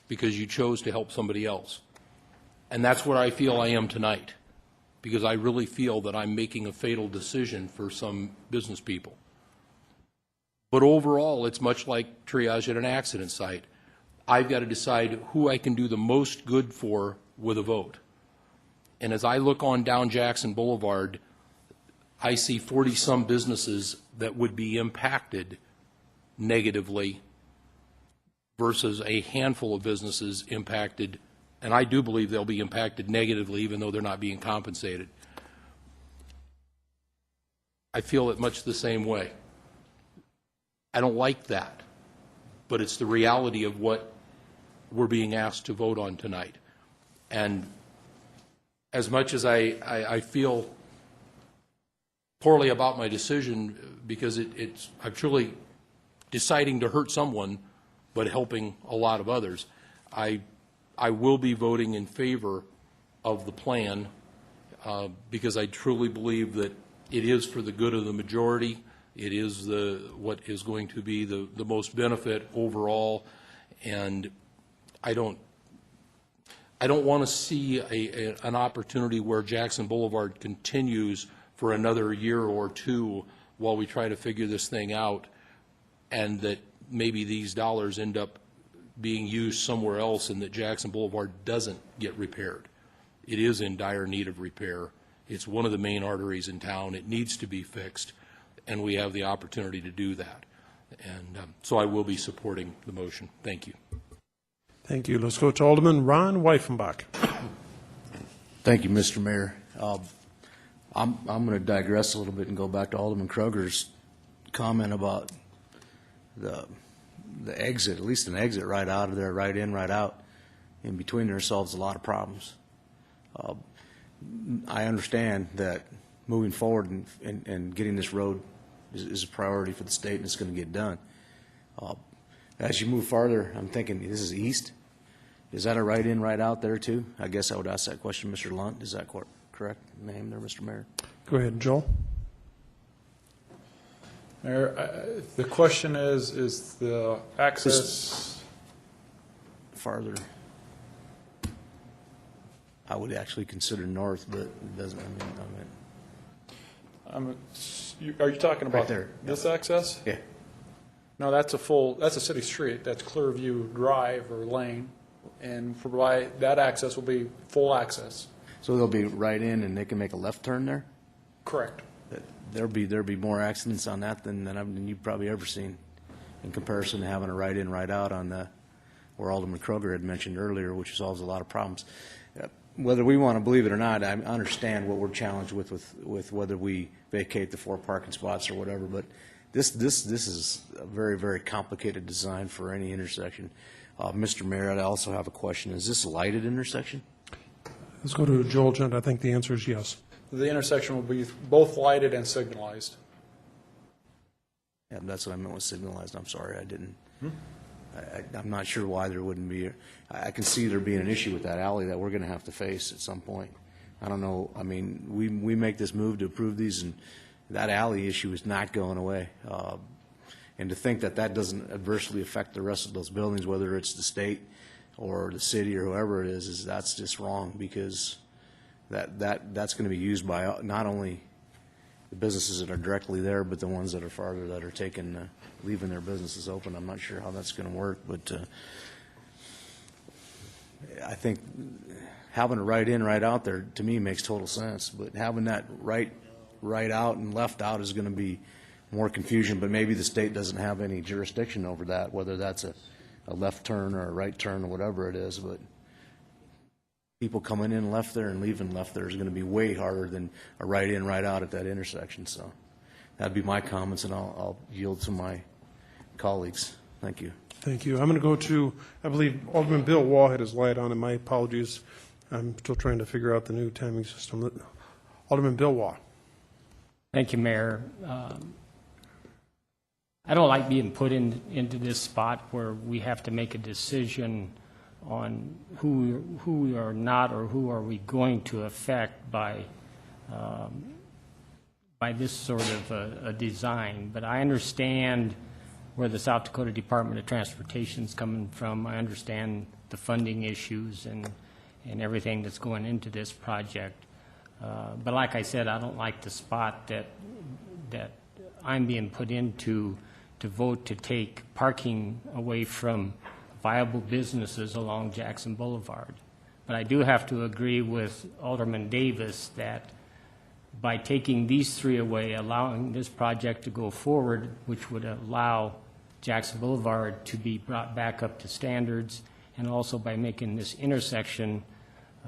because you chose to help somebody else. And that's what I feel I am tonight, because I really feel that I'm making a fatal decision for some business people. But overall, it's much like triage at an accident site. I've got to decide who I can do the most good for with a vote. And as I look on down Jackson Boulevard, I see 40-some businesses that would be impacted negatively versus a handful of businesses impacted, and I do believe they'll be impacted negatively even though they're not being compensated. I feel it much the same way. I don't like that, but it's the reality of what we're being asked to vote on tonight. And as much as I feel poorly about my decision because I'm truly deciding to hurt someone, but helping a lot of others. I will be voting in favor of the plan because I truly believe that it is for the good of the majority. It is what is going to be the most benefit overall, and I don't want to see an opportunity where Jackson Boulevard continues for another year or two while we try to figure this thing out, and that maybe these dollars end up being used somewhere else and that Jackson Boulevard doesn't get repaired. It is in dire need of repair. It's one of the main arteries in town. It needs to be fixed, and we have the opportunity to do that. And so I will be supporting the motion. Thank you. Thank you. Let's go to Alderman Ron Weifenbach. Thank you, Mr. Mayor. I'm going to digress a little bit and go back to Alderman Kroger's comment about the exit, at least an exit right out of there, right in, right out. In between there solves a lot of problems. I understand that moving forward and getting this road is a priority for the state, and it's going to get done. As you move farther, I'm thinking, this is east. Is that a right in, right out there too? I guess I would ask that question, Mr. Lunt. Is that correct name there, Mr. Mayor? Go ahead, Joel. Mayor, the question is the access farther? I would actually consider north, but it doesn't. Are you talking about right there? This access? Yeah. No, that's a city street. That's Clearview Drive or Lane, and that access will be full access. So they'll be right in, and they can make a left turn there. Correct. There'll be more accidents on that than you've probably ever seen, in comparison to having a right in, right out on where Alderman Kroger had mentioned earlier, which solves a lot of problems. Whether we want to believe it or not, I understand what we're challenged with whether we vacate the 4 parking spots or whatever. But this is a very, very complicated design for any intersection. Mr. Mayor, I also have a question. Is this a lighted intersection? Let's go to Joel Gent. I think the answer is yes. The intersection will be both lighted and signalized. Yeah, that's what I meant with signalized. I'm sorry, I didn't. I'm not sure why there wouldn't be. I can see there being an issue with that alley that we're going to have to face at some point. I don't know. I mean, we make this move to approve these, and that alley issue is not going away. And to think that doesn't adversely affect the rest of those buildings, whether it's the state or the city or whoever it is that's just wrong, because that's going to be used by not only the businesses that are directly there, but the ones that are farther, that are leaving their businesses open. I'm not sure how that's going to work, but I think having a right in, right out there, to me, makes total sense. But having that right out and left out is going to be more confusion, but maybe the state doesn't have any jurisdiction over that, whether that's a left turn or a right turn or whatever it is. But people coming in left there and leaving left there is going to be way harder than a right in, right out at that intersection. So that'd be my comments, and I'll yield to my colleagues. Thank you. Thank you. I'm going to go to, I believe, Alderman Bill Wall had his light on, and my apologies. I'm still trying to figure out the new timing system. Alderman Bill Wall. Thank you, Mayor. I don't like being put into this spot where we have to make a decision on who are not, or who are we going to affect by this sort of a design. But I understand where the South Dakota Department of Transportation is coming from. I understand the funding issues and everything that's going into this project. But like I said, I don't like the spot that I'm being put into to vote to take parking away from viable businesses along Jackson Boulevard. But I do have to agree with Alderman Davis that by taking these 3 away, allowing this project to go forward, which would allow Jackson Boulevard to be brought back up to standards, and also by making this intersection,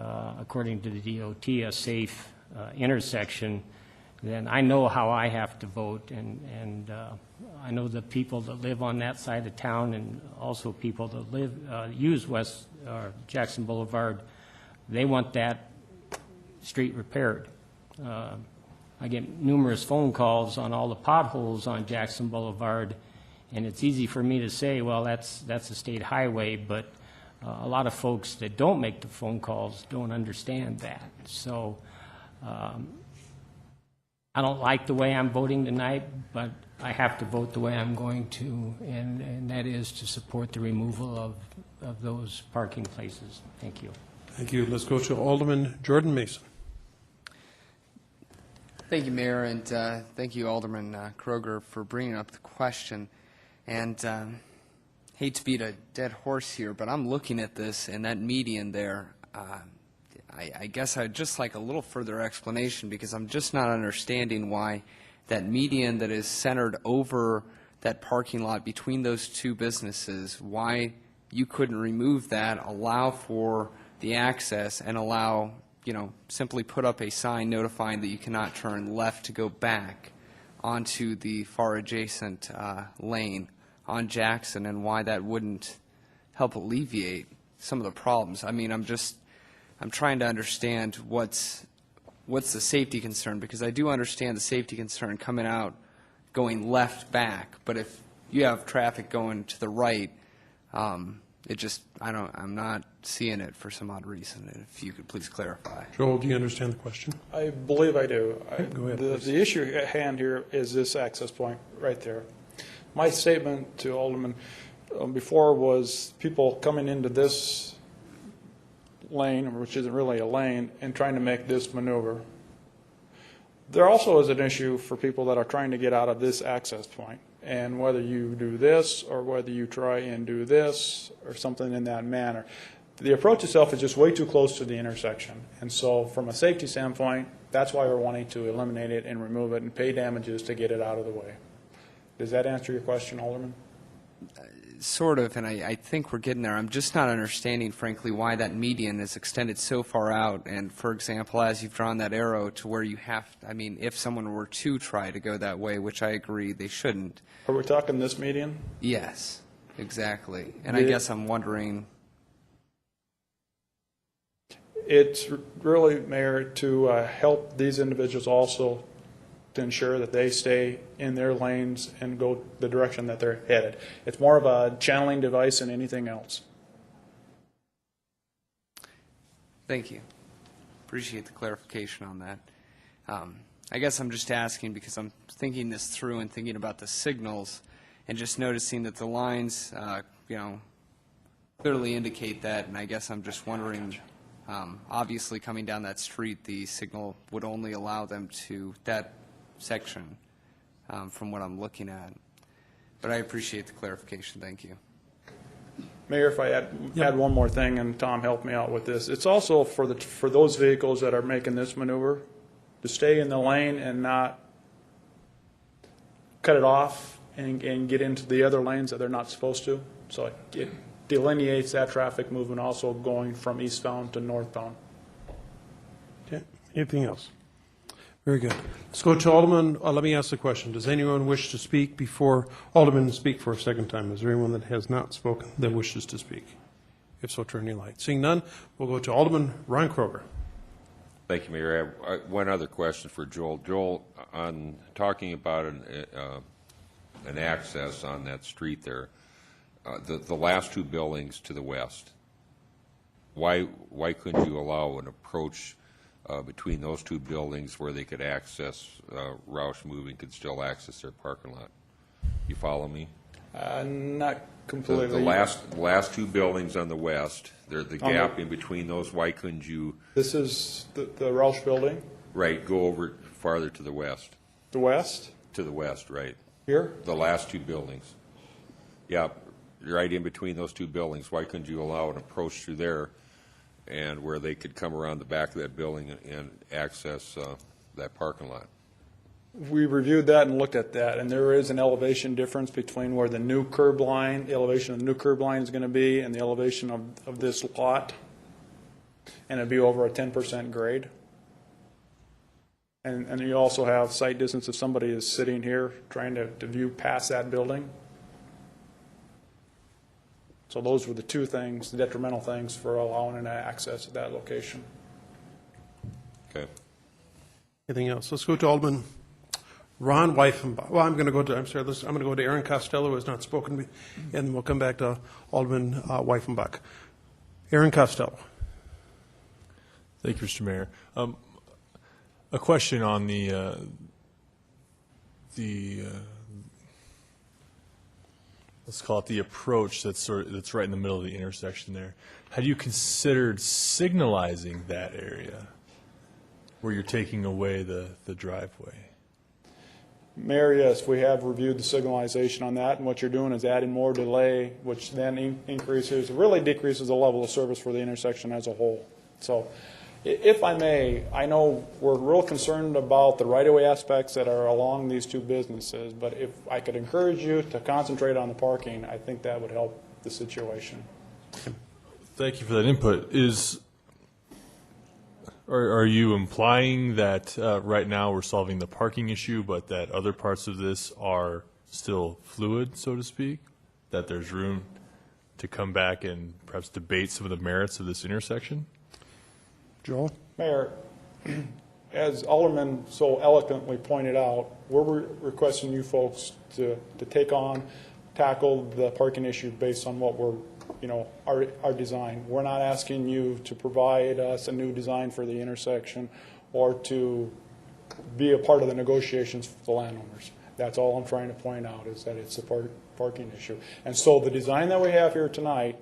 according to the DOT, a safe intersection, then I know how I have to vote, and I know the people that live on that side of town, and also people that use Jackson Boulevard, they want that street repaired. I get numerous phone calls on all the potholes on Jackson Boulevard, and it's easy for me to say, well, that's a state highway, but a lot of folks that don't make the phone calls don't understand that. So I don't like the way I'm voting tonight, but I have to vote the way I'm going to, and that is to support the removal of those parking places. Thank you. Thank you. Let's go to Alderman Jordan Mason. Thank you, Mayor, and thank you, Alderman Kroger, for bringing up the question. And hate to beat a dead horse here, but I'm looking at this, and that median there, I guess I'd just like a little further explanation, because I'm just not understanding why that median that is centered over that parking lot between those two businesses, why you couldn't remove that, allow for the access, and allow, simply put up a sign notifying that you cannot turn left to go back onto the far adjacent lane on Jackson, and why that wouldn't help alleviate some of the problems. I mean, I'm trying to understand what's the safety concern, because I do understand the safety concern coming out, going left back, but if you have traffic going to the right, I'm not seeing it for some odd reason. If you could please clarify. Joel, do you understand the question? I believe I do. Go ahead, please. The issue at hand here is this access point right there. My statement to Alderman before was people coming into this lane, which isn't really a lane, and trying to make this maneuver. There also is an issue for people that are trying to get out of this access point. And whether you do this or whether you try and do this or something in that manner, the approach itself is just way too close to the intersection. And so from a safety standpoint, that's why we're wanting to eliminate it and remove it and pay damages to get it out of the way. Does that answer your question, Alderman? Sort of, and I think we're getting there. I'm just not understanding, frankly, why that median is extended so far out. And, for example, as you've drawn that arrow to where you have, if someone were to try to go that way, which I agree they shouldn't. Are we talking this median? Yes, exactly. And I guess I'm wondering. It's really, Mayor, to help these individuals also to ensure that they stay in their lanes and go the direction that they're headed. It's more of a channeling device than anything else. Thank you. Appreciate the clarification on that. I guess I'm just asking because I'm thinking this through and thinking about the signals and just noticing that the lines, clearly indicate that, and I guess I'm just wondering, obviously coming down that street, the signal would only allow them to that section from what I'm looking at. But I appreciate the clarification. Thank you. Mayor, if I add one more thing, and Tom helped me out with this, it's also for those vehicles that are making this maneuver to stay in the lane and not cut it off and get into the other lanes that they're not supposed to. So it delineates that traffic movement also going from eastbound to northbound. Okay. Anything else? Very good. Let's go to Alderman. Let me ask the question. Does anyone wish to speak before Alderman speak for a second time? Is there anyone that has not spoken that wishes to speak? If so, turn your light. Seeing none, we'll go to Alderman Ron Kroger. Thank you, Mayor. I have one other question for Joel. Joel, on talking about an access on that street there, the last two buildings to the west, why couldn't you allow an approach between those two buildings where they could access, Roush Moving could still access their parking lot? You follow me? Not completely. The last two buildings on the west, the gap in between those, why couldn't you? This is the Roush building? Right, go over farther to the west. The west? To the west, right. Here? The last two buildings. Yeah, right in between those two buildings. Why couldn't you allow an approach through there and where they could come around the back of that building and access that parking lot? We reviewed that and looked at that, and there is an elevation difference between where the new curb line, the elevation of the new curb line is going to be, and the elevation of this lot, and it'd be over a 10% grade. And you also have sight distance if somebody is sitting here trying to view past that building. So those were the two things, the detrimental things for allowing an access at that location. Okay. Anything else? Let's go to Alderman Ron Weifenbach. Well, I'm going to go to Aaron Costello, who has not spoken to me, and then we'll come back to Alderman Weifenbach. Aaron Costello. Thank you, Mr. Mayor. A question on the let's call it the approach that's right in the middle of the intersection there. Had you considered signalizing that area where you're taking away the driveway? Mayor, yes, we have reviewed the signalization on that, and what you're doing is adding more delay, which then really decreases the level of service for the intersection as a whole. So, if I may, I know we're real concerned about the right-of-way aspects that are along these two businesses, but if I could encourage you to concentrate on the parking, I think that would help the situation. Thank you for that input. Are you implying that right now we're solving the parking issue, but that other parts of this are still fluid, so to speak? That there's room to come back and perhaps debate some of the merits of this intersection? Joel? Mayor, as Alderman so eloquently pointed out, we're requesting you folks to tackle the parking issue based on what we're, our design. We're not asking you to provide us a new design for the intersection or to be a part of the negotiations for the landowners. That's all I'm trying to point out, is that it's a parking issue. And so the design that we have here tonight,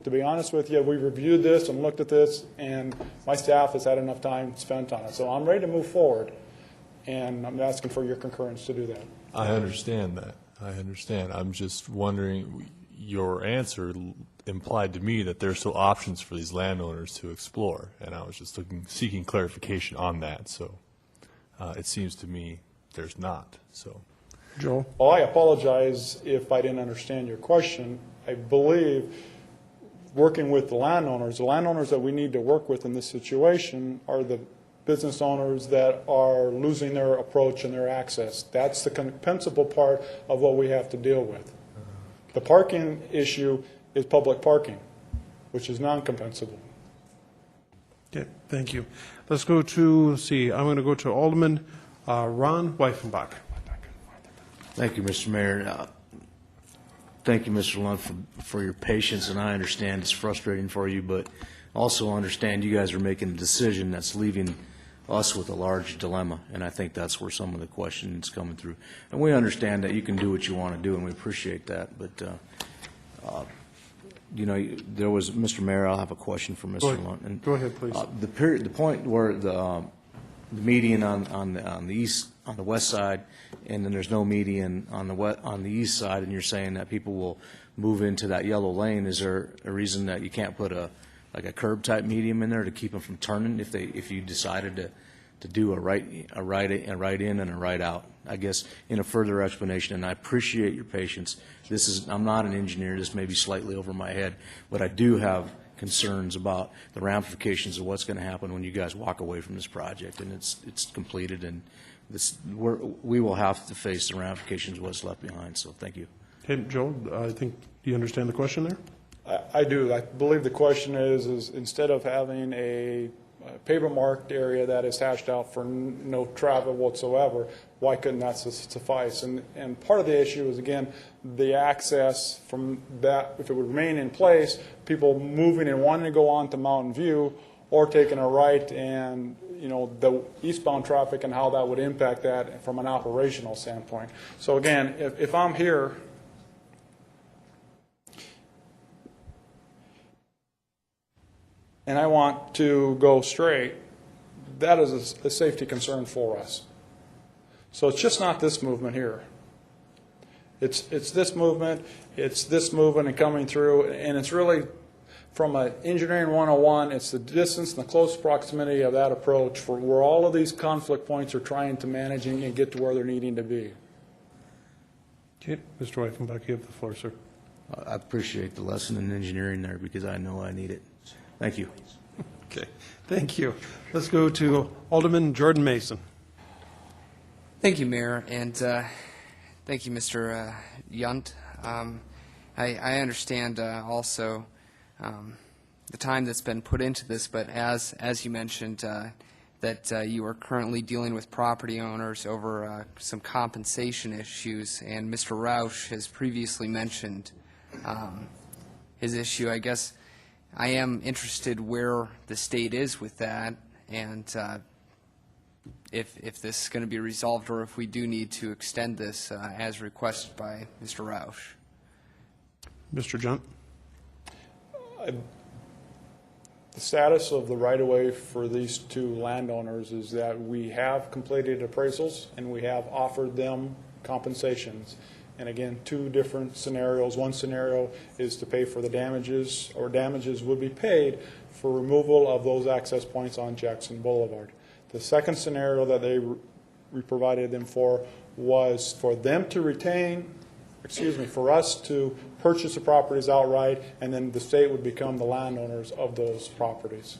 to be honest with you, we reviewed this and looked at this, and my staff has had enough time spent on it. So I'm ready to move forward, and I'm asking for your concurrence to do that. I understand that. I understand. I'm just wondering, your answer implied to me that there's still options for these landowners to explore, and I was just seeking clarification on that. So it seems to me there's not. So, Joel? Well, I apologize if I didn't understand your question. I believe working with the landowners that we need to work with in this situation are the business owners that are losing their approach and their access. That's the compensable part of what we have to deal with. The parking issue is public parking, which is non-compensable. Okay, thank you. Let's go to, I'm going to go to Alderman Ron Weifenbach. Thank you, Mr. Mayor. Thank you, Mr. Lund, for your patience, and I understand it's frustrating for you, but also understand you guys are making a decision that's leaving us with a large dilemma, and I think that's where some of the questions coming through. And we understand that you can do what you want to do, and we appreciate that, but, there was, Mr. Mayor, I'll have a question for Mr. Lund. Go ahead, please. The point where the median on the west side, and then there's no median on the east side, and you're saying that people will move into that yellow lane. Is there a reason that you can't put a curb type medium in there to keep them from turning if you decided to do a right in and a right out? I guess in a further explanation, and I appreciate your patience. I'm not an engineer. This may be slightly over my head, but I do have concerns about the ramifications of what's going to happen when you guys walk away from this project and it's completed, and we will have to face the ramifications of what's left behind. So thank you. Okay, Joel, do you understand the question there? I do. I believe the question is instead of having a paper marked area that is hashed out for no travel whatsoever, why couldn't that suffice? And part of the issue is, again, the access from that, if it would remain in place, people moving and wanting to go on to Mountain View or taking a right, and the eastbound traffic and how that would impact that from an operational standpoint. So again, if I'm here and I want to go straight, that is a safety concern for us. So it's just not this movement here. It's this movement, and coming through, and it's really, from an engineering 101, it's the distance and the close proximity of that approach for where all of these conflict points are trying to manage and get to where they're needing to be. Okay, Mr. Weifenbach, you have the floor, sir. I appreciate the lesson in engineering there, because I know I need it. Thank you. Okay, thank you. Let's go to Alderman Jordan Mason. Thank you, Mayor, and thank you, Mr. Yunt. I understand also the time that's been put into this, but as you mentioned, that you are currently dealing with property owners over some compensation issues, and Mr. Roush has previously mentioned his issue. I guess I am interested where the state is with that, and if this is going to be resolved, or if we do need to extend this as requested by Mr. Roush. Mr. Junt? The status of the right-of-way for these two landowners is that we have completed appraisals and we have offered them compensations. And again, two different scenarios. One scenario is to pay for the damages, or damages would be paid for removal of those access points on Jackson Boulevard. The second scenario that we provided them for was for them to retain, for us to purchase the properties outright, and then the state would become the landowners of those properties.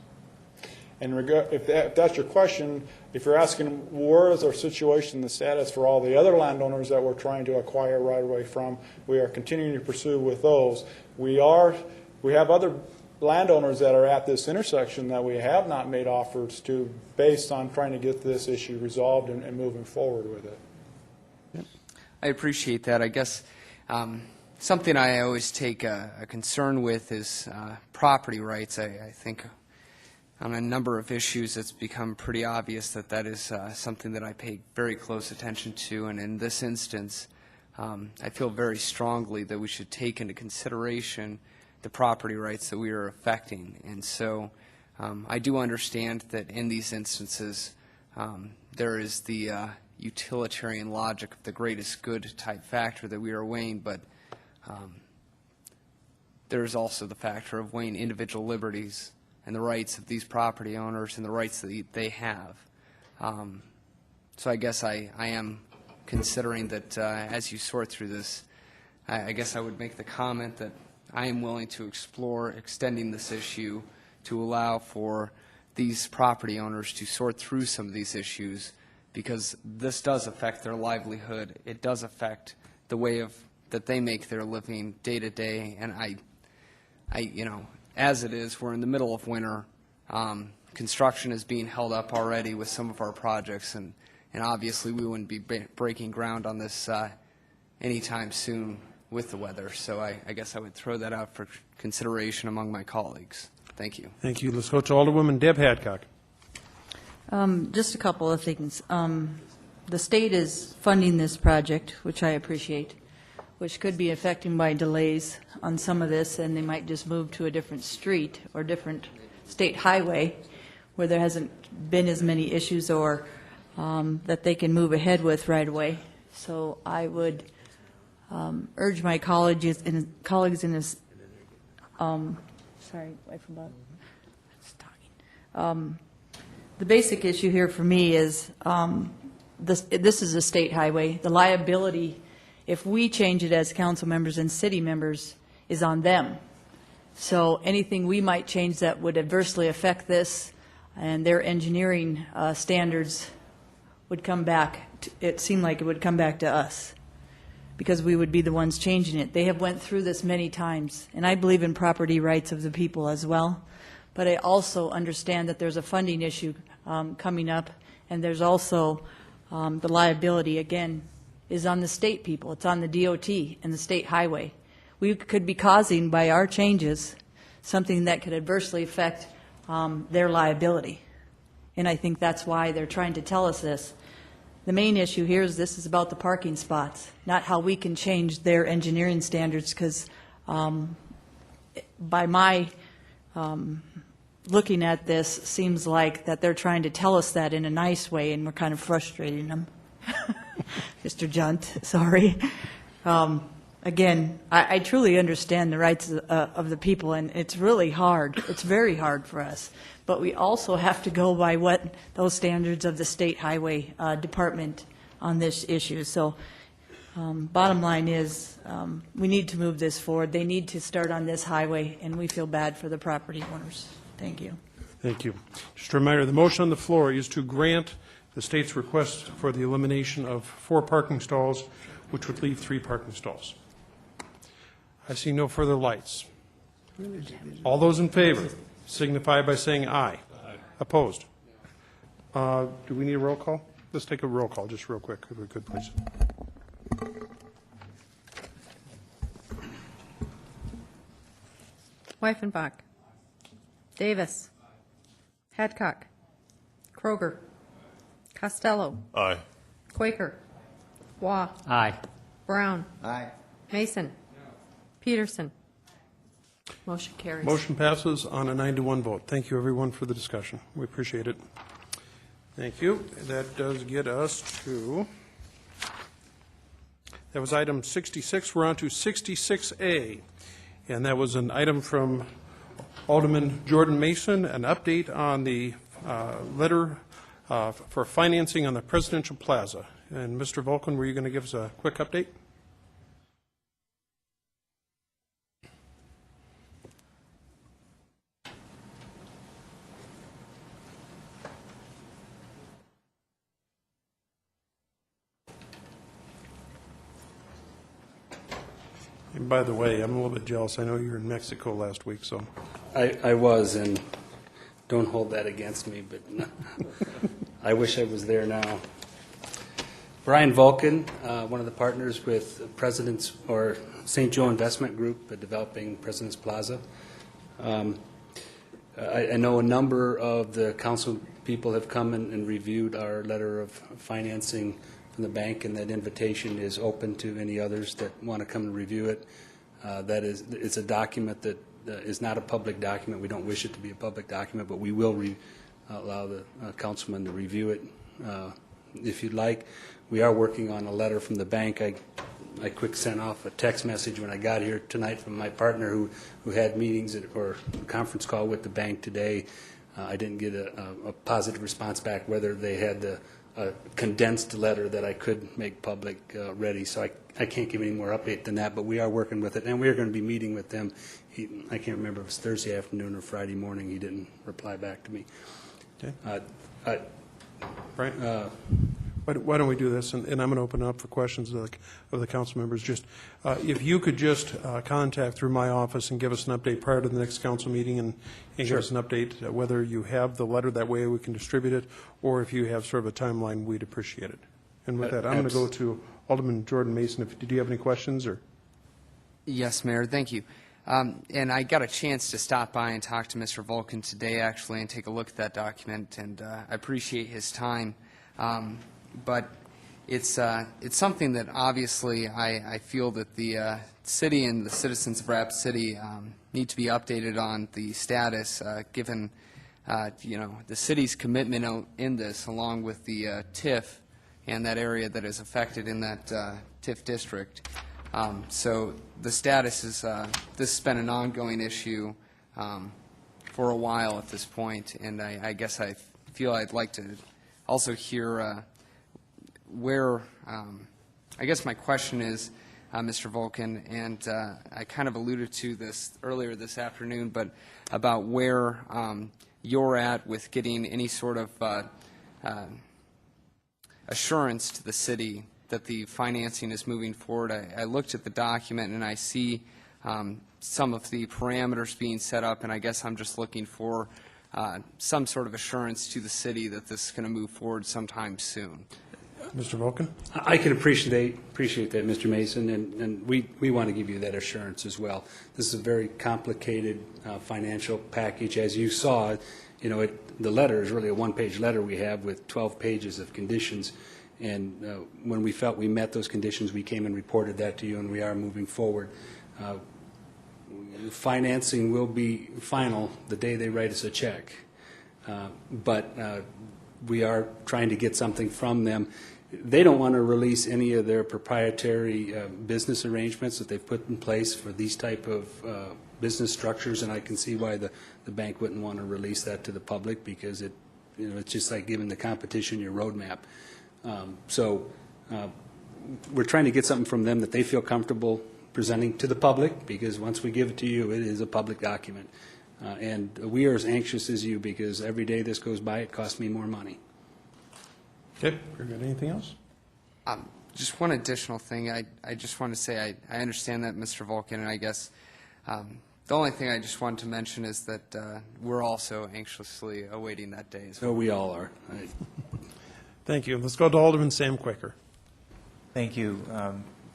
And if that's your question, if you're asking where is our situation, the status for all the other landowners that we're trying to acquire right away from, we are continuing to pursue with those. We have other landowners that are at this intersection that we have not made offers to, based on trying to get this issue resolved and moving forward with it. I appreciate that. I guess something I always take a concern with is property rights. I think on a number of issues it's become pretty obvious that that is something that I pay very close attention to, and in this instance I feel very strongly that we should take into consideration the property rights that we are affecting. And so I do understand that in these instances there is the utilitarian logic of the greatest good type factor that we are weighing, but there is also the factor of weighing individual liberties and the rights of these property owners and the rights that they have. So I guess I am considering that as you sort through this, I guess I would make the comment that I am willing to explore extending this issue to allow for these property owners to sort through some of these issues, because this does affect their livelihood. It does affect the way that they make their living day to day. And as it is, we're in the middle of winter. Construction is being held up already with some of our projects, and obviously we wouldn't be breaking ground on this anytime soon with the weather. So I guess I would throw that out for consideration among my colleagues. Thank you. Thank you. Let's go to Alderwoman Deb Hadcock. Just a couple of things. The state is funding this project, which I appreciate, which could be affected by delays on some of this, and they might just move to a different street or different state highway where there hasn't been as many issues, or that they can move ahead with right away. So I would urge my colleagues in this, sorry, wife from Bob. The basic issue here for me is this is a state highway. The liability, if we change it as council members and city members, is on them. So anything we might change that would adversely affect this and their engineering standards would come back. It seemed like it would come back to us, because we would be the ones changing it. They have went through this many times, and I believe in property rights of the people as well. But I also understand that there's a funding issue coming up, and there's also the liability, again, is on the state people. It's on the DOT and the state highway. We could be causing, by our changes, something that could adversely affect their liability. And I think that's why they're trying to tell us this. The main issue here is this is about the parking spots, not how we can change their engineering standards, because by my looking at this, seems like that they're trying to tell us that in a nice way, and we're kind of frustrating them. Mr. Junt, sorry. Again, I truly understand the rights of the people, and it's really hard. It's very hard for us. But we also have to go by what those standards of the state highway department on this issue. So bottom line is we need to move this forward. They need to start on this highway, and we feel bad for the property owners. Thank you. Thank you. Just a reminder, the motion on the floor is to grant the state's request for the elimination of 4 parking stalls, which would leave 3 parking stalls. I see no further lights. All those in favor signify by saying aye. Opposed? Do we need a roll call? Let's take a roll call, just real quick, if we could, please. Wyffenbach. Davis. Hadcock. Kroger. Costello. Aye. Quaker. Waugh. Aye. Brown. Aye. Mason. Peterson. Motion carries. Motion passes on a 9-1 vote. Thank you, everyone, for the discussion. We appreciate it. Thank you. That does get us to, that was item 66. We're on to 66A. And that was an item from Alderman Jordan Mason, an update on the letter for financing on the Presidential Plaza. And Mr. Vulcan, were you going to give us a quick update? And by the way, I'm a little bit jealous. I know you were in Mexico last week, so. I was, and don't hold that against me, but I wish I was there now. Brian Vulcan, one of the partners with President's, or St. Joe Investment Group, developing President's Plaza. I know a number of the council people have come and reviewed our letter of financing from the bank, and that invitation is open to any others that want to come and review it. That is, it's a document that is not a public document. We don't wish it to be a public document, but we will allow the councilman to review it if you'd like. We are working on a letter from the bank. I quick sent off a text message when I got here tonight from my partner who had meetings or a conference call with the bank today. I didn't get a positive response back whether they had a condensed letter that I could make public ready. So I can't give any more update than that, but we are working with it, and we are going to be meeting with them. I can't remember if it was Thursday afternoon or Friday morning. He didn't reply back to me. Okay. Right. Why don't we do this, and I'm going to open up for questions of the council members. Just if you could just contact through my office and give us an update prior to the next council meeting, and give us an update whether you have the letter, that way we can distribute it, or if you have sort of a timeline, we'd appreciate it. And with that, I'm going to go to Alderman Jordan Mason. Did you have any questions? Or Yes, Mayor, thank you. And I got a chance to stop by and talk to Mr. Vulcan today, actually, and take a look at that document, and I appreciate his time. But it's something that obviously I feel that the city and the citizens of Rapid City need to be updated on the status, given the city's commitment in this, along with the TIF and that area that is affected in that TIF district. So the status is this has been an ongoing issue for a while at this point, and I guess I feel I'd like to also hear where, I guess my question is, Mr. Vulcan, and I kind of alluded to this earlier this afternoon, but about where you're at with getting any sort of assurance to the city that the financing is moving forward. I looked at the document and I see some of the parameters being set up, and I guess I'm just looking for some sort of assurance to the city that this is going to move forward sometime soon. Mr. Vulcan? I can appreciate that, Mr. Mason, and we want to give you that assurance as well. This is a very complicated financial package. As you saw, the letter is really a one-page letter we have with 12 pages of conditions, and when we felt we met those conditions, we came and reported that to you, and we are moving forward. Financing will be final the day they write us a check, but we are trying to get something from them. They don't want to release any of their proprietary business arrangements that they've put in place for these type of business structures, and I can see why the bank wouldn't want to release that to the public, because it's just like giving the competition your roadmap. So we're trying to get something from them that they feel comfortable presenting to the public, because once we give it to you, it is a public document. And we are as anxious as you, because every day this goes by, it costs me more money. Okay, very good. Anything else? Just one additional thing. I just want to say I understand that, Mr. Vulcan, and I guess The only thing I just wanted to mention is that we're also anxiously awaiting that day as well. So we all are. Thank you. Let's go to Alderman Sam Quaker. Thank you.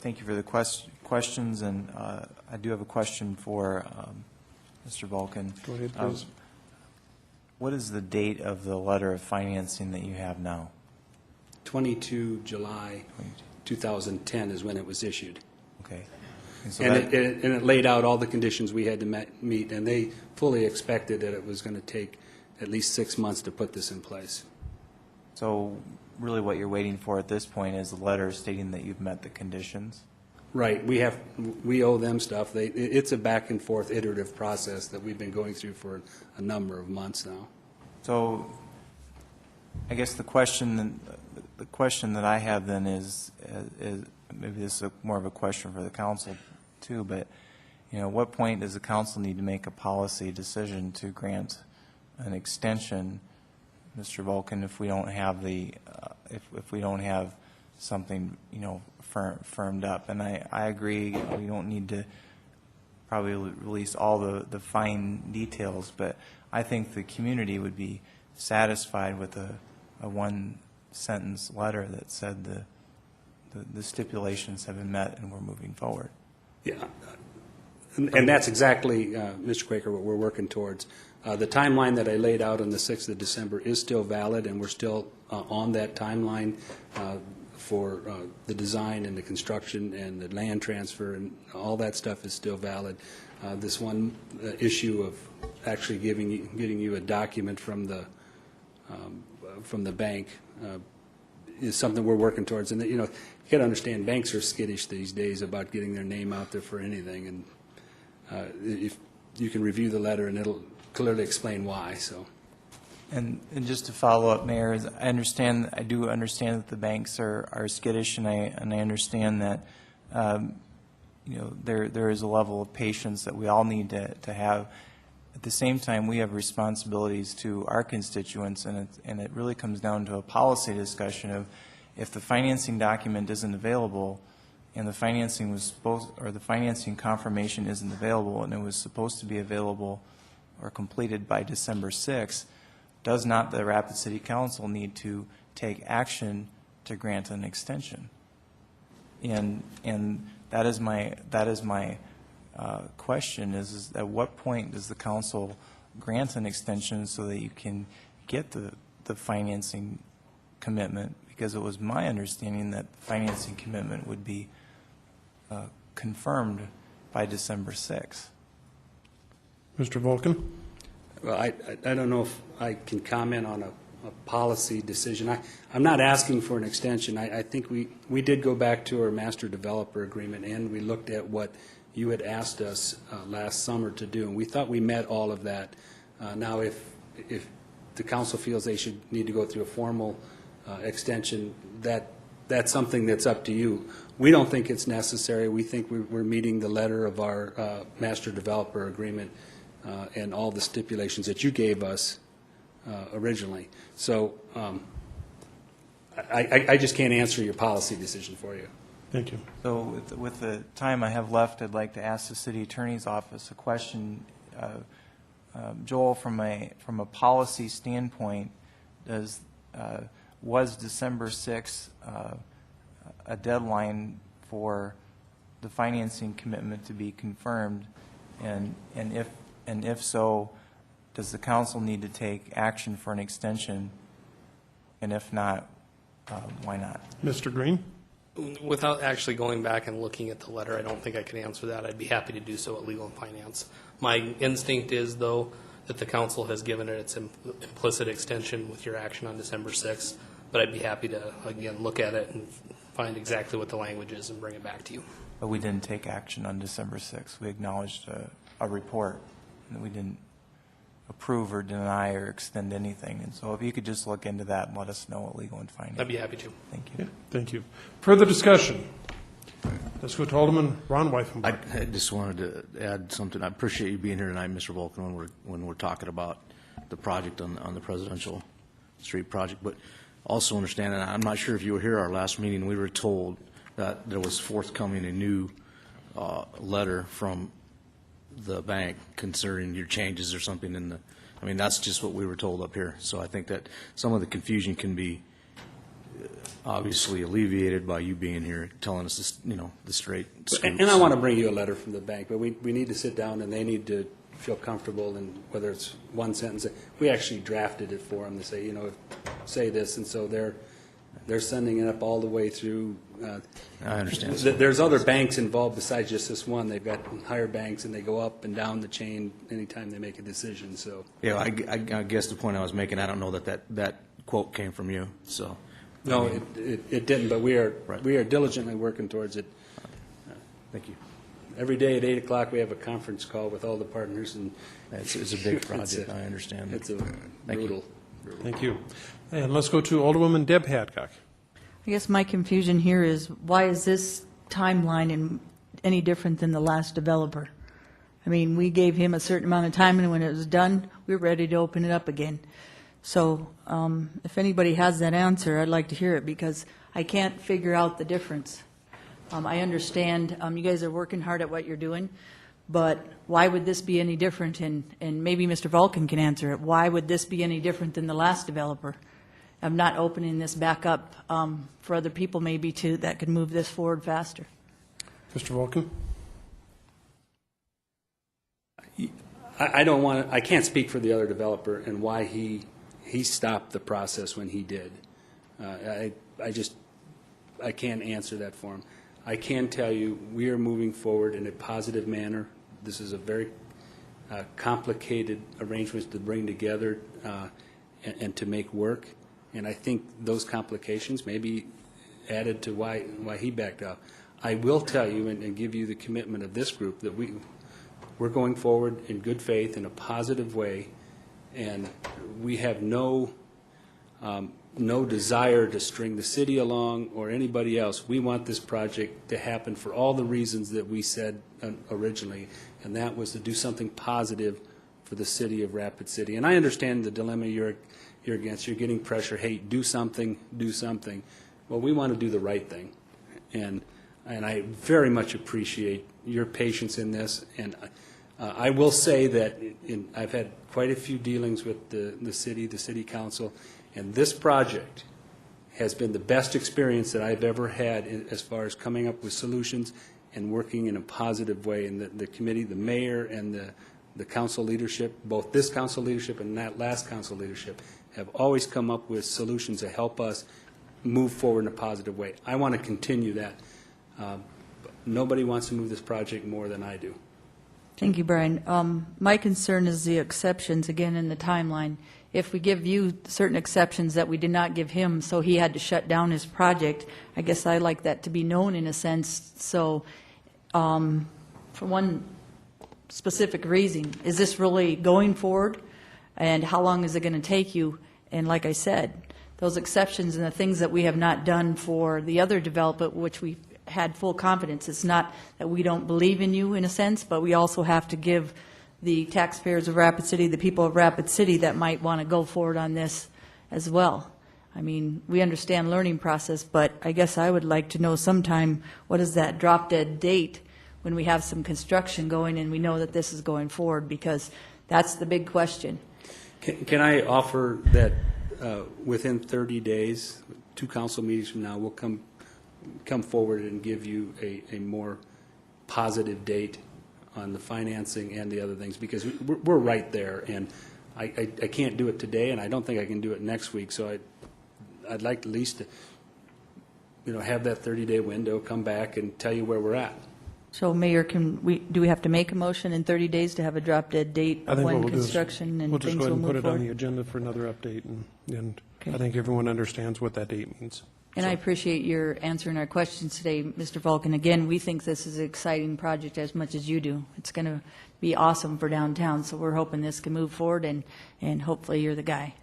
Thank you for the questions, and I do have a question for Mr. Vulcan. Go ahead, please. What is the date of the letter of financing that you have now? 22 July 2010 is when it was issued. Okay. So And it laid out all the conditions we had to meet, and they fully expected that it was going to take at least 6 months to put this in place. So really what you're waiting for at this point is a letter stating that you've met the conditions? Right. We owe them stuff. It's a back and forth iterative process that we've been going through for a number of months now. So I guess the question that I have then is maybe this is more of a question for the council too, but at what point does the council need to make a policy decision to grant an extension, Mr. Vulcan, if we don't have if we don't have something firmed up? And I agree we don't need to probably release all the fine details, but I think the community would be satisfied with a one-sentence letter that said the stipulations have been met and we're moving forward. Yeah. And that's exactly, Mr. Quaker, what we're working towards. The timeline that I laid out on the 6th of December is still valid, and we're still on that timeline for the design and the construction and the land transfer, and all that stuff is still valid. This one issue of actually getting you a document from the bank is something we're working towards. And you got to understand, banks are skittish these days about getting their name out there for anything. And if you can review the letter, and it'll clearly explain why. So. And just to follow up, Mayor, I do understand that the banks are skittish, and I understand that there is a level of patience that we all need to have. At the same time, we have responsibilities to our constituents, and it really comes down to a policy discussion of if the financing document isn't available, and the financing the financing confirmation isn't available, and it was supposed to be available or completed by December 6th, does not the Rapid City Council need to take action to grant an extension? And that is my question is at what point does the council grant an extension so that you can get the financing commitment? Because it was my understanding that the financing commitment would be confirmed by December 6th. Mr. Vulcan? Well, I don't know if I can comment on a policy decision. I'm not asking for an extension. I think we did go back to our master developer agreement, and we looked at what you had asked us last summer to do, and we thought we met all of that. Now, if the council feels they should need to go through a formal extension, that's something that's up to you. We don't think it's necessary. We think we're meeting the letter of our master developer agreement and all the stipulations that you gave us originally. So I just can't answer your policy decision for you. Thank you. So with the time I have left, I'd like to ask the city attorney's office a question. Joel, from a policy standpoint, was December 6th a deadline for the financing commitment to be confirmed? And if so, does the council need to take action for an extension? And if not, why not? Mr. Green? Without actually going back and looking at the letter, I don't think I can answer that. I'd be happy to do so at Legal and Finance. My instinct is, though, that the council has given it its implicit extension with your action on December 6th, but I'd be happy to, again, look at it and find exactly what the language is and bring it back to you. But we didn't take action on December 6th. We acknowledged a report, and we didn't approve or deny or extend anything. And so if you could just look into that and let us know at Legal and Finance. I'd be happy to. Thank you. Yeah, thank you. Further discussion? Let's go to Alderman Ron Weifenbach. I just wanted to add something. I appreciate you being here tonight, Mr. Vulcan, when we're talking about the project on the Presidential Street project. But also understand, and I'm not sure if you were here our last meeting, we were told that there was forthcoming a new letter from the bank concerning your changes or something in the, I mean, that's just what we were told up here. So I think that some of the confusion can be obviously alleviated by you being here, telling us, this, you know, the straight scoops. And I want to bring you a letter from the bank, but we need to sit down and they need to feel comfortable in whether it's one sentence. We actually drafted it for them to say, you know, say this, and so they're sending it up all the way through. I understand. There's other banks involved besides just this one. They've got higher banks, and they go up and down the chain anytime they make a decision, so. Yeah, I guess the point I was making, I don't know that quote came from you, so. No, it didn't, but we are diligently working towards it. Thank you. Every day at 8 o'clock, we have a conference call with all the partners, and it's a big project. I understand. It's a brutal. Thank you. And let's go to Alderwoman Deb Hadcock. I guess my confusion here is, why is this timeline any different than the last developer? I mean, we gave him a certain amount of time, and when it was done, we were ready to open it up again. So if anybody has that answer, I'd like to hear it, because I can't figure out the difference. I understand you guys are working hard at what you're doing, but why would this be any different? And maybe Mr. Vulcan can answer it. Why would this be any different than the last developer? I'm not opening this back up for other people maybe too that could move this forward faster. Mr. Vulcan? I can't speak for the other developer and why he stopped the process when he did. I can't answer that for him. I can tell you we are moving forward in a positive manner. This is a very complicated arrangement to bring together and to make work. And I think those complications may be added to why he backed out. I will tell you and give you the commitment of this group that we're going forward in good faith in a positive way, and we have no desire to string the city along or anybody else. We want this project to happen for all the reasons that we said originally, and that was to do something positive for the city of Rapid City. And I understand the dilemma you're against. You're getting pressure. Hey, do something, do something. Well, we want to do the right thing, and I very much appreciate your patience in this. And I will say that I've had quite a few dealings with the city council, and this project has been the best experience that I've ever had as far as coming up with solutions and working in a positive way. And the committee, the mayor, and the council leadership, both this council leadership and that last council leadership, have always come up with solutions to help us move forward in a positive way. I want to continue that. Nobody wants to move this project more than I do. Thank you, Brian. My concern is the exceptions, again, in the timeline. If we give you certain exceptions that we did not give him, so he had to shut down his project, I guess I like that to be known in a sense. So for one specific reason, is this really going forward? And how long is it going to take you? And like I said, those exceptions and the things that we have not done for the other development, which we had full confidence. It's not that we don't believe in you in a sense, but we also have to give the taxpayers of Rapid City, the people of Rapid City that might want to go forward on this as well. I mean, we understand learning process, but I guess I would like to know sometime, what is that drop dead date when we have some construction going and we know that this is going forward, because that's the big question. Can I offer that within 30 days, 2 council meetings from now, we'll come forward and give you a more positive date on the financing and the other things, because we're right there, and I can't do it today, and I don't think I can do it next week, so I'd like at least to have that 30-day window, come back and tell you where we're at. So, Mayor, do we have to make a motion in 30 days to have a drop-dead date of when construction and we'll just things go ahead will and move put it on forward? the agenda for another update, and Okay. I think everyone understands what that date means. And I appreciate your answering our questions today, Mr. Vulcan. Again, we think this is an exciting project as much as you do. It's going to be awesome for downtown, so we're hoping this can move forward, and hopefully you're the guy.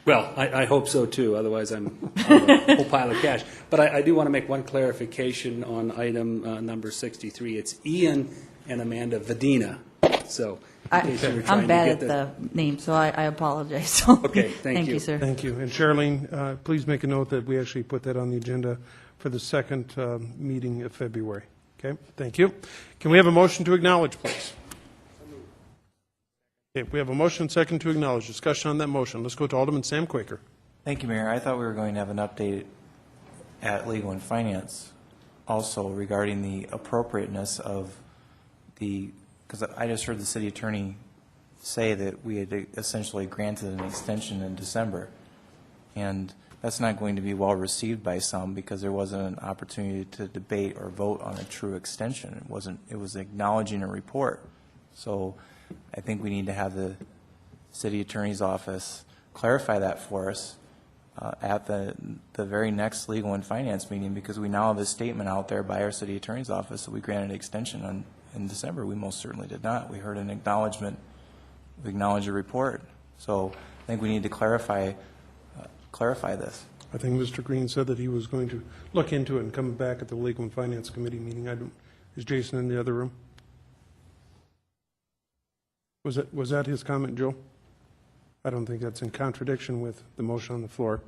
Well, I hope so too, otherwise I'm a whole pile of cash. But I do want to make one clarification on item number 63. It's Ian and Amanda Vadina. So in case you were trying I'm bad to at get the name, so I apologize. Okay, thank you. sir. Thank you. And Charlene, please make a note that we actually put that on the agenda for the second meeting of February. Okay, thank you. Can we have a motion to acknowledge, please? Okay, we have a motion second to acknowledge. Discussion on that motion. Let's go to Alderman Sam Quaker. Thank you, Mayor. I thought we were going to have an update at Legal and Finance also regarding the appropriateness of the, because I just heard the city attorney say that we had essentially granted an extension in December. And that's not going to be well received by some because there wasn't an opportunity to debate or vote on a true extension. It was acknowledging a report. So I think we need to have the city attorney's office clarify that for us at the very next Legal and Finance meeting, because we now have a statement out there by our city attorney's office that we granted an extension in December. We most certainly did not. We heard an acknowledgement, we acknowledged a report. So I think we need to clarify this. I think Mr. Green said that he was going to look into it and come back at the Legal and Finance Committee meeting. Is Jason in the other room? Was that his comment, Joe? I don't think that's in contradiction with the motion on the floor.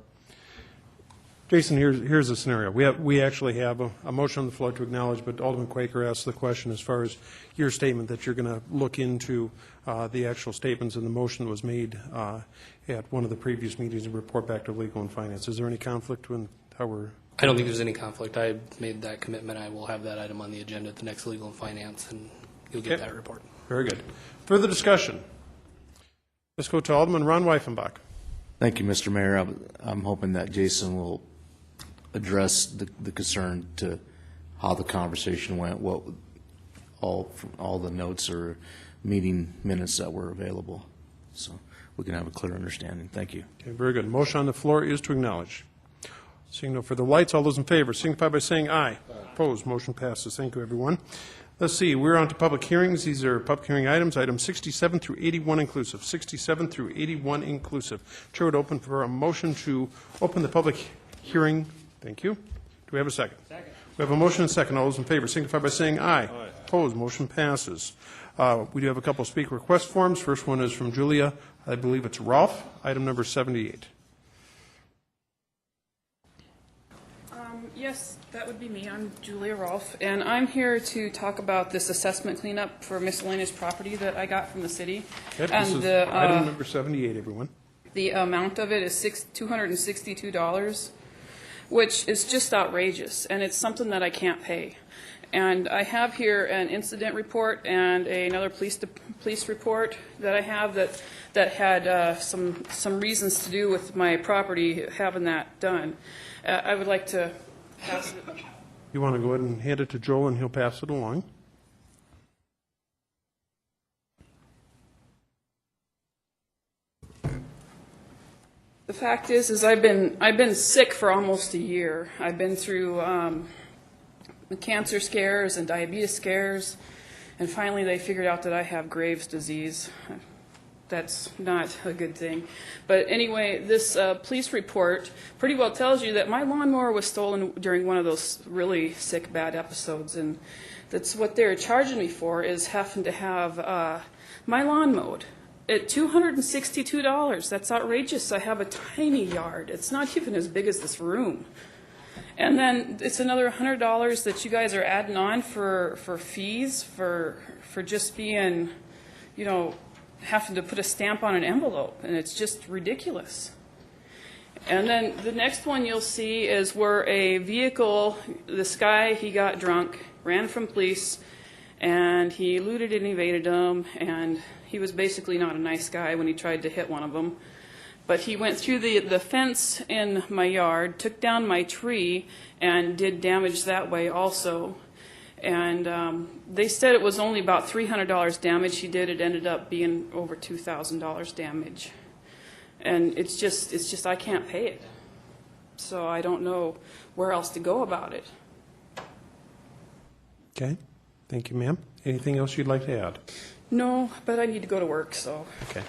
Jason, here's the scenario. We actually have a motion on the floor to acknowledge, but Alderman Quaker asked the question as far as your statement that you're going to look into the actual statements in the motion that was made at one of the previous meetings and report back to Legal and Finance. Is there any conflict with how we're? I don't think there's any conflict. I made that commitment. I will have that item on the agenda at the next Legal and Finance, and you'll get that report. Very good. Further discussion. Let's go to Alderman Ron Weifenbach. Thank you, Mr. Mayor. I'm hoping that Jason will address the concern to how the conversation went, what all the notes or meeting minutes that were available, so we can have a clear understanding. Thank you. Okay, very good. Motion on the floor is to acknowledge. Seeing no further lights, all those in favor signify by saying aye. Opposed, motion passes. Thank you, everyone. Let's see, we're on to public hearings. These are public hearing items 67 through 81 inclusive. 67 through 81 inclusive. Chair would open for a motion to open the public hearing. Thank you. Do we have a second? Second. We have a motion and a second. All those in favor signify by saying aye. Aye. Opposed, motion passes. We do have a couple of speaker request forms. First one is from Julia. I believe it's Rolfe, item number 78. Yes, that would be me. I'm Julia Rolfe, and I'm here to talk about this assessment cleanup for miscellaneous property that I got from the city. Okay, and this is the, item number 78, everyone. The amount of it is $262, which is just outrageous, and it's something that I can't pay. And I have here an incident report and another police report that I have that had some reasons to do with my property having that done. I would like to pass it. You want to go ahead and hand it to Joel, and he'll pass it along. The fact is I've been sick for almost a year. I've been through cancer scares and diabetes scares, and finally they figured out that I have Graves' disease. That's not a good thing. But anyway, this police report pretty well tells you that my lawnmower was stolen during one of those really sick, bad episodes, and that's what they're charging me for, is having to have my lawn mowed at $262. That's outrageous. I have a tiny yard. It's not even as big as this room. And then it's another $100 that you guys are adding on for fees for just being, you know, having to put a stamp on an envelope, and it's just ridiculous. And then the next one you'll see is where a vehicle, this guy, he got drunk, ran from police, and he eluded and evaded them, and he was basically not a nice guy when he tried to hit one of them. But he went through the fence in my yard, took down my tree, and did damage that way also. And they said it was only about $300 damage he did. It ended up being over $2,000 damage. And it's just I can't pay it. So I don't know where else to go about it. Okay. Thank you, ma'am. Anything else you'd like to add? No, but I need to go to work, so. Okay.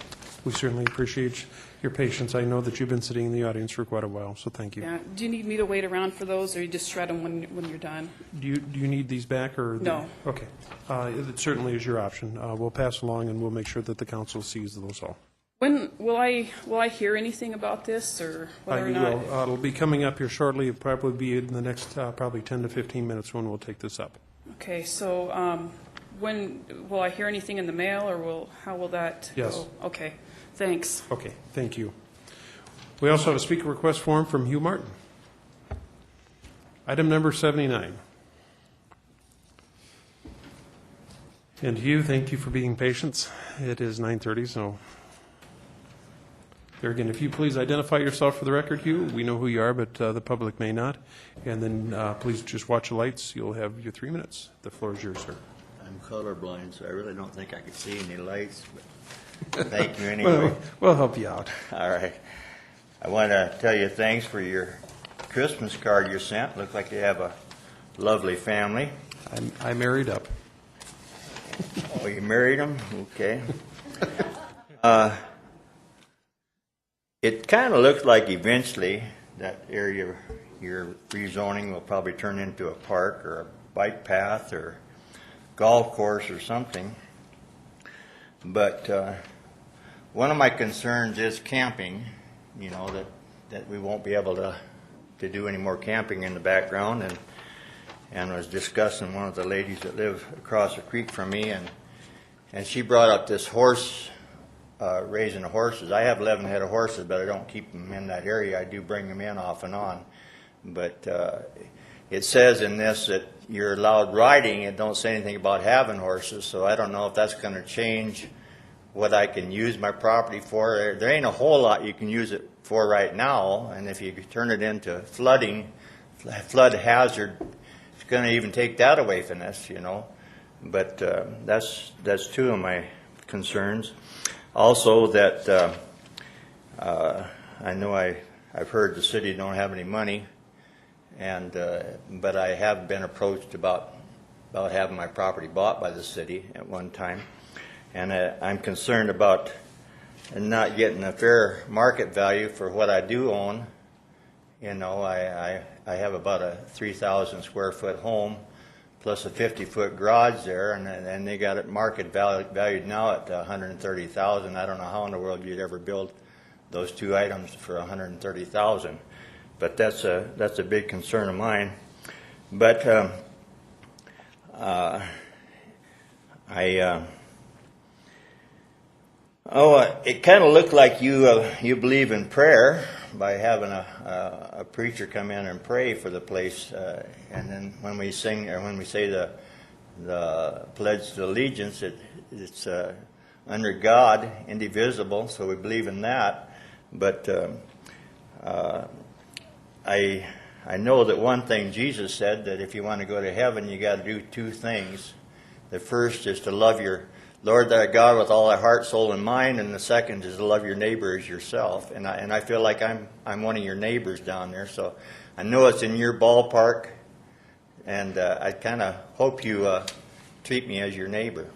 We certainly appreciate your patience. I know that you've been sitting in the audience for quite a while, so thank you. Yeah. Do you need me to wait around for those, or you just shred them when you're done? Do you need these back, or? No. Okay. It certainly is your option. We'll pass along, and we'll make sure that the council sees those all. When will I hear anything about this, or whether or You not? will. It'll be coming up here shortly. It'll probably be in the next probably 10 to 15 minutes when we'll take this up. Okay, so when, will I hear anything in the mail, or how will that go? Yes. Okay, thanks. Okay, thank you. We also have a speaker request form from Hugh Martin. Item number 79. And Hugh, thank you for being patient. It is 9:30, so there again, if you please identify yourself for the record, Hugh. We know who you are, but the public may not. And then please just watch the lights. You'll have your 3 minutes. The floor is yours, sir. I'm colorblind, so I really don't think I could see any lights, but thank you anyway. We'll help you out. All right. I want to tell you thanks for your Christmas card you sent. Looks like you have a lovely family. I married up. Oh, you married them? Okay. It kind of looks like eventually that area you're rezoning will probably turn into a park or a bike path or golf course or something. But one of my concerns is camping, you know, that we won't be able to do any more camping in the background. And I was discussing one of the ladies that live across the creek from me, and she brought up this horse, raising the horses. I have 11 head of horses, but I don't keep them in that area. I do bring them in off and on. But it says in this that you're allowed riding. It don't say anything about having horses, so I don't know if that's going to change what I can use my property for. There ain't a whole lot you can use it for right now, and if you turn it into flooding, flood hazard, it's going to even take that away from this, you know. But that's two of my concerns. Also, that I know I've heard the city don't have any money, and but I have been approached about having my property bought by the city at one time, and I'm concerned about not getting a fair market value for what I do own. You know, I have about a 3,000 square foot home plus a 50-foot garage there, and they got it market valued now at $130,000. I don't know how in the world you'd ever build those two items for $130,000, but that's a big concern of mine. But it kind of looked like you believe in prayer by having a preacher come in and pray for the place, and then when we sing or when we say the pledge to allegiance, it's under God, indivisible. So we believe in that. But I know that one thing Jesus said, that if you want to go to heaven, you got to do two things. The first is to love your Lord thy God with all thy heart, soul, and mind, and the second is to love your neighbor as yourself. And I feel like I'm one of your neighbors down there, so I know it's in your ballpark, and I kind of hope you treat me as your neighbor.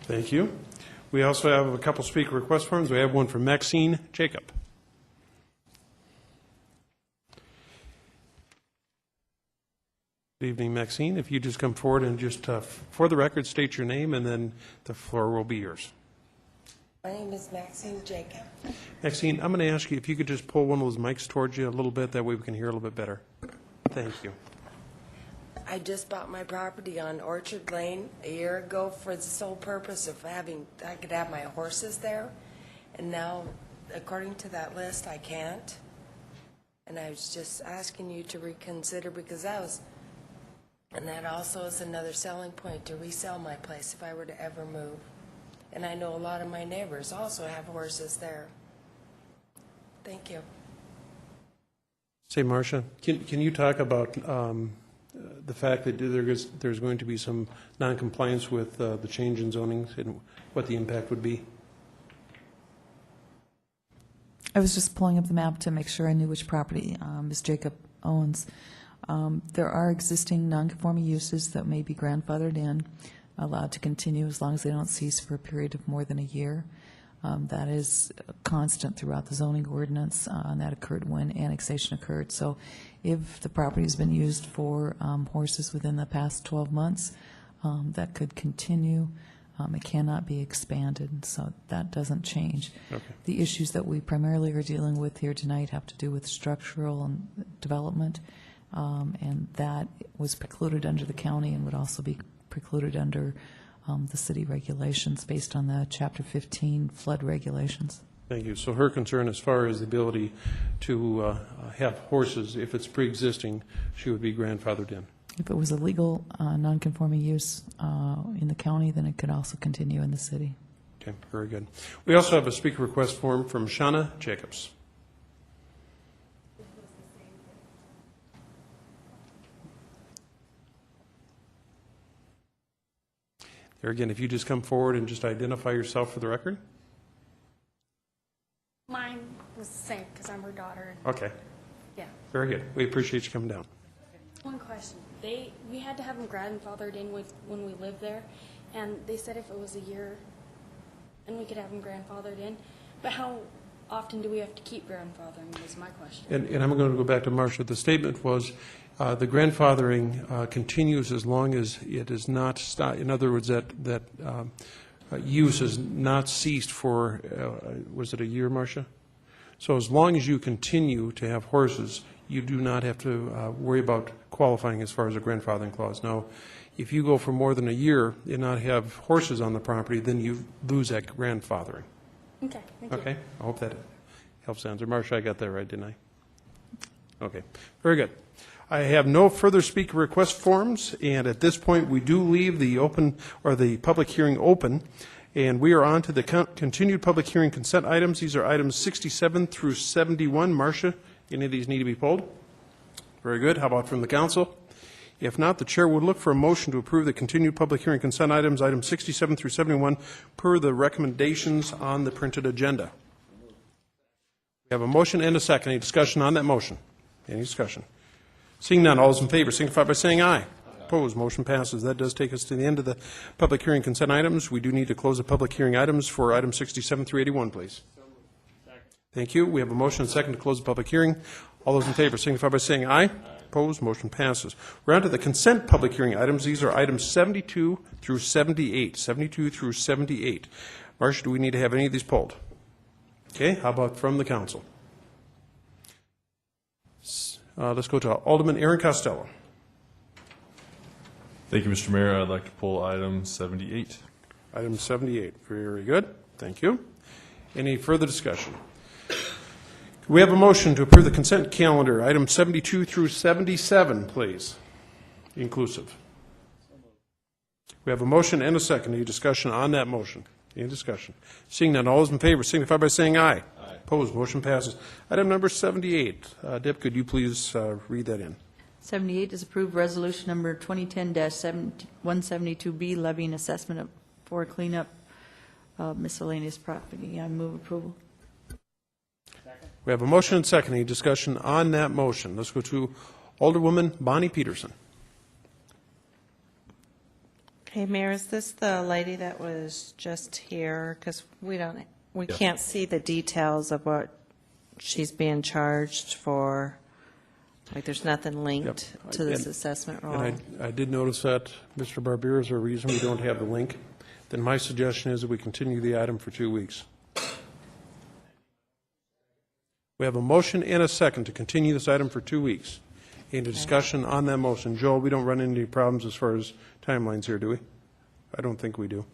Thank you. We also have a couple speaker request forms. We have one from Maxine Jacob. Good evening, Maxine. If you just come forward and just, for the record, state your name, and then the floor will be yours. My name is Maxine Jacob. Maxine, I'm going to ask you if you could just pull one of those mics towards you a little bit. That way we can hear a little bit better. Thank you. I just bought my property on Orchard Lane a year ago for the sole purpose of I could have my horses there. And now, according to that list, I can't. And I was just asking you to reconsider, because and that also is another selling point, to resell my place if I were to ever move. And I know a lot of my neighbors also have horses there. Thank you. Say, Marcia, can you talk about the fact that there's going to be some noncompliance with the change in zoning and what the impact would be? I was just pulling up the map to make sure I knew which property Ms. Jacob owns. There are existing nonconforming uses that may be grandfathered in, allowed to continue as long as they don't cease for a period of more than a year. That is constant throughout the zoning ordinance, and that occurred when annexation occurred. So if the property has been used for horses within the past 12 months, that could continue. It cannot be expanded, so that doesn't change. Okay. The issues that we primarily are dealing with here tonight have to do with structural and development, and that was precluded under the county and would also be precluded under the city regulations based on the Chapter 15 flood regulations. Thank you. So her concern as far as the ability to have horses, if it's pre-existing, she would be grandfathered in. If it was a legal, non-conforming use in the county, then it could also continue in the city. Okay, very good. We also have a speaker request form from Shauna Jacobs. There again, if you just come forward and just identify yourself for the record. Mine was the same because I'm her daughter. Okay. Yeah. Very good. We appreciate you coming down. One question. We had to have them grandfathered in when we lived there, and they said if it was a year, and we could have them grandfathered in. But how often do we have to keep grandfathering? Was my question. And I'm going to go back to Marcia. The statement was the grandfathering continues as long as it is not stopped. In other words, that use is not ceased for, was it a year, Marcia? So as long as you continue to have horses, you do not have to worry about qualifying as far as a grandfathering clause. Now, if you go for more than a year and not have horses on the property, then you lose that grandfathering. Okay, thank you. Okay, I hope that helps answer. Marcia, I got that right, didn't I? Okay, very good. I have no further speaker request forms, and at this point, we do leave the open, or the public hearing open, and we are on to the continued public hearing consent items. These are items 67 through 71. Marcia, any of these need to be pulled? Very good. How about from the council? If not, the chair would look for a motion to approve the continued public hearing consent items 67 through 71, per the recommendations on the printed agenda. We have a motion and a second. Any discussion on that motion? Any discussion? Seeing none, all those in favor signify by saying aye. Opposed, motion passes. That does take us to the end of the public hearing consent items. We do need to close the public hearing items for items 67 through 81, please. Thank you. We have a motion and a second to close the public hearing. All those in favor signify by saying aye. Opposed, motion passes. We're on to the consent public hearing items. These are items 72 through 78. 72 through 78. Marcia, do we need to have any of these pulled? Okay, how about from the council? Let's go to Alderman Aaron Costello. Thank you, Mr. Mayor. I'd like to pull item 78. Item 78. Very good. Thank you. Any further discussion? We have a motion to approve the consent calendar, items 72 through 77, please, inclusive. We have a motion and a second. Any discussion on that motion? Any discussion? Seeing none, all those in favor signify by saying aye. Aye. Opposed, motion passes. Item number 78. Deb, could you please read that in? 78 is approved resolution number 2010-172B, levying assessment for cleanup of miscellaneous property. I move approval. We have a motion and second. Any discussion on that motion? Let's go to Alderwoman Bonnie Peterson. Okay, Mayor, is this the lady that was just here? Because we can't see the details of what she's being charged for. Like, there's nothing linked to this assessment roll. And I did notice that, Mr. Barbier, is there a reason we don't have the link? Then my suggestion is that we continue the item for 2 weeks. We have a motion and a second to continue this item for 2 weeks. Any discussion on that motion? Joel, we don't run into any problems as far as timelines here, do we? I don't think we do.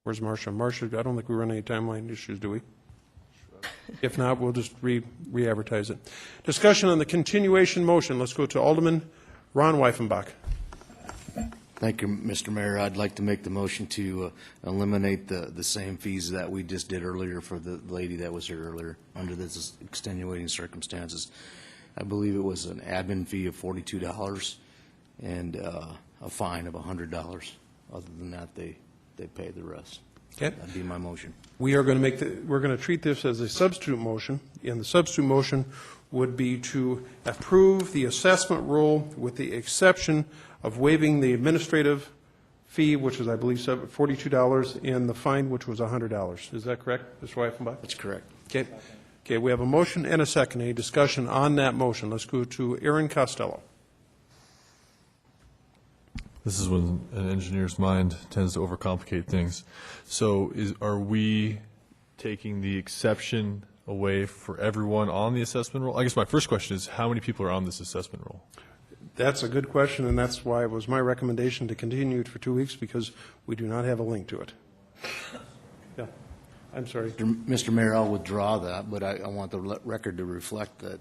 Where's Marcia? Marcia, I don't think we run any timeline issues, do we? If not, we'll just re-advertise it. Discussion on the continuation motion. Let's go to Alderman Ron Weifenbach. Thank you, Mr. Mayor. I'd like to make the motion to eliminate the same fees that we just did earlier for the lady that was here earlier under this extenuating circumstances. I believe it was an admin fee of $42 and a fine of $100. Other than that, they pay the rest. Okay. That'd be my motion. We are going to we're going to treat this as a substitute motion, and the substitute motion would be to approve the assessment roll with the exception of waiving the administrative fee, which is, I believe, $42, and the fine, which was $100. Is that correct, Mr. Weifenbach? That's correct. Okay. Okay, we have a motion and a second. Any discussion on that motion? Let's go to Aaron Costello. This is when an engineer's mind tends to overcomplicate things. So are we taking the exception a way for everyone on the assessment roll? I guess my first question is, how many people are on this assessment roll? That's a good question, and that's why it was my recommendation to continue it for 2 weeks, because we do not have a link to it. Yeah, I'm sorry. Mr. Mayor, I'll withdraw that, but I want the record to reflect that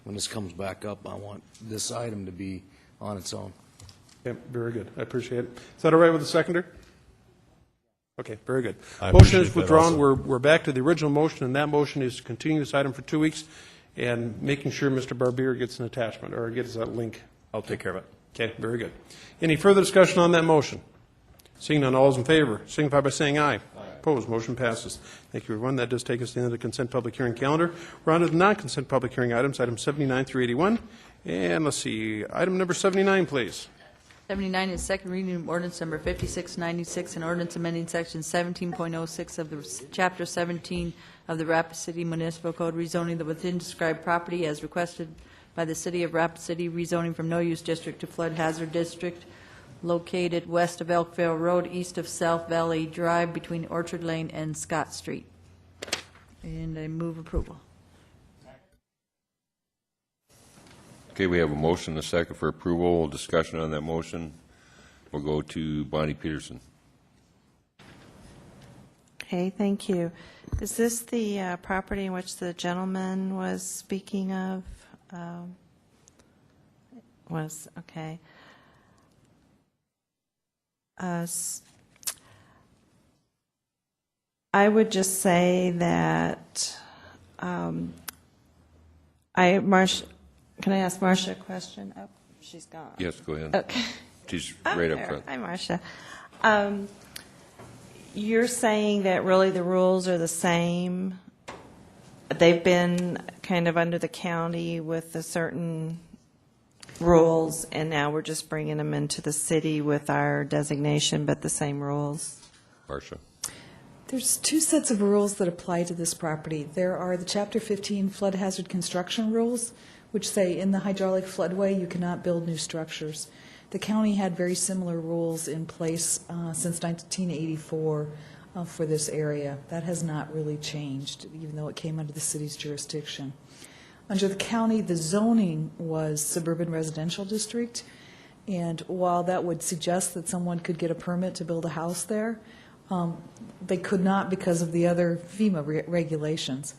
when this comes back up, I want this item to be on its own. Okay, very good. I appreciate it. Is that all right with the seconder? Okay, very good. I Motion is appreciate that withdrawn. also. We're back to the original motion, and that motion is to continue this item for 2 weeks and making sure Mr. Barbier gets an attachment or gets a link. I'll take care of it. Okay, very good. Any further discussion on that motion? Seeing none, all those in favor, signify by saying aye. Opposed, motion passes. Thank you, everyone. That does take us to the end of the consent public hearing calendar. We're on to the non-consent public hearing items, items 79 through 81. And let's see, item number 79, please. 79 is second reading of ordinance number 5696, an ordinance amending section 17.06 of the Chapter 17 of the Rapid City Municipal Code, rezoning the within described property as requested by the City of Rapid City, rezoning from no-use district to flood hazard district, located west of Elkville Road, east of South Valley Drive, between Orchard Lane and Scott Street. And I move approval. Okay, we have a motion and a second for approval. Discussion on that motion. We'll go to Bonnie Peterson. Okay, thank you. Is this the property in which the gentleman was speaking of? Okay. I would just say that can I ask Marcia a question? Oh, she's gone. Yes, go ahead. Okay. She's right up There. front. Hi, Marcia. You're saying that really the rules are the same? They've been kind of under the county with the certain rules, and now we're just bringing them into the city with our designation, but the same rules? Marcia. There's two sets of rules that apply to this property. There are the Chapter 15 flood hazard construction rules, which say in the hydraulic floodway you cannot build new structures. The county had very similar rules in place since 1984 for this area. That has not really changed, even though it came under the city's jurisdiction. Under the county, the zoning was suburban residential district, and while that would suggest that someone could get a permit to build a house there, they could not because of the other FEMA regulations.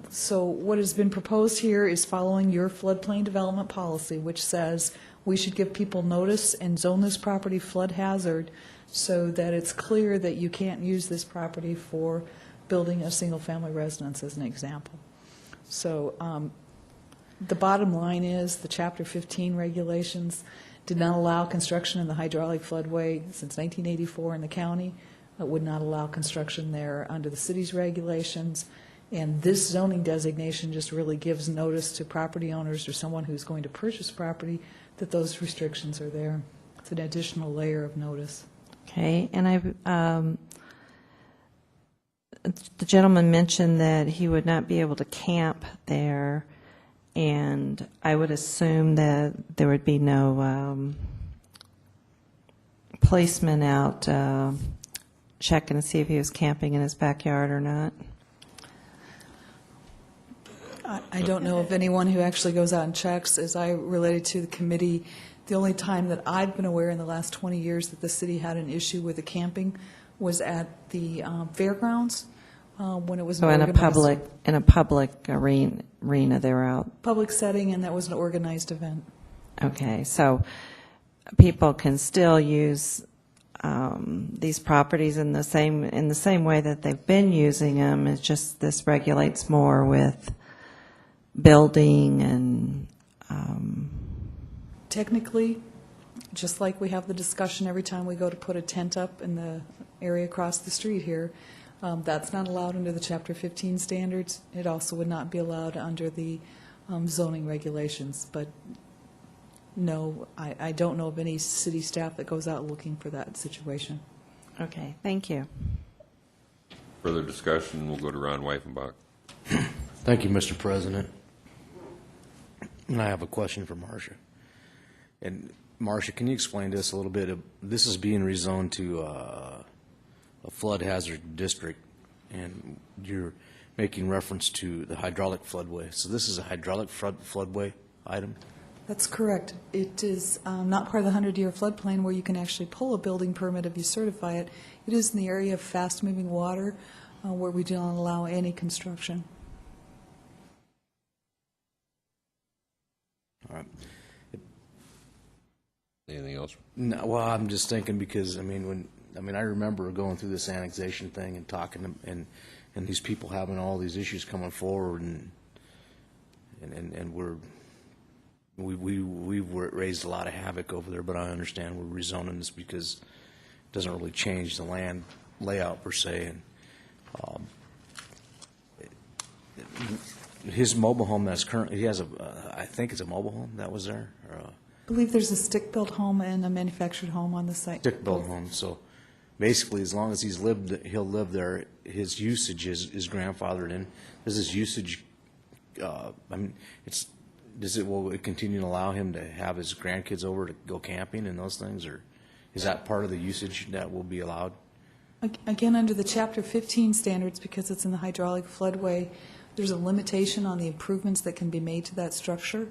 So what has been proposed here is following your floodplain development policy, which says we should give people notice and zone this property flood hazard so that it's clear that you can't use this property for building a single-family residence, as an example. So the bottom line is the Chapter 15 regulations did not allow construction in the hydraulic floodway since 1984 in the county. It would not allow construction there under the city's regulations. And this zoning designation just really gives notice to property owners or someone who's going to purchase property that those restrictions are there. It's an additional layer of notice. Okay, and the gentleman mentioned that he would not be able to camp there, and I would assume that there would be no policeman out checking to see if he was camping in his backyard or not. I don't know of anyone who actually goes out and checks. As I related to the committee, the only time that I've been aware in the last 20 years that the city had an issue with the camping was at the fairgrounds when it was So in a public arena, they were out. public setting, and that was an organized event. Okay, so people can still use these properties in the same way that they've been using them. It's just this regulates more with building and Technically, just like we have the discussion every time we go to put a tent up in the area across the street here, that's not allowed under the Chapter 15 standards. It also would not be allowed under the zoning regulations. But no, I don't know of any city staff that goes out looking for that situation. Okay, thank you. Further discussion, we'll go to Ron Weifenbach. Thank you, Mr. President. And I have a question for Marcia. And Marcia, can you explain to us a little bit of, this is being rezoned to a flood hazard district, and you're making reference to the hydraulic floodway. So this is a hydraulic floodway item? That's correct. It is not part of the 100-year floodplain where you can actually pull a building permit if you certify it. It is in the area of fast-moving water where we do not allow any construction. All right. Anything else? No, well, I'm just thinking because, I remember going through this annexation thing and talking to, and these people having all these issues coming forward and we've raised a lot of havoc over there, but I understand we're rezoning this because it doesn't really change the land layout per se. And his mobile home that's currently, he has I think it's a mobile home that was there? Or I believe there's a stick-built home and a manufactured home on the site. stick-built home, so basically, as long as he'll live there, his usage is grandfathered in. Does his usage, will it continue to allow him to have his grandkids over to go camping and those things, or is that part of the usage that will be allowed? Again, under the Chapter 15 standards, because it's in the hydraulic floodway, there's a limitation on the improvements that can be made to that structure.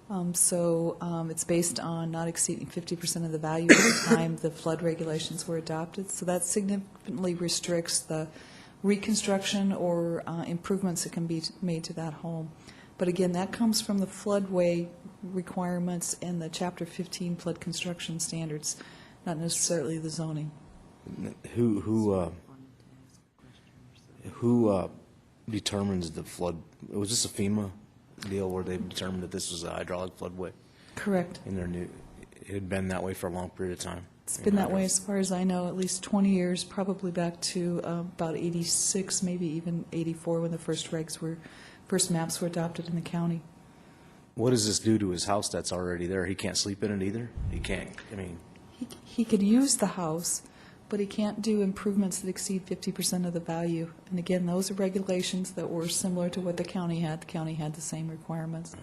It's based on not exceeding 50% of the value at the time the flood regulations were adopted. So that significantly restricts the reconstruction or improvements that can be made to that home. But again, that comes from the floodway requirements and the Chapter 15 flood construction standards, not necessarily the zoning. Who determines the flood? Was this a FEMA deal where they determined that this was a hydraulic floodway? Correct. In their new, it had been that way for a long period of time. It's been that way as far as I know, at least 20 years, probably back to about 86, maybe even 84 when the first maps were adopted in the county. What does this do to his house that's already there? He can't sleep in it either? He can't, He could use the house, but he can't do improvements that exceed 50% of the value. And again, those are regulations that were similar to what the county had. The county had the same requirements.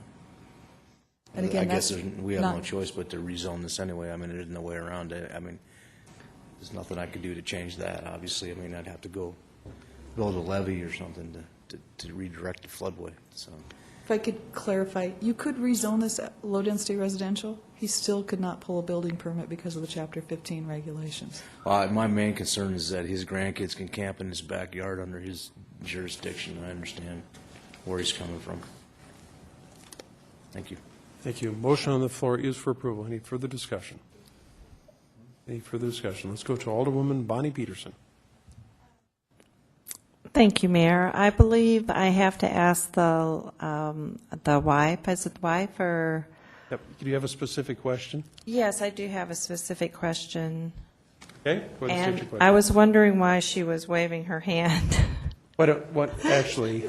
And again, I guess that's we have no not- choice but to rezone this anyway. There's no way around it. There's nothing I could do to change that, obviously. I'd have to go build a levee or something to redirect the floodway, so. If I could clarify, you could rezone this low-density residential. He still could not pull a building permit because of the Chapter 15 regulations. My main concern is that his grandkids can camp in his backyard under his jurisdiction. I understand where he's coming from. Thank you. Thank you. Motion on the floor is for approval. Any further discussion? Any further discussion? Let's go to Alderwoman Bonnie Peterson. Thank you, Mayor. I believe I have to ask the wife. Is it the wife or? Yep. Do you have a specific question? Yes, I do have a specific question. Okay. Go ahead and state your And question. I was wondering why she was waving her hand. Actually,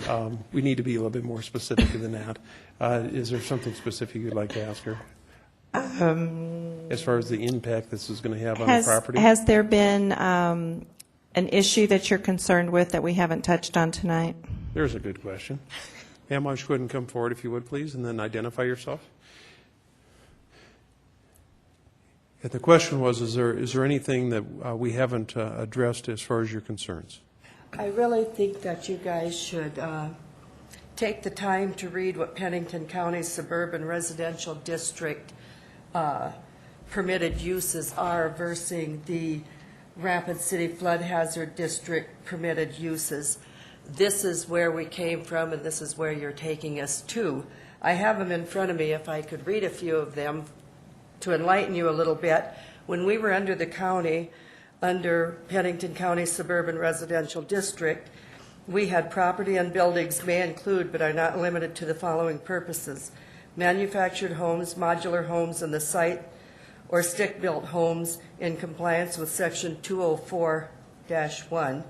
we need to be a little bit more specific than that. Is there something specific you'd like to ask her? As far as the impact this is going to have on the property? Has there been an issue that you're concerned with that we haven't touched on tonight? There's a good question. Ma'am, why don't you go ahead and come forward if you would, please, and then identify yourself. And the question was, is there anything that we haven't addressed as far as your concerns? I really think that you guys should take the time to read what Pennington County Suburban Residential District permitted uses are versus the Rapid City Flood Hazard District permitted uses. This is where we came from, and this is where you're taking us to. I have them in front of me, if I could read a few of them to enlighten you a little bit. When we were under the county, under Pennington County Suburban Residential District, we had property and buildings may include but are not limited to the following purposes: manufactured homes, modular homes on the site, or stick-built homes in compliance with Section 204-1.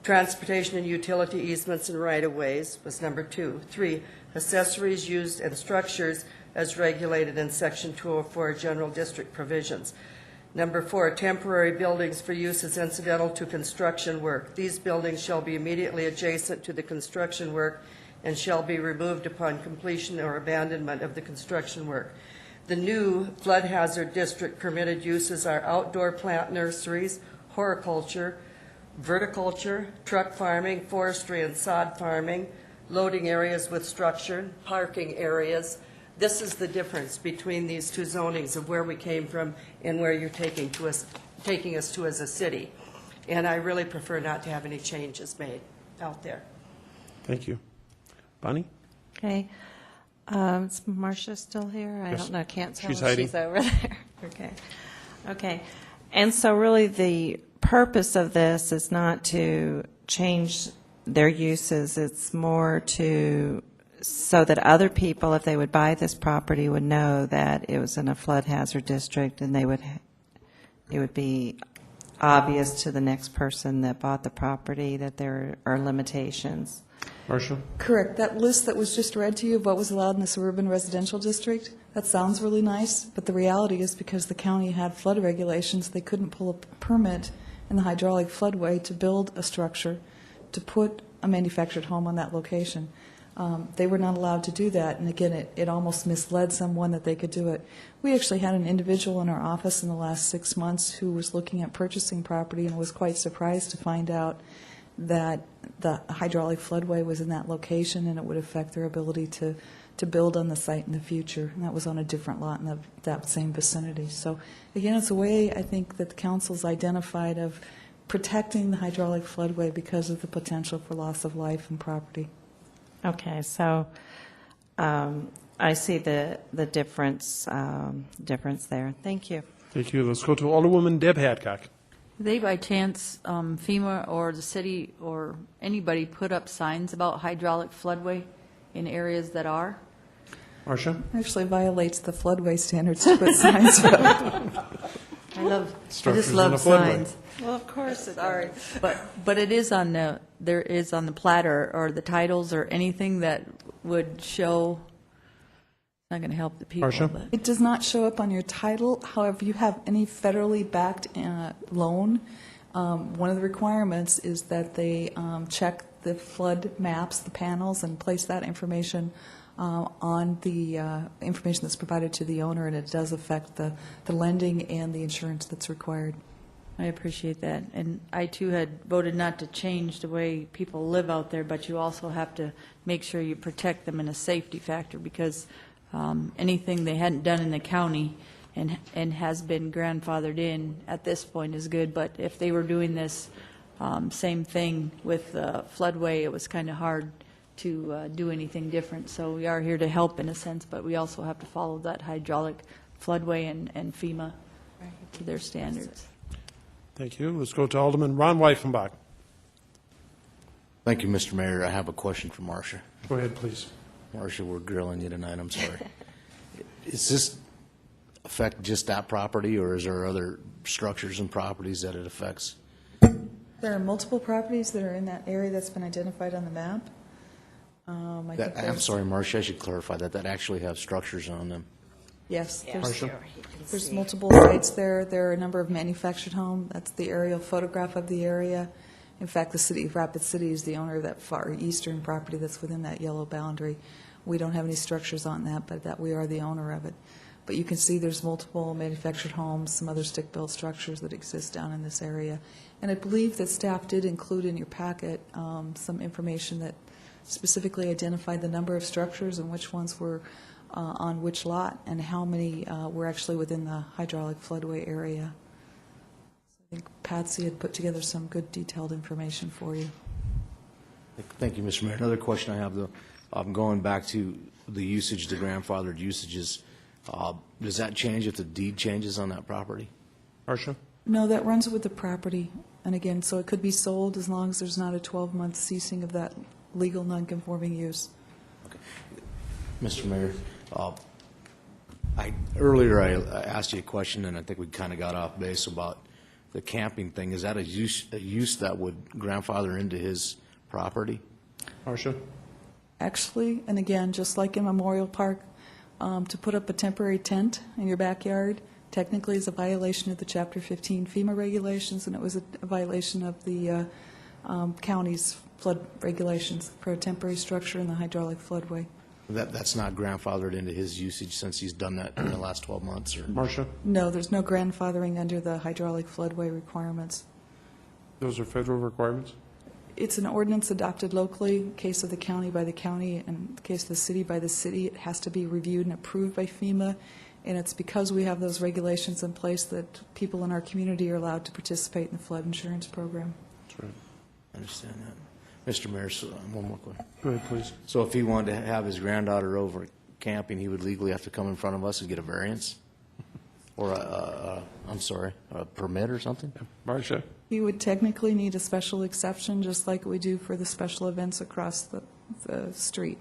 Transportation and utility easements and right-of-ways was number 2. 3, accessories used and structures as regulated in Section 204 General District provisions. Number 4, temporary buildings for use as incidental to construction work. These buildings shall be immediately adjacent to the construction work and shall be removed upon completion or abandonment of the construction work. The new flood hazard district permitted uses are outdoor plant nurseries, horticulture, verticulture, truck farming, forestry and sod farming, loading areas with structure, parking areas. This is the difference between these two zonings of where we came from and where you're taking us to as a city. And I really prefer not to have any changes made out there. Thank you. Bonnie? Okay. Is Marcia still here? I Yes. don't know, can't tell She's if hiding. she's over there. Okay. Okay. And so really the purpose of this is not to change their uses, it's more to, so that other people, if they would buy this property, would know that it was in a flood hazard district, and it would be obvious to the next person that bought the property that there are limitations. Marcia? Correct. That list that was just read to you of what was allowed in the suburban residential district, that sounds really nice, but the reality is because the county had flood regulations, they couldn't pull a permit in the hydraulic floodway to build a structure, to put a manufactured home on that location. They were not allowed to do that, and again, it almost misled someone that they could do it. We actually had an individual in our office in the last 6 months who was looking at purchasing property and was quite surprised to find out that the hydraulic floodway was in that location and it would affect their ability to build on the site in the future. And that was on a different lot in that same vicinity. So again, it's a way I think that the council's identified of protecting the hydraulic floodway because of the potential for loss of life and property. Okay, so I see the difference there. Thank you. Thank you. Let's go to Alderwoman Deb Hadcock. They by chance, FEMA or the city or anybody put up signs about hydraulic floodway in areas that are? Marcia? Actually violates the floodway standards to put signs up. I Structures just in love the floodway. signs. Well, of course it Sorry, but it is on there is on the plat or the titles or anything that would show. It's not going to help the people. Marcia? But It does not show up on your title. However, you have any federally backed loan. One of the requirements is that they check the flood maps, the panels, and place that information on the information that's provided to the owner, and it does affect the lending and the insurance that's required. I appreciate that. And I, too, had voted not to change the way people live out there, but you also have to make sure you protect them in a safety factor, because anything they hadn't done in the county and has been grandfathered in at this point is good. But if they were doing this same thing with the floodway, it was kind of hard to do anything different. So we are here to help in a sense, but we also have to follow that hydraulic floodway and FEMA to their standards. Thank you. Let's go to Alderman Ron Weifenbach. Thank you, Mr. Mayor. I have a question for Marcia. Go ahead, please. Marcia, we're grilling you tonight, I'm sorry. Does this affect just that property, or is there other structures and properties that it affects? There are multiple properties that are in that area that's been identified on the map. I'm sorry, Marcia, I should clarify that actually have structures on them. Yes, Marcia? there's multiple sites there. There are a number of manufactured homes. That's the aerial photograph of the area. In fact, the city of Rapid City is the owner of that far eastern property that's within that yellow boundary. We don't have any structures on that, but that we are the owner of it. But you can see there's multiple manufactured homes, some other stick-built structures that exist down in this area. And I believe that staff did include in your packet some information that specifically identified the number of structures and which ones were on which lot and how many were actually within the hydraulic floodway area. I think Patsy had put together some good detailed information for you. Thank you, Mr. Mayor. Another question I have, though, going back to the usage, the grandfathered usages, does that change if the deed changes on that property? Marcia? No, that runs with the property. And again, so it could be sold as long as there's not a 12-month ceasing of that legal nonconforming use. Okay. Mr. Mayor, earlier I asked you a question, and I think we kind of got off base about the camping thing. Is that a use that would grandfather into his property? Marcia? Actually, and again, just like in Memorial Park, to put up a temporary tent in your backyard technically is a violation of the Chapter 15 FEMA regulations, and it was a violation of the county's flood regulations for a temporary structure in the hydraulic floodway. That's not grandfathered into his usage since he's done that in the last 12 months? Or? Marcia? No, there's no grandfathering under the hydraulic floodway requirements. Those are federal requirements? It's an ordinance adopted locally, in case of the county by the county, and in the case of the city by the city. It has to be reviewed and approved by FEMA, and it's because we have those regulations in place that people in our community are allowed to participate in the flood insurance program. That's right. I understand that. Mr. Mayor, so, one more question. Go ahead, please. So if he wanted to have his granddaughter over camping, he would legally have to come in front of us and get a variance? Or a permit or something? Marcia? You would technically need a special exception, just like we do for the special events across the street.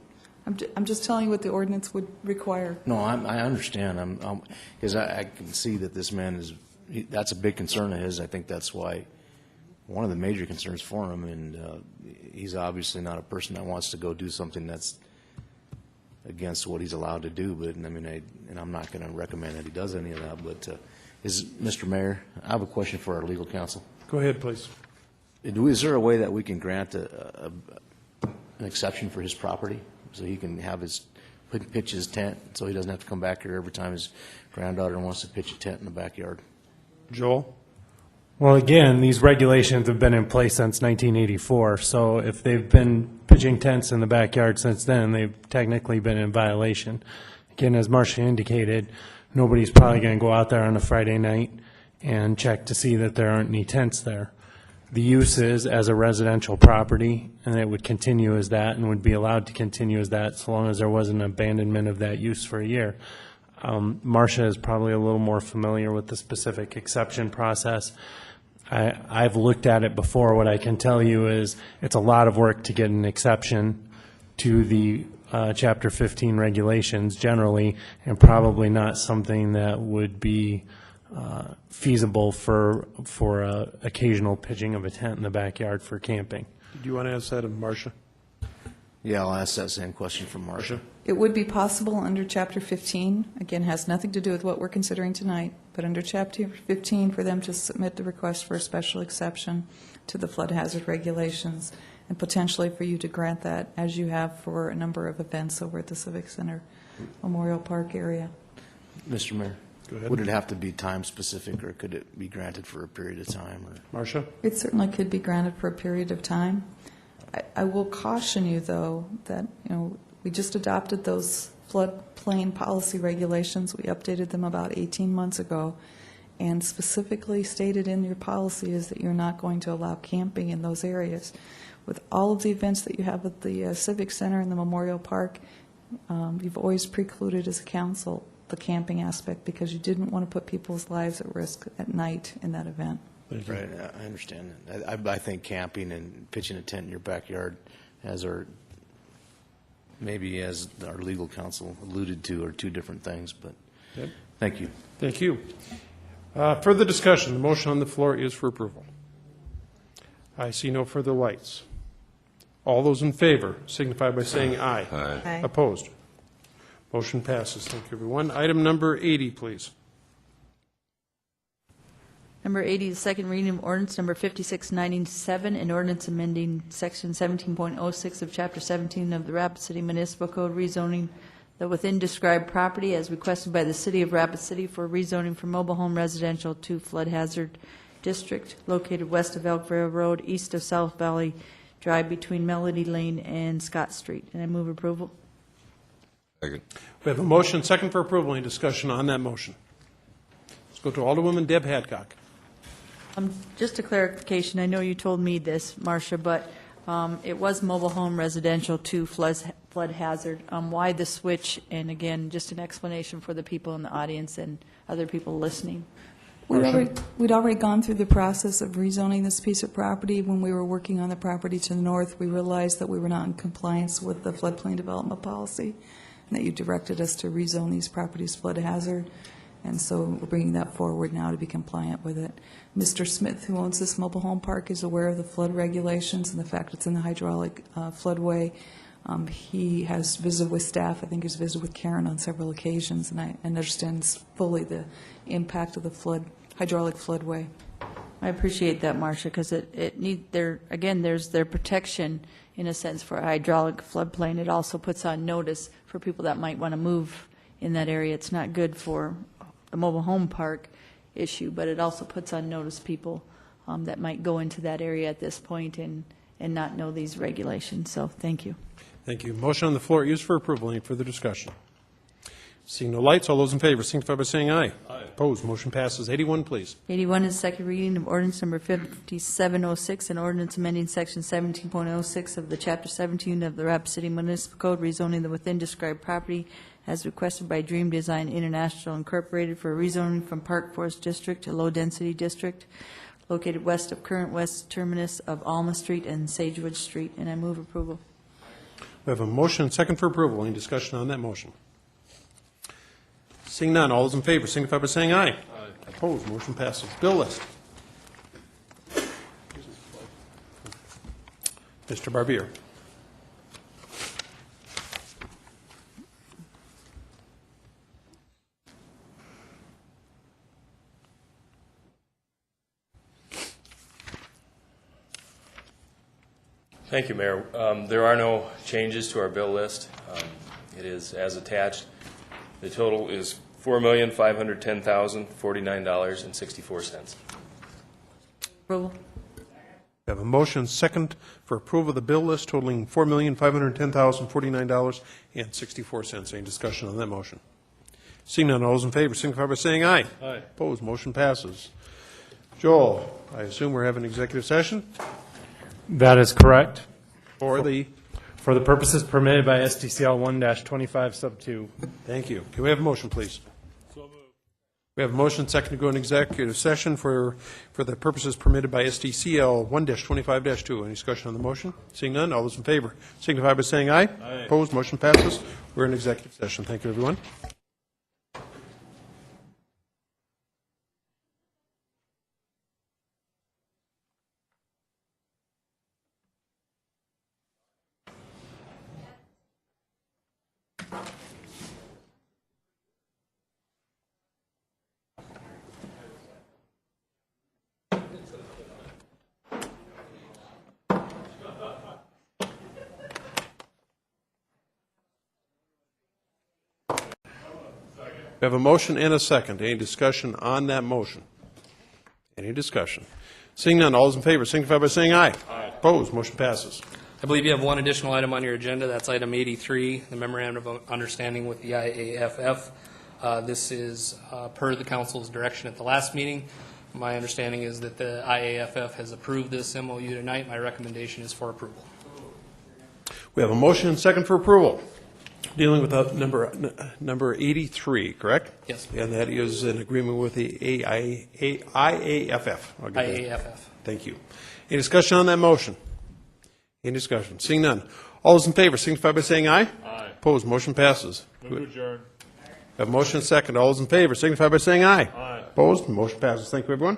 I'm just telling you what the ordinance would require. No, I understand. Because I can see that this man that's a big concern of his. I think that's why, one of the major concerns for him, and he's obviously not a person that wants to go do something that's against what he's allowed to do. But, I mean, and I'm not going to recommend that he does any of that. But, Mr. Mayor, I have a question for our legal counsel. Go ahead, please. Is there a way that we can grant an exception for his property, so he can have pitch his tent, so he doesn't have to come back here every time his granddaughter wants to pitch a tent in the backyard? Joel? Well, again, these regulations have been in place since 1984, so if they've been pitching tents in the backyard since then, they've technically been in violation. Again, as Marcia indicated, nobody's probably going to go out there on a Friday night and check to see that there aren't any tents there. The use is as a residential property, and it would continue as that and would be allowed to continue as that so long as there wasn't an abandonment of that use for a year. Marcia is probably a little more familiar with the specific exception process. I've looked at it before. What I can tell you is it's a lot of work to get an exception to the Chapter 15 regulations generally, and probably not something that would be feasible for occasional pitching of a tent in the backyard for camping. Do you want to ask that of Marcia? Yeah, I'll ask that same question from Marcia. It would be possible under Chapter 15, again, has nothing to do with what we're considering tonight, but under Chapter 15, for them to submit the request for a special exception to the flood hazard regulations, and potentially for you to grant that, as you have for a number of events over at the Civic Center Memorial Park area. Mr. Mayor? Go ahead. Would it have to be time-specific, or could it be granted for a period of time? Or? Marcia? It certainly could be granted for a period of time. I will caution you, though, that, we just adopted those floodplain policy regulations. We updated them about 18 months ago, and specifically stated in your policy is that you're not going to allow camping in those areas. With all of the events that you have at the Civic Center and the Memorial Park, you've always precluded as a council the camping aspect because you didn't want to put people's lives at risk at night in that event. Right, I understand that. I think camping and pitching a tent in your backyard, as our legal counsel alluded to, are two different things, but Yep. Thank you. Thank you. Further discussion. The motion on the floor is for approval. I see no further lights. All those in favor signify by saying aye. Aye. Opposed? Motion passes. Thank you, everyone. Item number 80, please. Number 80, the second reading of ordinance number 5697, an ordinance amending section 17.06 of chapter 17 of the Rapid City Municipal Code, rezoning the within described property as requested by the city of Rapid City for rezoning from mobile home residential to flood hazard district located west of Elkville Road, east of South Valley Drive between Melody Lane and Scott Street. And I move approval. Second. We have a motion, second for approval. Any discussion on that motion? Let's go to Alderwoman Deb Hadcock. Just a clarification, I know you told me this, Marcia, but it was mobile home residential to flood hazard. Why the switch? And again, just an explanation for the people in the audience and other people listening. We'd already gone through the process of rezoning this piece of property. When we were working on the property to the north, we realized that we were not in compliance with the floodplain development policy, and that you directed us to rezone these properties flood hazard. And so we're bringing that forward now to be compliant with it. Mr. Smith, who owns this mobile home park, is aware of the flood regulations and the fact it's in the hydraulic floodway. He has visited with staff. I think he's visited with Karen on several occasions, and I understands fully the impact of the hydraulic floodway. I appreciate that, Marcia, because there's their protection in a sense for a hydraulic floodplain. It also puts on notice for people that might want to move in that area. It's not good for the mobile home park issue, but it also puts on notice people that might go into that area at this point and not know these regulations. So thank you. Thank you. Motion on the floor used for approval. Any further discussion? Seeing no lights, all those in favor signify by saying aye. Aye. Opposed, motion passes. 81, please. 81 is second reading of ordinance number 5706, an ordinance amending section 17.06 of the chapter 17 of the Rapid City Municipal Code, rezoning the within described property as requested by Dream Design International Incorporated for rezoning from Park Forest District to Low Density District, located west of current west terminus of Alma Street and Sagewood Street, and I move approval. We have a motion and second for approval. Any discussion on that motion? Seeing none, all those in favor signify by saying aye. Aye. Opposed, motion passes. Bill list. Mr. Barbier. Thank you, Mayor. There are no changes to our bill list. It is as attached. The total is $4,510,049.64. Approval. We have a motion second for approval of the bill list totaling $4,510,049.64. Any discussion on that motion? Seeing none, all those in favor signify by saying aye. Aye. Opposed, motion passes. Joel, I assume we're having executive session That is correct. for the, For the purposes permitted by SDCL 1-25 sub 2. thank you. Can we have a motion, please? We have a motion second to go in executive session for the purposes permitted by SDCL 1-25-2. Any discussion on the motion? Seeing none, all those in favor signify by saying aye. Aye. Opposed, motion passes. We're in executive session. Thank you, everyone. We have a motion and a second. Any discussion on that motion? Any discussion? Seeing none, all those in favor signify by saying aye. Aye. Opposed, motion passes. I believe you have one additional item on your agenda. That's item 83, the memorandum of understanding with the IAFF. This is per the council's direction at the last meeting. My understanding is that the IAFF has approved this MOU tonight. My recommendation is for approval. We have a motion and second for approval. Dealing with number 83, correct? Yes. And that is in agreement with the IAFF. I'll give that. IAFF. Thank you. Any discussion on that motion? Any discussion? Seeing none. All those in favor signify by saying aye. Aye. Opposed, motion passes. Move to adjourn. We have a motion and second. All those in favor signify by saying aye. Aye. Opposed, motion passes. Thank you, everyone.